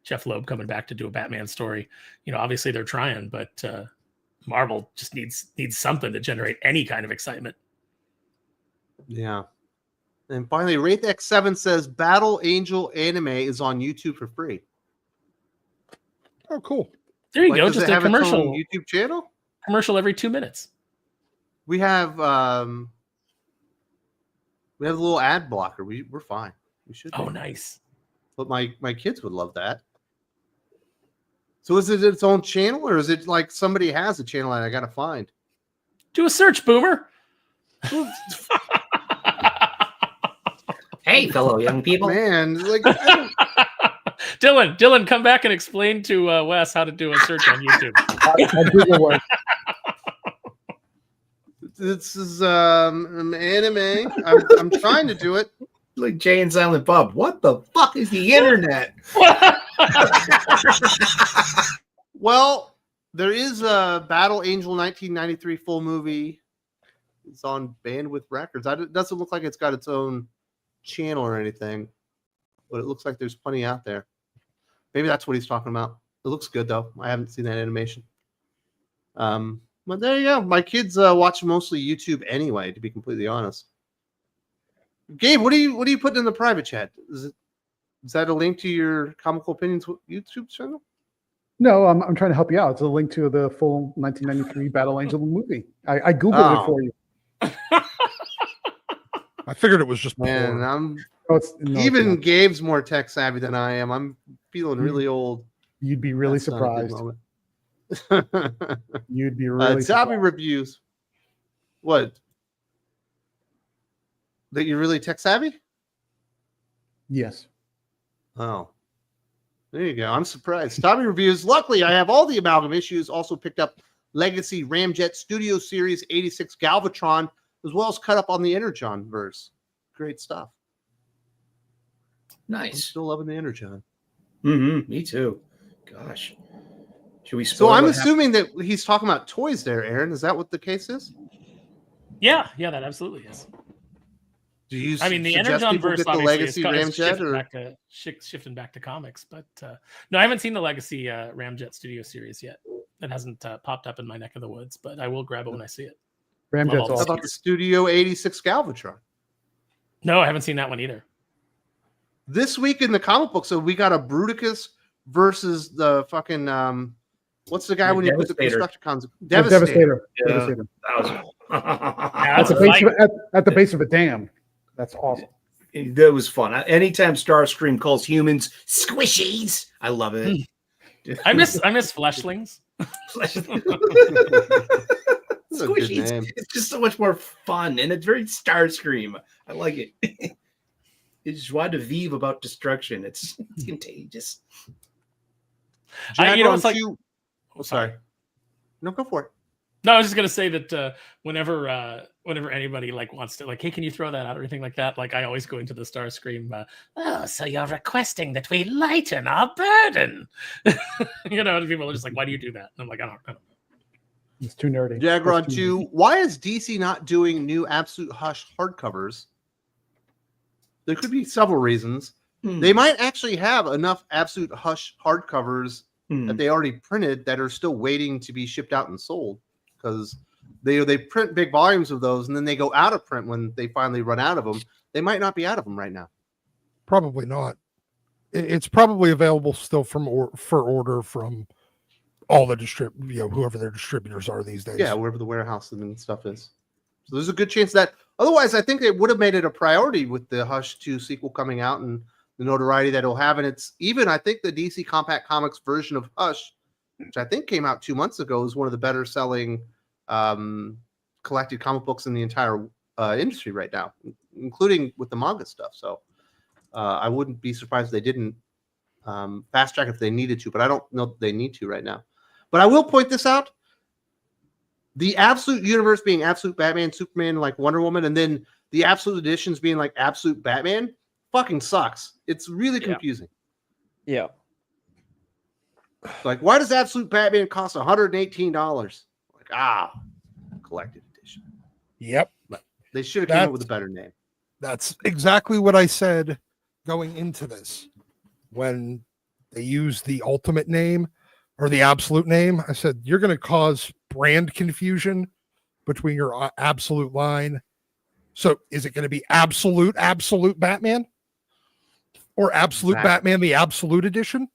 Jeff Loeb coming back to do a Batman story. Obviously they're trying, but Marvel just needs something to generate any kind of excitement. Yeah. And finally, Wraith X7 says Battle Angel anime is on YouTube for free. Oh, cool. There you go. Just a commercial YouTube channel. Commercial every 2 minutes. We have a little ad blocker. We're fine. We should. Oh, nice. But my kids would love that. So is it its own channel, or is it like somebody has a channel and I gotta find? Do a search, Boomer. Hey, fellow young people. Man, like Dylan, come back and explain to Wes how to do a search on YouTube. This is an anime. I'm trying to do it. Like Jay and Silent Bob. What the fuck is the internet? Well, there is a Battle Angel 1993 full movie. It's on Bandwidth Records. It doesn't look like it's got its own channel or anything, but it looks like there's plenty out there. Maybe that's what he's talking about. It looks good though. I haven't seen that animation. But there you go. My kids watch mostly YouTube anyway, to be completely honest. Gabe, what are you putting in the private chat? Is that a link to your Comical Opinions YouTube channel? No, I'm trying to help you out. It's a link to the full 1993 Battle Angel movie. I googled it for you. I figured it was just man. Porn. Even Gabe's more tech savvy than I am. I'm feeling really old. You'd be really surprised. You'd be really surprised. Tommy reviews. What? That you're really tech savvy? Yes. Oh. There you go. I'm surprised. Tommy reviews. Luckily, I have all the Amalgam issues. Also picked up Legacy Ramjet Studio Series 86 Galvatron, as well as cut up on the Energon verse. Great stuff. Nice. I'm still loving the Energon. Me too. Gosh. Should we So I'm assuming that he's talking about toys there, Aaron. Is that what the case is? Yeah, that absolutely is. Do you? I mean, the suggest Energon people verse get the obviously Legacy is Ramjet, shifting back to comics, but no, I haven't seen the Legacy Ramjet Studio series yet. It hasn't popped up in my neck of the woods, but I will grab it when I see it. Love Ramjet's all the How awesome. about the Studio 86 Galvatron? No, I haven't seen that one either. This week in the comic book, so we got a Bruticus versus the fucking what's the guy when you put the Devastator. Constructicons? Devastator. Yeah. Devastator. That's At the a base fight. of, at the base of a dam. That's awesome. That was fun. Anytime Starscream calls humans squishies, I love it. I miss fleshlings. That's a good Squishies. name. It's just so much more fun, and it's very Starscream. I like it. It's joie de vivre about destruction. It's contagious. You know, it's like Oh, sorry. No, go for it. No, I was just gonna say that whenever anybody like wants to like, hey, can you throw that out or anything like that? Like, I always go into the Starscream. Oh, so you're requesting that we lighten our burden? You know, and people are just like, why do you do that? And I'm like, I don't know. It's too nerdy. Jagron That's too 2, why is DC not doing new Absolute Hush hardcovers? There could be several reasons. They might actually have enough Absolute Hush hardcovers that they already printed that are still waiting to be shipped out and sold, because they print big volumes of those and then they go out of print when they finally run out of them. They might not be out of them right now. Probably not. It's probably available still for order from all the whoever their distributors are these days. Yeah, wherever the warehouse and stuff is. So there's a good chance that otherwise I think they would have made it a priority with the Hush 2 sequel coming out and the notoriety that it'll have. And it's even, I think the DC Compact Comics version of Hush, which I think came out 2 months ago, is one of the better selling collected comic books in the entire industry right now, including with the manga stuff. So I wouldn't be surprised if they didn't fast track if they needed to, but I don't know that they need to right now. But I will point this out. The Absolute Universe being Absolute Batman, Superman, like Wonder Woman, and then the Absolute Editions being like Absolute Batman fucking sucks. It's really confusing. Yeah. Like, why does Absolute Batman cost $118? Like, collected edition. Yep. They should have came up with a better name. That's exactly what I said going into this. When they used the ultimate name or the absolute name, I said, you're going to cause brand confusion between your absolute line. So is it going to be absolute Batman or absolute Batman, the absolute edition?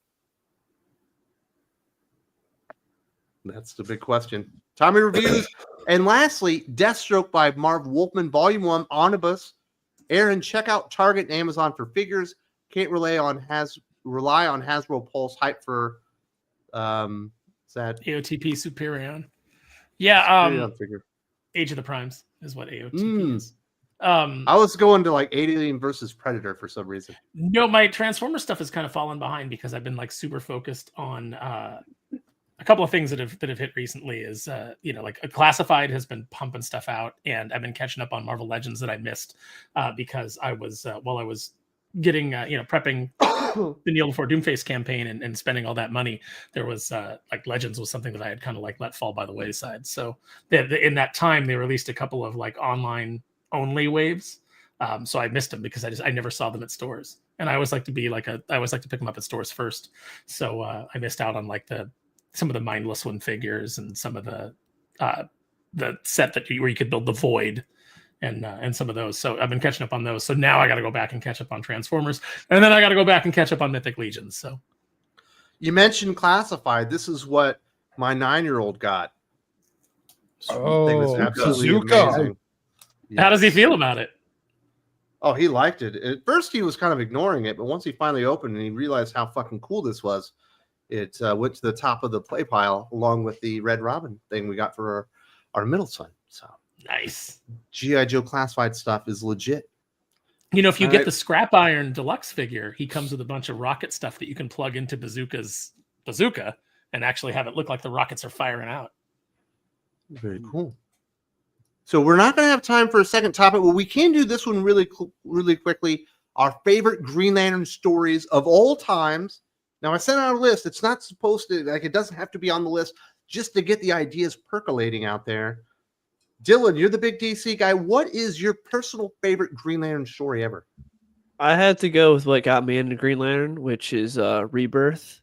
That's the big question. Tommy reviews. And lastly, Deathstroke by Marv Wolfman, Volume 1, Omnibus. Aaron, check out Target and Amazon for figures. Can't rely on Hasbro Pulse hype for is that AOTP Superion. Yeah, figure. Age of the Primes is what AOTP is. I was going to like Alien versus Predator for some reason. No, my Transformer stuff has kind of fallen behind because I've been like super focused on a couple of things that have hit recently. Is like a Classified has been pumping stuff out, and I've been catching up on Marvel Legends that I missed because I was while I was getting prepping the Kneel Before Doomface campaign and spending all that money, there was like Legends was something that I had kind of like let fall by the wayside. So in that time they released a couple of like online only waves, so I missed them because I never saw them at stores, and I always like to pick them up at stores first. So I missed out on like some of the Mindless One figures and some of the set where you could build the Void. And some of those. So I've been catching up on those. So now I got to go back and catch up on Transformers. And then I got to go back and catch up on Mythic Legions. So you mentioned Classified. This is what my 9-year-old got. Oh, absolutely Bazooka. amazing. How does he feel about it? Oh, he liked it. At first, he was kind of ignoring it, but once he finally opened and he realized how fucking cool this was, it went to the top of the play pile along with the Red Robin thing we got for our middle son. So nice. G.I. Joe Classified stuff is legit. If you get the Scrap Iron Deluxe figure, he comes with a bunch of rocket stuff that you can plug into Bazooka's bazooka and actually have it look like the rockets are firing out. Very cool. So we're not going to have time for a second topic, but we can do this one really quickly. Our favorite Green Lantern stories of all times. Now, I sent out a list. It's not supposed to, it doesn't have to be on the list just to get the ideas percolating out there. Dylan, you're the big DC guy. What is your personal favorite Green Lantern story ever? I had to go with what got me into Green Lantern, which is Rebirth.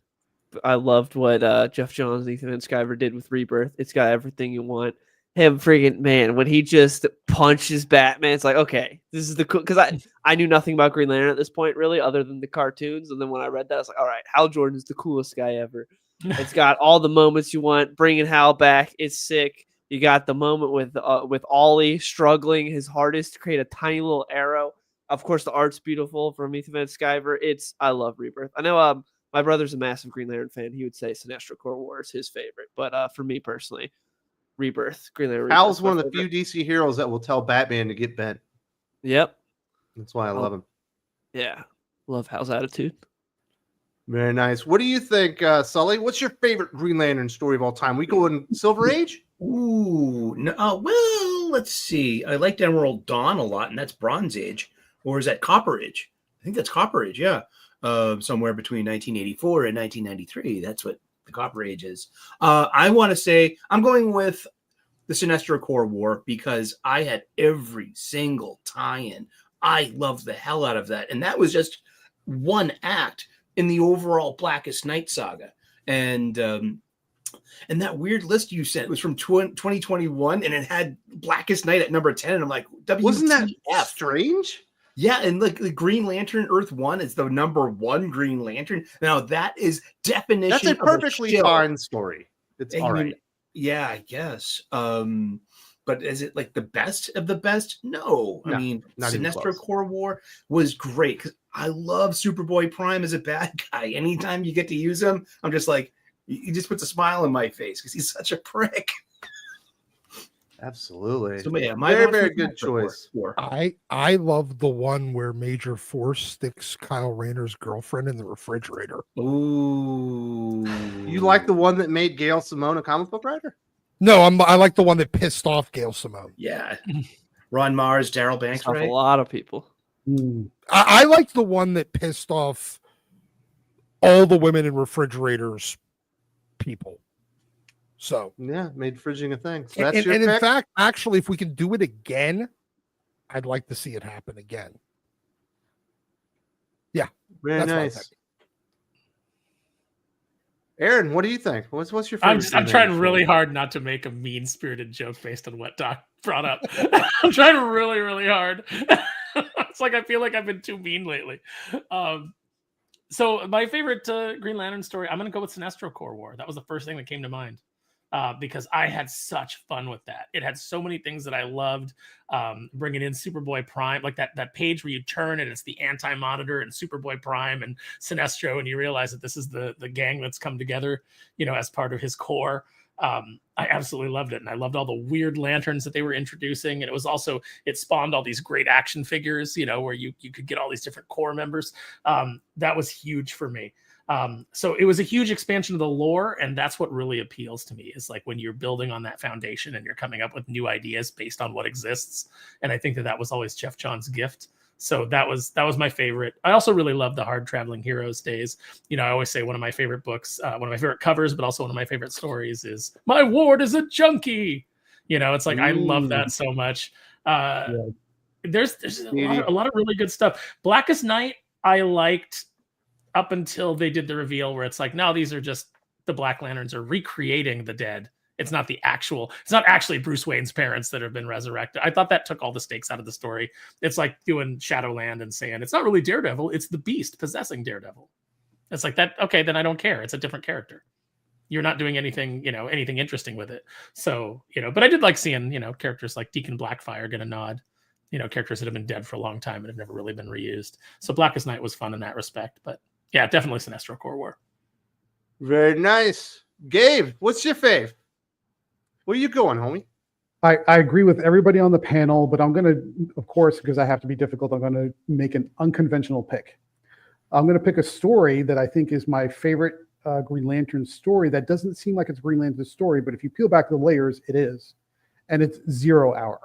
I loved what Jeff Johns and Ethan Skyver did with Rebirth. It's got everything you want. Him freaking man, when he just punches Batman, it's like, okay, this is the cool, because I knew nothing about Green Lantern at this point, really, other than the cartoons. And then when I read that, I was like, all right, Hal Jordan's the coolest guy ever. It's got all the moments you want. Bringing Hal back is sick. You got the moment with Ollie struggling his hardest to create a tiny little arrow. Of course, the art's beautiful from Ethan Van Sciver. I love Rebirth. I know my brother's a massive Green Lantern fan. He would say Sinestro Corps War is his favorite. But for me personally, Rebirth. Green Lantern. Hal's one of the few DC heroes that will tell Batman to get bent. Yep. That's why I love him. Yeah. Love Hal's attitude. Very nice. What do you think, Sully? What's your favorite Green Lantern story of all time? We go in Silver Age? Ooh, no, well, let's see. I liked Emerald Dawn a lot, and that's Bronze Age. Or is that Copper Age? I think that's Copper Age, yeah. Somewhere between 1984 and 1993. That's what the Copper Age is. I want to say I'm going with the Sinestro Corps War because I had every single tie-in. I loved the hell out of that. And that was just one act in the overall Blackest Night saga. And that weird list you sent was from 2021, and it had Blackest Night at number 10. And I'm like, wasn't that strange? Yeah, and like the Green Lantern Earth 1 is the number 1 Green Lantern. Now that is definition. That's a perfectly fine story. It's all right. Yeah, I guess. But is it like the best of the best? No. I mean, Sinestro Corps War was great because I love Superboy Prime as a bad guy. Anytime you get to use him, I'm just like, he just puts a smile on my face because he's such a prick. Absolutely. So yeah, very good choice. I love the one where Major Force sticks Kyle Rayner's girlfriend in the refrigerator. Ooh. You like the one that made Gail Simone a comic book writer? No, I like the one that pissed off Gail Simone. Yeah. Ron Mars, Daryl Banks, right? A lot of people. I like the one that pissed off all the women in refrigerators people. So yeah, made fridging a thing. So that's and in fact, actually, if we can do it again, I'd like to see it happen again. Yeah, very nice. Aaron, what do you think? What's your favorite? I'm trying really hard not to make a mean-spirited joke based on what Doc brought up. I'm trying really, really hard. It's like I feel like I've been too mean lately. So my favorite Green Lantern story, I'm going to go with Sinestro Corps War. That was the first thing that came to mind. Because I had such fun with that. It had so many things that I loved. Bringing in Superboy Prime, like that page where you turn and it's the Anti-Monitor and Superboy Prime and Sinestro, and you realize that this is the gang that's come together, as part of his core. I absolutely loved it, and I loved all the weird lanterns that they were introducing. And it spawned all these great action figures, where you could get all these different core members. That was huge for me. So it was a huge expansion of the lore, and that's what really appeals to me, is like when you're building on that foundation and you're coming up with new ideas based on what exists. And I think that was always Jeff John's gift. So that was my favorite. I also really love the Hard Traveling Heroes days. I always say one of my favorite books, one of my favorite covers, but also one of my favorite stories is My Ward is a Junkie. It's like, I love that so much. There's a lot of really good stuff. Blackest Night, I liked up until they did the reveal where it's like, no, these are just the Black Lanterns are recreating the dead. It's not actually Bruce Wayne's parents that have been resurrected. I thought that took all the stakes out of the story. It's like doing Shadowland and saying it's not really Daredevil, it's the Beast possessing Daredevil. It's like that. Okay, then I don't care. It's a different character. You're not doing anything, anything interesting with it. So, but I did like seeing, characters like Deacon Blackfire get a nod. Characters that have been dead for a long time and have never really been reused. So Blackest Night was fun in that respect, but yeah, definitely Sinestro Corps War. Very nice. Gabe, what's your fave? Where you going, homie? I agree with everybody on the panel, but I'm going to, of course, because I have to be difficult, I'm going to make an unconventional pick. I'm going to pick a story that I think is my favorite Green Lantern story that doesn't seem like it's Green Lantern story, but if you peel back the layers, it is. And it's 0 Hour.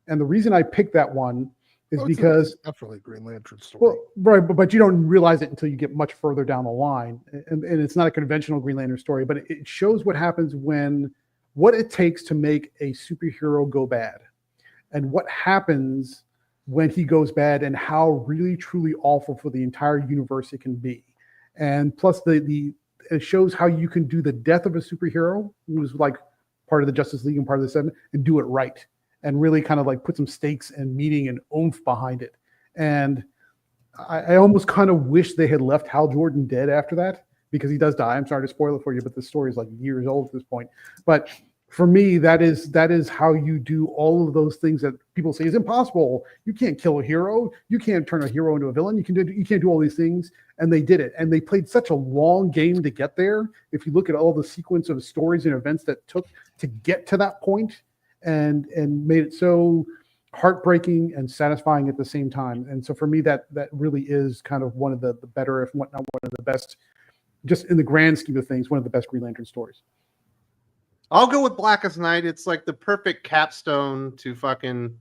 And the reason I picked that one is because definitely Green Lantern story. Well, right, but you don't realize it until you get much further down the line, and it's not a conventional Green Lantern story, but it shows what happens when what it takes to make a superhero go bad and what happens when he goes bad and how really truly awful for the entire universe it can be. And plus it shows how you can do the death of a superhero who's like part of the Justice League and part of the Seven and do it right and really kind of like put some stakes and meaning and oomph behind it. And I almost kind of wish they had left Hal Jordan dead after that, because he does die. I'm sorry to spoil it for you, but the story is like years old at this point. But for me, that is how you do all of those things that people say is impossible. You can't kill a hero. You can't turn a hero into a villain. You can't do all these things. And they did it. And they played such a long game to get there. If you look at all the sequence of stories and events that took to get to that point, and made it so heartbreaking and satisfying at the same time. And so for me, that really is kind of one of the better, if not one of the best, just in the grand scheme of things, one of the best Green Lantern stories. I'll go with Blackest Night. It's like the perfect capstone to fucking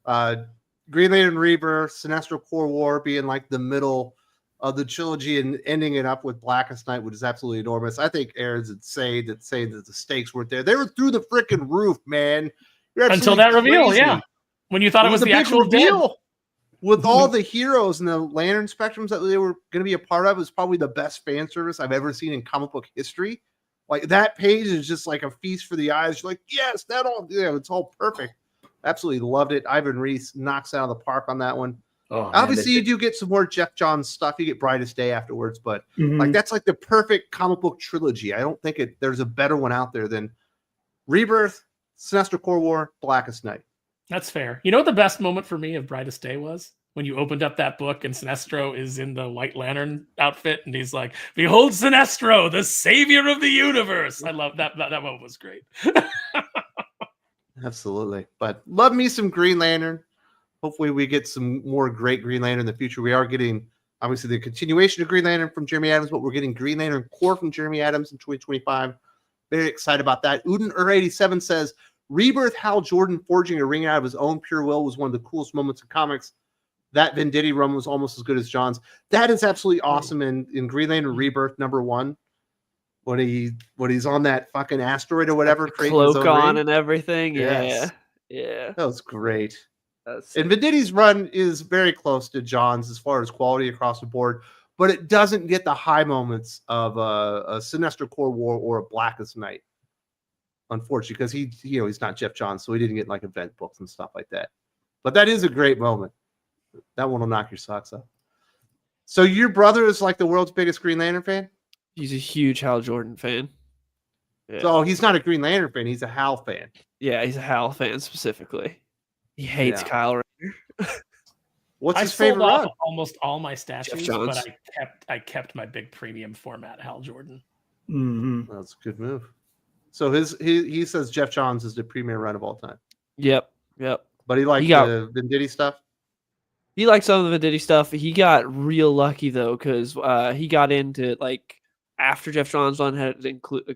Green Lantern Rebirth, Sinestro Corps War being like the middle of the trilogy and ending it up with Blackest Night, which is absolutely enormous. I think Aaron's insane that saying that the stakes weren't there. They were through the freaking roof, man. Until that reveal, yeah. When you thought it was the actual reveal. With all the heroes and the Lantern spectrums that they were going to be a part of, is probably the best fan service I've ever seen in comic book history. Like, that page is just like a feast for the eyes. You're like, yes, it's all perfect. Absolutely loved it. Ivan Reis knocks out of the park on that one. Oh, obviously, you do get some more Jeff Johns stuff. You get Brightest Day afterwards, but like that's like the perfect comic book trilogy. I don't think there's a better one out there than Rebirth, Sinestro Corps War, Blackest Night. That's fair. You know what the best moment for me of Brightest Day was? When you opened up that book and Sinestro is in the White Lantern outfit and he's like, "Behold Sinestro, the savior of the universe." I love that. That moment was great. Absolutely. But love me some Green Lantern. Hopefully we get some more great Green Lantern in the future. We are getting, obviously, the continuation of Green Lantern from Jeremy Adams, but we're getting Green Lantern Corps from Jeremy Adams in 2025. Very excited about that. Uden87 says, Rebirth Hal Jordan forging a ring out of his own pure will was one of the coolest moments in comics. That Venditti run was almost as good as John's. That is absolutely awesome in Green Lantern Rebirth #1. When he's on that fucking asteroid or whatever, cloak on and everything. Yes. Yeah. That was great. And Venditti's run is very close to John's as far as quality across the board, but it doesn't get the high moments of a Sinestro Corps War or a Blackest Night, unfortunately, because he's not Jeff Johns, so he didn't get like event books and stuff like that. But that is a great moment. That one will knock your socks off. So your brother is like the world's biggest Green Lantern fan? He's a huge Hal Jordan fan. Yeah. So he's not a Green Lantern fan. He's a Hal fan. Yeah, he's a Hal fan specifically. He hates Kyle Rayner. What's his favorite run? Almost all my statues, but I kept my big premium format Hal Jordan. Mm-hmm. That's a good move. So he says Jeff Johns is the premier run of all time. Yep. But he liked the Venditti stuff. He liked some of the Venditti stuff. He got real lucky though, because he got into like after Jeff Johns' run had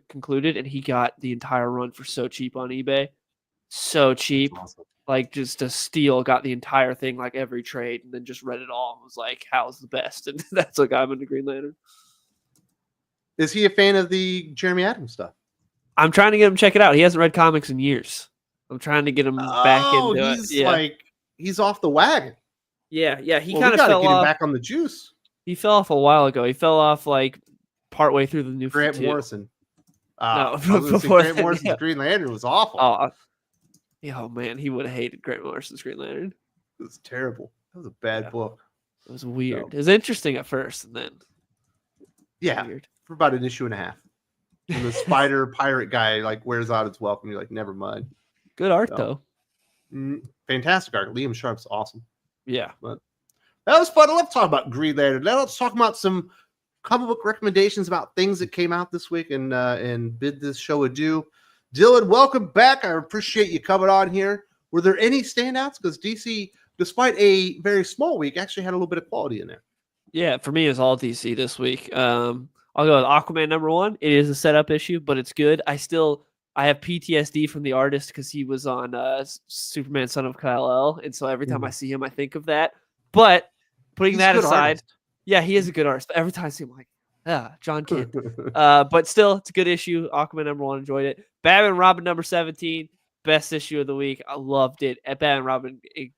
concluded, and he got the entire run for so cheap on eBay. So cheap. Awesome. Like just a steal, got the entire thing, like every trade, and then just read it all and was like, Hal's the best. And that's what got him into Green Lantern. Is he a fan of the Jeremy Adams stuff? I'm trying to get him to check it out. He hasn't read comics in years. I'm trying to get him back into it. Yeah. He's off the wagon. Yeah. He kind of fell off. Him back on the juice. He fell off a while ago. He fell off like partway through the new Grant Morrison. No, before Grant Morrison's Green Lantern was awful. Oh man, he would have hated Grant Morrison's Green Lantern. It was terrible. That was a bad book. It was weird. It was interesting at first, and then weird. For about an issue and a half. And the spider pirate guy like wears out his welcome. You're like, never mind. Good art though. Fantastic art. Liam Sharp's awesome. Yeah, but that was fun. Let's talk about Green Lantern. Now let's talk about some comic book recommendations about things that came out this week and bid this show adieu. Dylan, welcome back. I appreciate you coming on here. Were there any standouts? Because DC, despite a very small week, actually had a little bit of quality in there. Yeah, for me, it's all DC this week. I'll go with Aquaman #1. It is a setup issue, but it's good. I have PTSD from the artist because he was on Superman Son of Kal-El, and so every time I see him, I think of that. But putting that aside, he is a good artist. But every time I see him, I'm like, Yeah, John Kent. But still, it's a good issue. Aquaman #1, enjoyed it. Batman and Robin #17, best issue of the week. I loved it. At Batman and Robin, it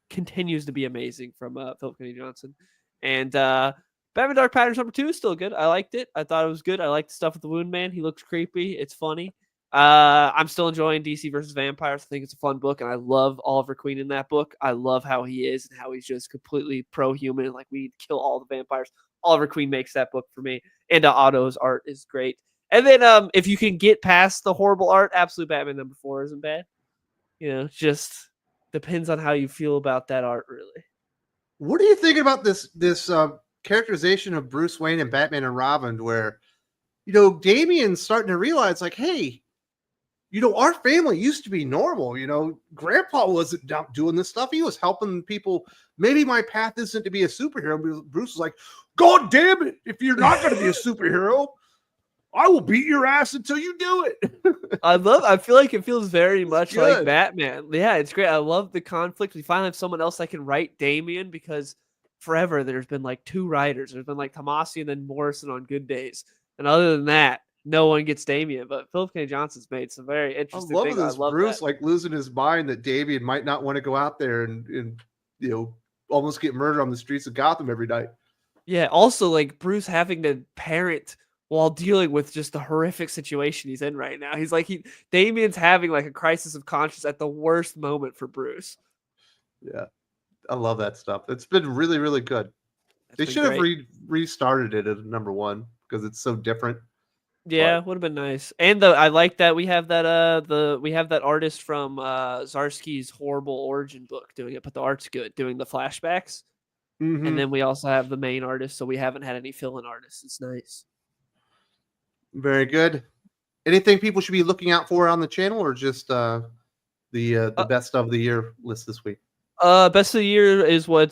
continues to be amazing from Philip Kennedy Johnson. And Batman Dark Patterns #2 is still good. I liked it. I thought it was good. I liked the stuff with the Wound Man. He looks creepy. It's funny. I'm still enjoying DC versus Vampires. I think it's a fun book, and I love Oliver Queen in that book. I love how he is and how he's just completely pro-human. And, like, we need to kill all the vampires. Oliver Queen makes that book for me. And Otto's art is great. And then if you can get past the horrible art, Absolute Batman #4 isn't bad. Just depends on how you feel about that art, really. What are you thinking about this characterization of Bruce Wayne and Batman and Robin, where Damian's starting to realize, like, hey, our family used to be normal. Grandpa wasn't doing this stuff. He was helping people. Maybe my path isn't to be a superhero. Bruce is like, God damn it! If you're not going to be a superhero, I will beat your ass until you do it. I feel like it feels very much like Batman. Yeah, it's great. I love the conflict. We finally have someone else that can write Damian, because forever there's been like 2 writers. There's been like Tomasi and then Morrison on good days. And other than that, no one gets Damian. But Philip K. Johnson's made some very interesting things. I love Bruce that. Like losing his mind that Damian might not want to go out there and almost get murdered on the streets of Gotham every night. Yeah. Also, like Bruce having to parent while dealing with just the horrific situation he's in right now. He's like, Damian's having like a crisis of conscience at the worst moment for Bruce. Yeah. I love that stuff. It's been really, really good. They should have restarted it at #1 because it's so different. Yeah, would have been nice. And I like that we have that we have that artist from Zarski's horrible origin book doing it, but the art's good, doing the flashbacks. Mm-hmm. And then we also have the main artist, so we haven't had any fill-in artists. It's nice. Very good. Anything people should be looking out for on the channel, or just the best of the year list this week? Best of the year is what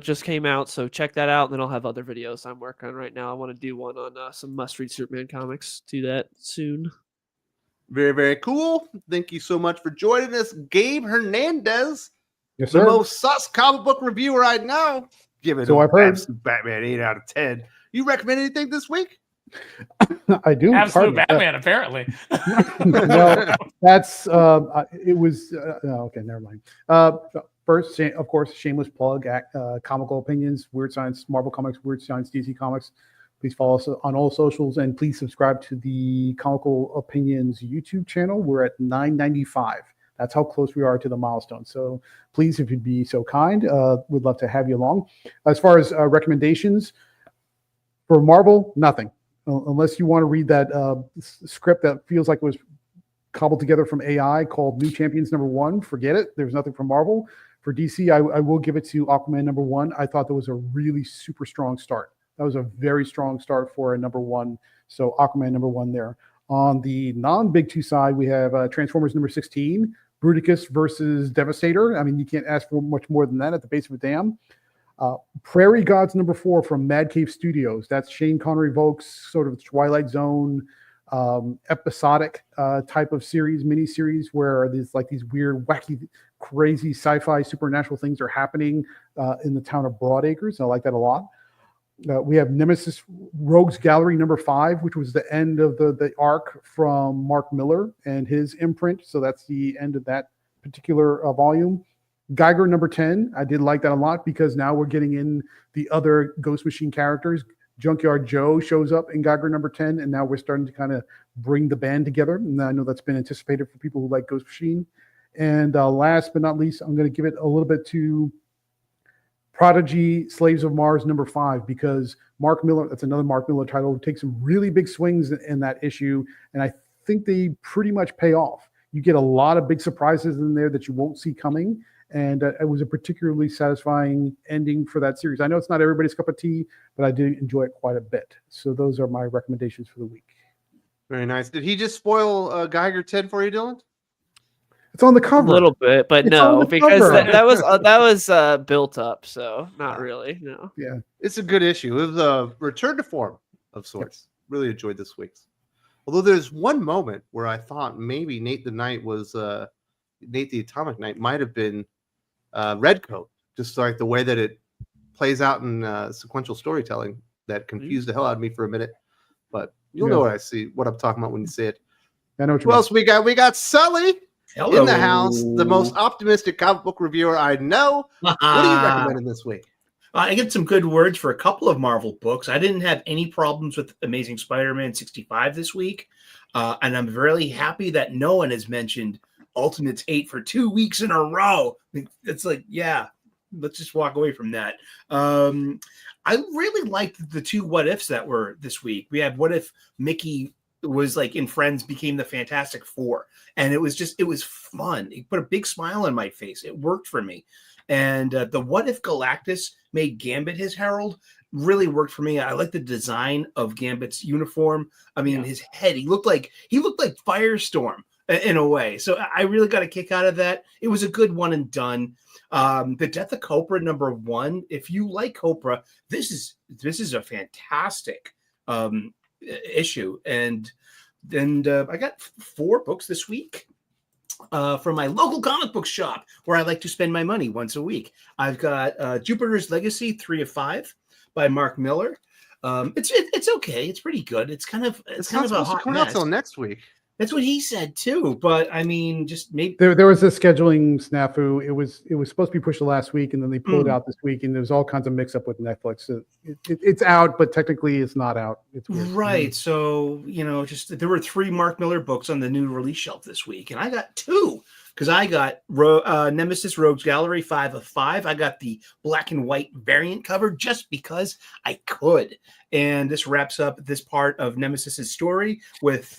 just came out, so check that out. And then I'll have other videos I'm working on right now. I want to do one on some must-read Superman comics. Do that soon. Very, very cool. Thank you so much for joining us, Gabe Hernandez. Yes, the sir. most sus comic book reviewer right now. Give it So I've heard. Batman 8 out of 10. You recommend anything this week? I do. Absolute Batman, apparently. No, that's it was okay. Never mind. First, of course, shameless plug at Comical Opinions, Weird Science, Marvel Comics, Weird Science, DC Comics. Please follow us on all socials, and please subscribe to the Comical Opinions YouTube channel. We're at 995. That's how close we are to the milestone. So please, if you'd be so kind, we'd love to have you along. As far as recommendations for Marvel, nothing. Unless you want to read that script that feels like it was cobbled together from AI called New Champions #1, forget it. There's nothing from Marvel. For DC, I will give it to Aquaman #1. I thought that was a really super strong start. That was a very strong start for a #1. So Aquaman #1 there. On the non-Big 2 side, we have Transformers #16, Bruticus versus Devastator. I mean, you can't ask for much more than that at the base of a dam. Prairie Gods #4 from Mad Cave Studios. That's Shane Connery Volk's sort of Twilight Zone episodic type of series, miniseries, where there's like these weird, wacky, crazy sci-fi supernatural things are happening in the town of Broadacres. I like that a lot. We have Nemesis Rogues Gallery #5, which was the end of the arc from Mark Miller and his imprint. So that's the end of that particular volume. Geiger #10. I did like that a lot because now we're getting in the other Ghost Machine characters. Junkyard Joe shows up in Geiger #10, and now we're starting to kind of bring the band together. And I know that's been anticipated for people who like Ghost Machine. And last but not least, I'm going to give it a little bit to Prodigy Slaves of Mars #5, because Mark Miller, that's another Mark Miller title, takes some really big swings in that issue, and I think they pretty much pay off. You get a lot of big surprises in there that you won't see coming, and it was a particularly satisfying ending for that series. I know it's not everybody's cup of tea, but I did enjoy it quite a bit. So those are my recommendations for the week. Very nice. Did he just spoil Geiger 10 for you, Dylan? It's on the cover. A little bit, but It's no, on the because cover. that was built up, so not really. No. Yeah. It's a good issue. It was a return to form of sorts. Really enjoyed this week's. Although there's one moment where I thought maybe Nate the Atomic Knight might have been Redcoat, just like the way that it plays out in sequential storytelling. that confused the hell out of me for a minute. But you'll know what I'm talking about when you say it. I know what you Who mean. else we got? We got Sully Hello. in the house, the most optimistic comic book reviewer I know. What are you recommending this week? I get some good words for a couple of Marvel books. I didn't have any problems with Amazing Spider-Man 65 this week. And I'm really happy that no one has mentioned Ultimates 8 for 2 weeks in a row. It's like, yeah, let's just walk away from that. I really liked the 2 what ifs that were this week. We had what if Mickey was like in Friends became the Fantastic Four. And it was fun. It put a big smile on my face. It worked for me. And the what if Galactus made Gambit his herald really worked for me. I like the design of Gambit's uniform. I mean, his head, he looked like Firestorm in a way. So I really got a kick out of that. It was a good one and done. The Death of Copra #1. If you like Copra, this is a fantastic issue. And I got 4 books this week. From my local comic book shop where I like to spend my money once a week. I've got Jupiter's Legacy 3 of 5 by Mark Miller. It's okay. It's pretty good. It's kind of a hot Come mess. out till next week. That's what he said too. But I mean, just maybe There was a scheduling snafu. It was supposed to be pushed last week, and then they pulled it out this week, and there's all kinds of mix up with Netflix. So it's out, but technically it's not out. It's weird. Right. So, just there were 3 Mark Miller books on the new release shelf this week, and I got 2 because I got Nemesis Rogues Gallery 5 of 5. I got the black and white variant cover just because I could. And this wraps up this part of Nemesis's story with,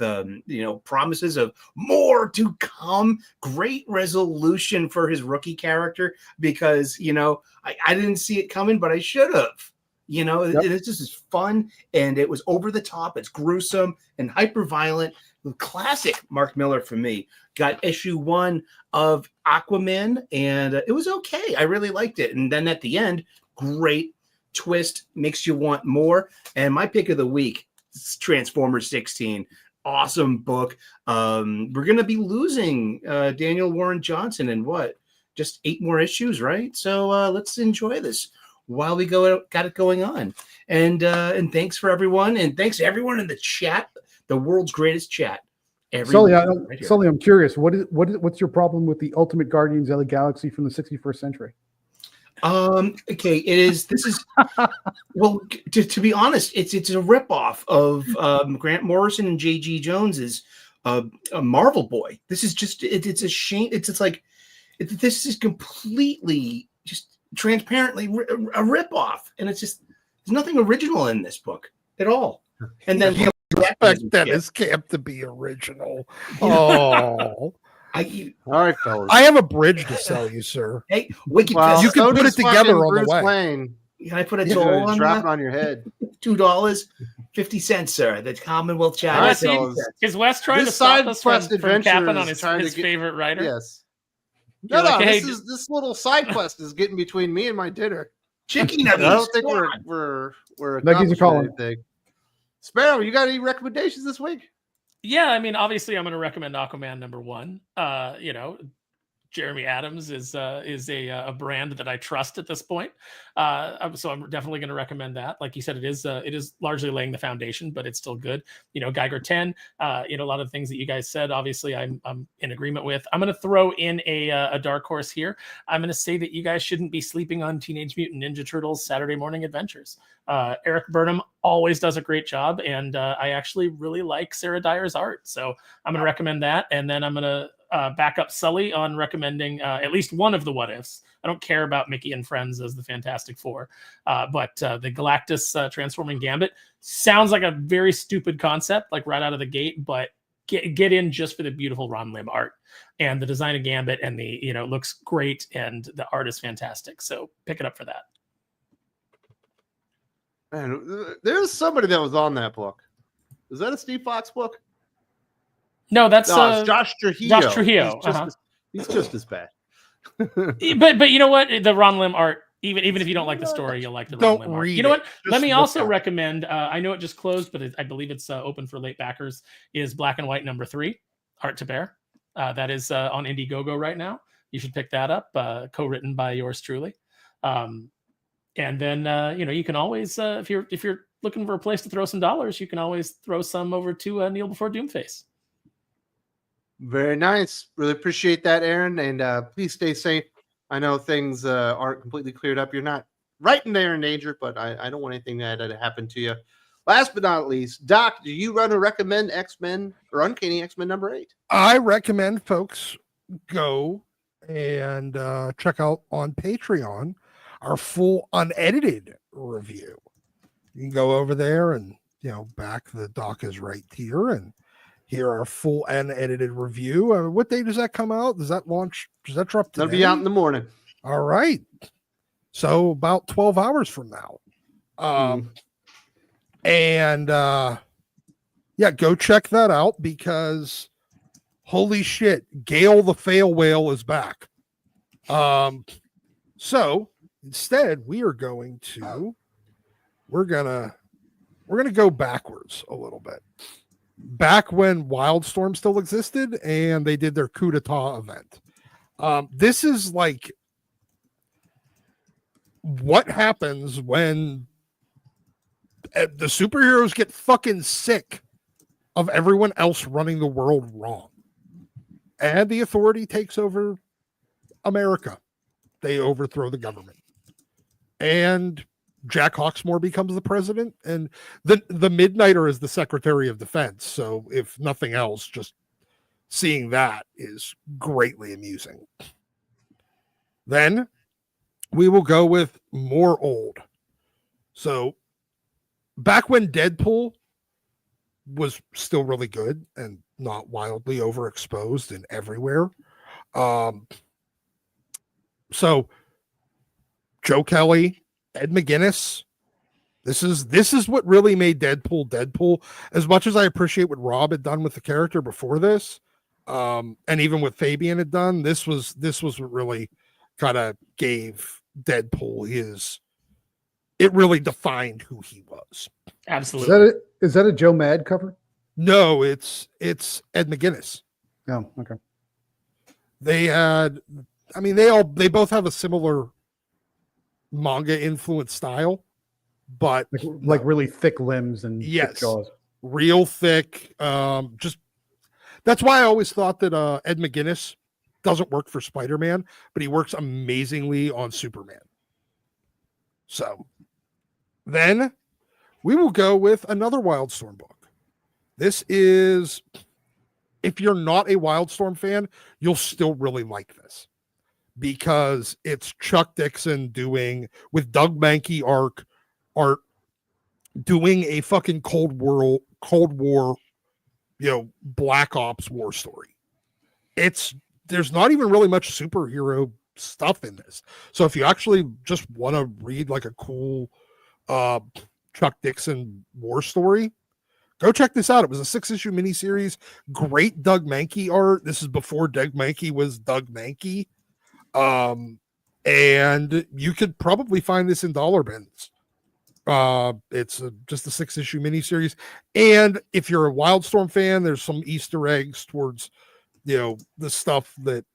promises of more to come. Great resolution for his rookie character because, I didn't see it coming, but I should have. This is fun, and it was over the top. It's gruesome and hyper violent. Classic Mark Miller for me. Got issue 1 of Aquaman, and it was okay. I really liked it. And then at the end, great twist, makes you want more. And my pick of the week is Transformers 16. Awesome book. We're going to be losing Daniel Warren Johnson in just 8 more issues, right? So let's enjoy this while we got it going on. And thanks for everyone, and thanks to everyone in the chat, the world's greatest chat. Sully, I'm curious. What's your problem with the Ultimate Guardians of the Galaxy from the 61st century? Okay, this is well, to be honest, it's a ripoff of Grant Morrison and J.G. Jones's a Marvel Boy. This is just it's a shame. This is completely just transparently a ripoff, and it's just there's nothing original in this book at all. And then Expect Dennis Camp to be original. Oh, All right, fellas. I have a bridge to sell you, sir. Hey, Wicked Well, You can so put does it together fucking on the Bruce way. Wayne. Can I put a He's toll gonna on drop it that? on your head. $2.50, sir. The Commonwealth All Chat. right, see, fellas. is Wes trying This to stop side us quest from adventure capping on is his trying to get- favorite writer? Yes. You're No, like, hey, this little side quest is getting between me and my dinner. Chicken I nuggets. don't think Come we're Nuggies are accomplishing calling. anything. Sparrow, you got any recommendations this week? Yeah, I mean, obviously, I'm going to recommend Aquaman #1. Jeremy Adams is a brand that I trust at this point, so I'm definitely going to recommend that. Like you said, it is largely laying the foundation, but it's still good. Geiger 10. A lot of things that you guys said, obviously, I'm in agreement with. I'm going to throw in a dark horse here. I'm going to say that you guys shouldn't be sleeping on Teenage Mutant Ninja Turtles Saturday Morning Adventures. Eric Burnham always does a great job, and I actually really like Sarah Dyer's art, so I'm going to recommend that. And then I'm going to back up Sully on recommending at least one of the what ifs. I don't care about Mickey and Friends as the Fantastic Four, but the Galactus transforming Gambit sounds like a very stupid concept, like right out of the gate, but get in just for the beautiful Ron Lim art and the design of Gambit, and the looks great, and the art is fantastic. So pick it up for that. Man, there's somebody that was on that book. Is that a Steve Fox book? No, that's No, it's Josh Trujillo. Josh Trujillo. He's just as bad. But you know what? The Ron Lim art, even if you don't like the story, you'll like the Ron Lim art. read You know what? it. Let Just me look also at it. recommend. I know it just closed, but I believe it's open for late backers. Is Black and White #3, Art to Bear. That is on Indiegogo right now. You should pick that up. Co-written by yours truly. And then you can always if you're looking for a place to throw some dollars, you can always throw some over to Kneel Before Doomface. Very nice. Really appreciate that, Aaron. And please stay safe. I know things aren't completely cleared up. You're not right in there in danger, but I don't want anything to happen to you. Last but not least, Doc, do you run or recommend X-Men or Uncanny X-Men number 8? I recommend folks go and check out on Patreon our full unedited review. You can go over there and, back the doc is right here and hear our full unedited review. What day does that come out? Does that launch? Does that drop today? That'll be out in the morning. All right. So about 12 hours from now. And go check that out because holy shit, Gale the Fail Whale is back. So instead we're gonna go backwards a little bit. Back when Wildstorm still existed and they did their coup d'etat event. This is like what happens when the superheroes get fucking sick of everyone else running the world wrong. And the authority takes over America. They overthrow the government. And Jack Hawksmoor becomes the president, and the Midnighter is the Secretary of Defense. So if nothing else, just seeing that is greatly amusing. Then we will go with more old. So back when Deadpool was still really good and not wildly overexposed and everywhere. So Joe Kelly, Ed McGuinness, this is what really made Deadpool. As much as I appreciate what Rob had done with the character before this, and even what Fabian had done, this was what really kind of gave Deadpool it really defined who he was. Absolutely. Is that a Joe Mad cover? No, it's Ed McGuinness. Oh, okay. They both have a similar manga influenced style, but like really thick limbs and yes, thick jaws. Real thick. Just that's why I always thought that Ed McGuinness doesn't work for Spider-Man, but he works amazingly on Superman. So then we will go with another Wildstorm book. This is, if you're not a Wildstorm fan, you'll still really like this because it's Chuck Dixon doing, with Doug Mankey art doing a fucking Cold War, Black Ops war story. There's not even really much superhero stuff in this. So if you actually just want to read like a cool Chuck Dixon war story, go check this out. It was a 6-issue miniseries. Great Doug Mankey art. This is before Doug Mankey was Doug Mankey. And you could probably find this in dollar bins. It's just a 6-issue miniseries. And if you're a Wildstorm fan, there's some Easter eggs towards, the stuff that,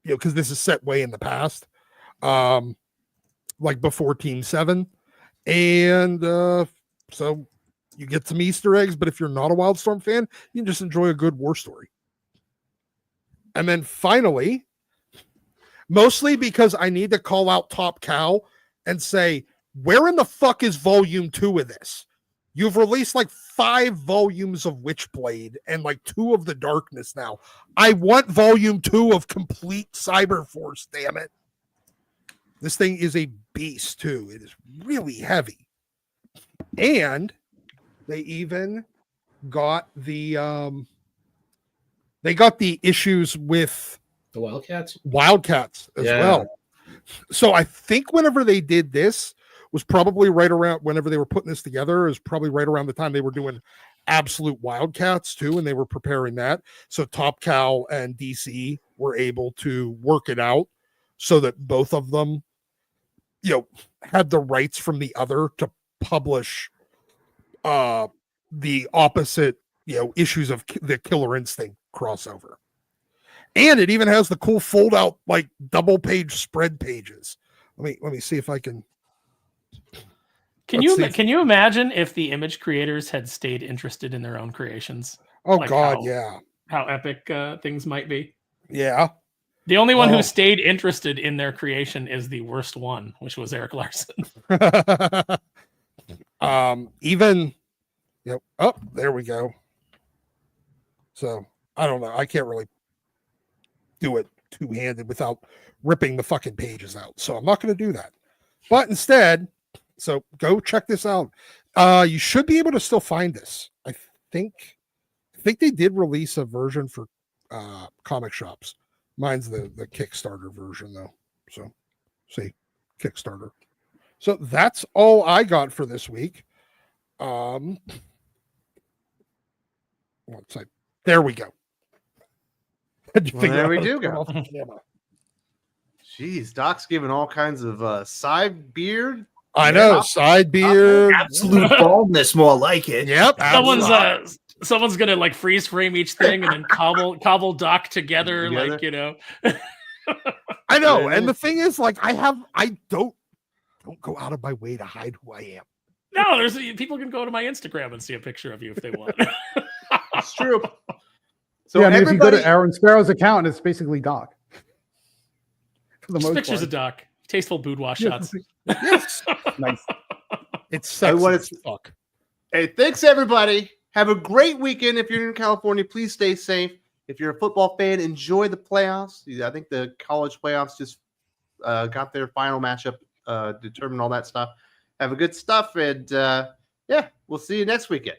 because this is set way in the past, like before Team 7. And so you get some Easter eggs, but if you're not a Wildstorm fan, you can just enjoy a good war story. And then finally, mostly because I need to call out Top Cow and say, where in the fuck is volume 2 of this? You've released like 5 volumes of Witchblade and like 2 of The Darkness now. I want volume 2 of Complete Cyberforce, damn it. This thing is a beast too. It is really heavy. And they even got the issues with The Wildcats as well. So I think whenever they did this was probably right around whenever they were putting this together, is probably right around the time they were doing Absolute Wildcats too, and they were preparing that. So Top Cow and DC were able to work it out so that both of them, had the rights from the other to publish the opposite, issues of the Killer Instinct crossover. And it even has the cool fold out, like double page spread pages. Let me see if I can Can Let's you see. can you imagine if the image creators had stayed interested in their own creations? Oh Like God, how- yeah, How epic things might be. yeah. The only one Oh. who stayed interested in their creation is the worst one, which was Eric Larson. Even, oh, there we go. So I don't know. I can't really do it two-handed without ripping the fucking pages out. So I'm not going to do that. But instead, so go check this out. You should be able to still find this. I think they did release a version for comic shops. Mine's the Kickstarter version though. So see, Kickstarter. So that's all I got for this week. One sec. There we go. Had to Well, figure there out we how to do turn go. off the camera. Jeez, Doc's giving all kinds of side beard. I Yeah. know, side beard. Absolute baldness, more like it. Yep. Someone's someone's gonna like freeze frame each thing and then cobble Doc together. Like, you know. I know, Yeah. and the thing is, like, I don't go out of my way to hide who I am. No, there's people can go to my Instagram and see a picture of you if they want. It's true. So yeah, I mean, if you go to everybody, Aaron Sparrow's account, it's basically Doc. For the Just most pictures part. of Doc. Tasteful boudoir Yeah, shots. Yes, nice. it's sexy want as it- fuck. hey, thanks everybody. Have a great weekend. If you're in California, please stay safe. If you're a football fan, enjoy the playoffs. I think the college playoffs just got their final matchup, determined all that stuff. Have a good stuff, and yeah, we'll see you next weekend.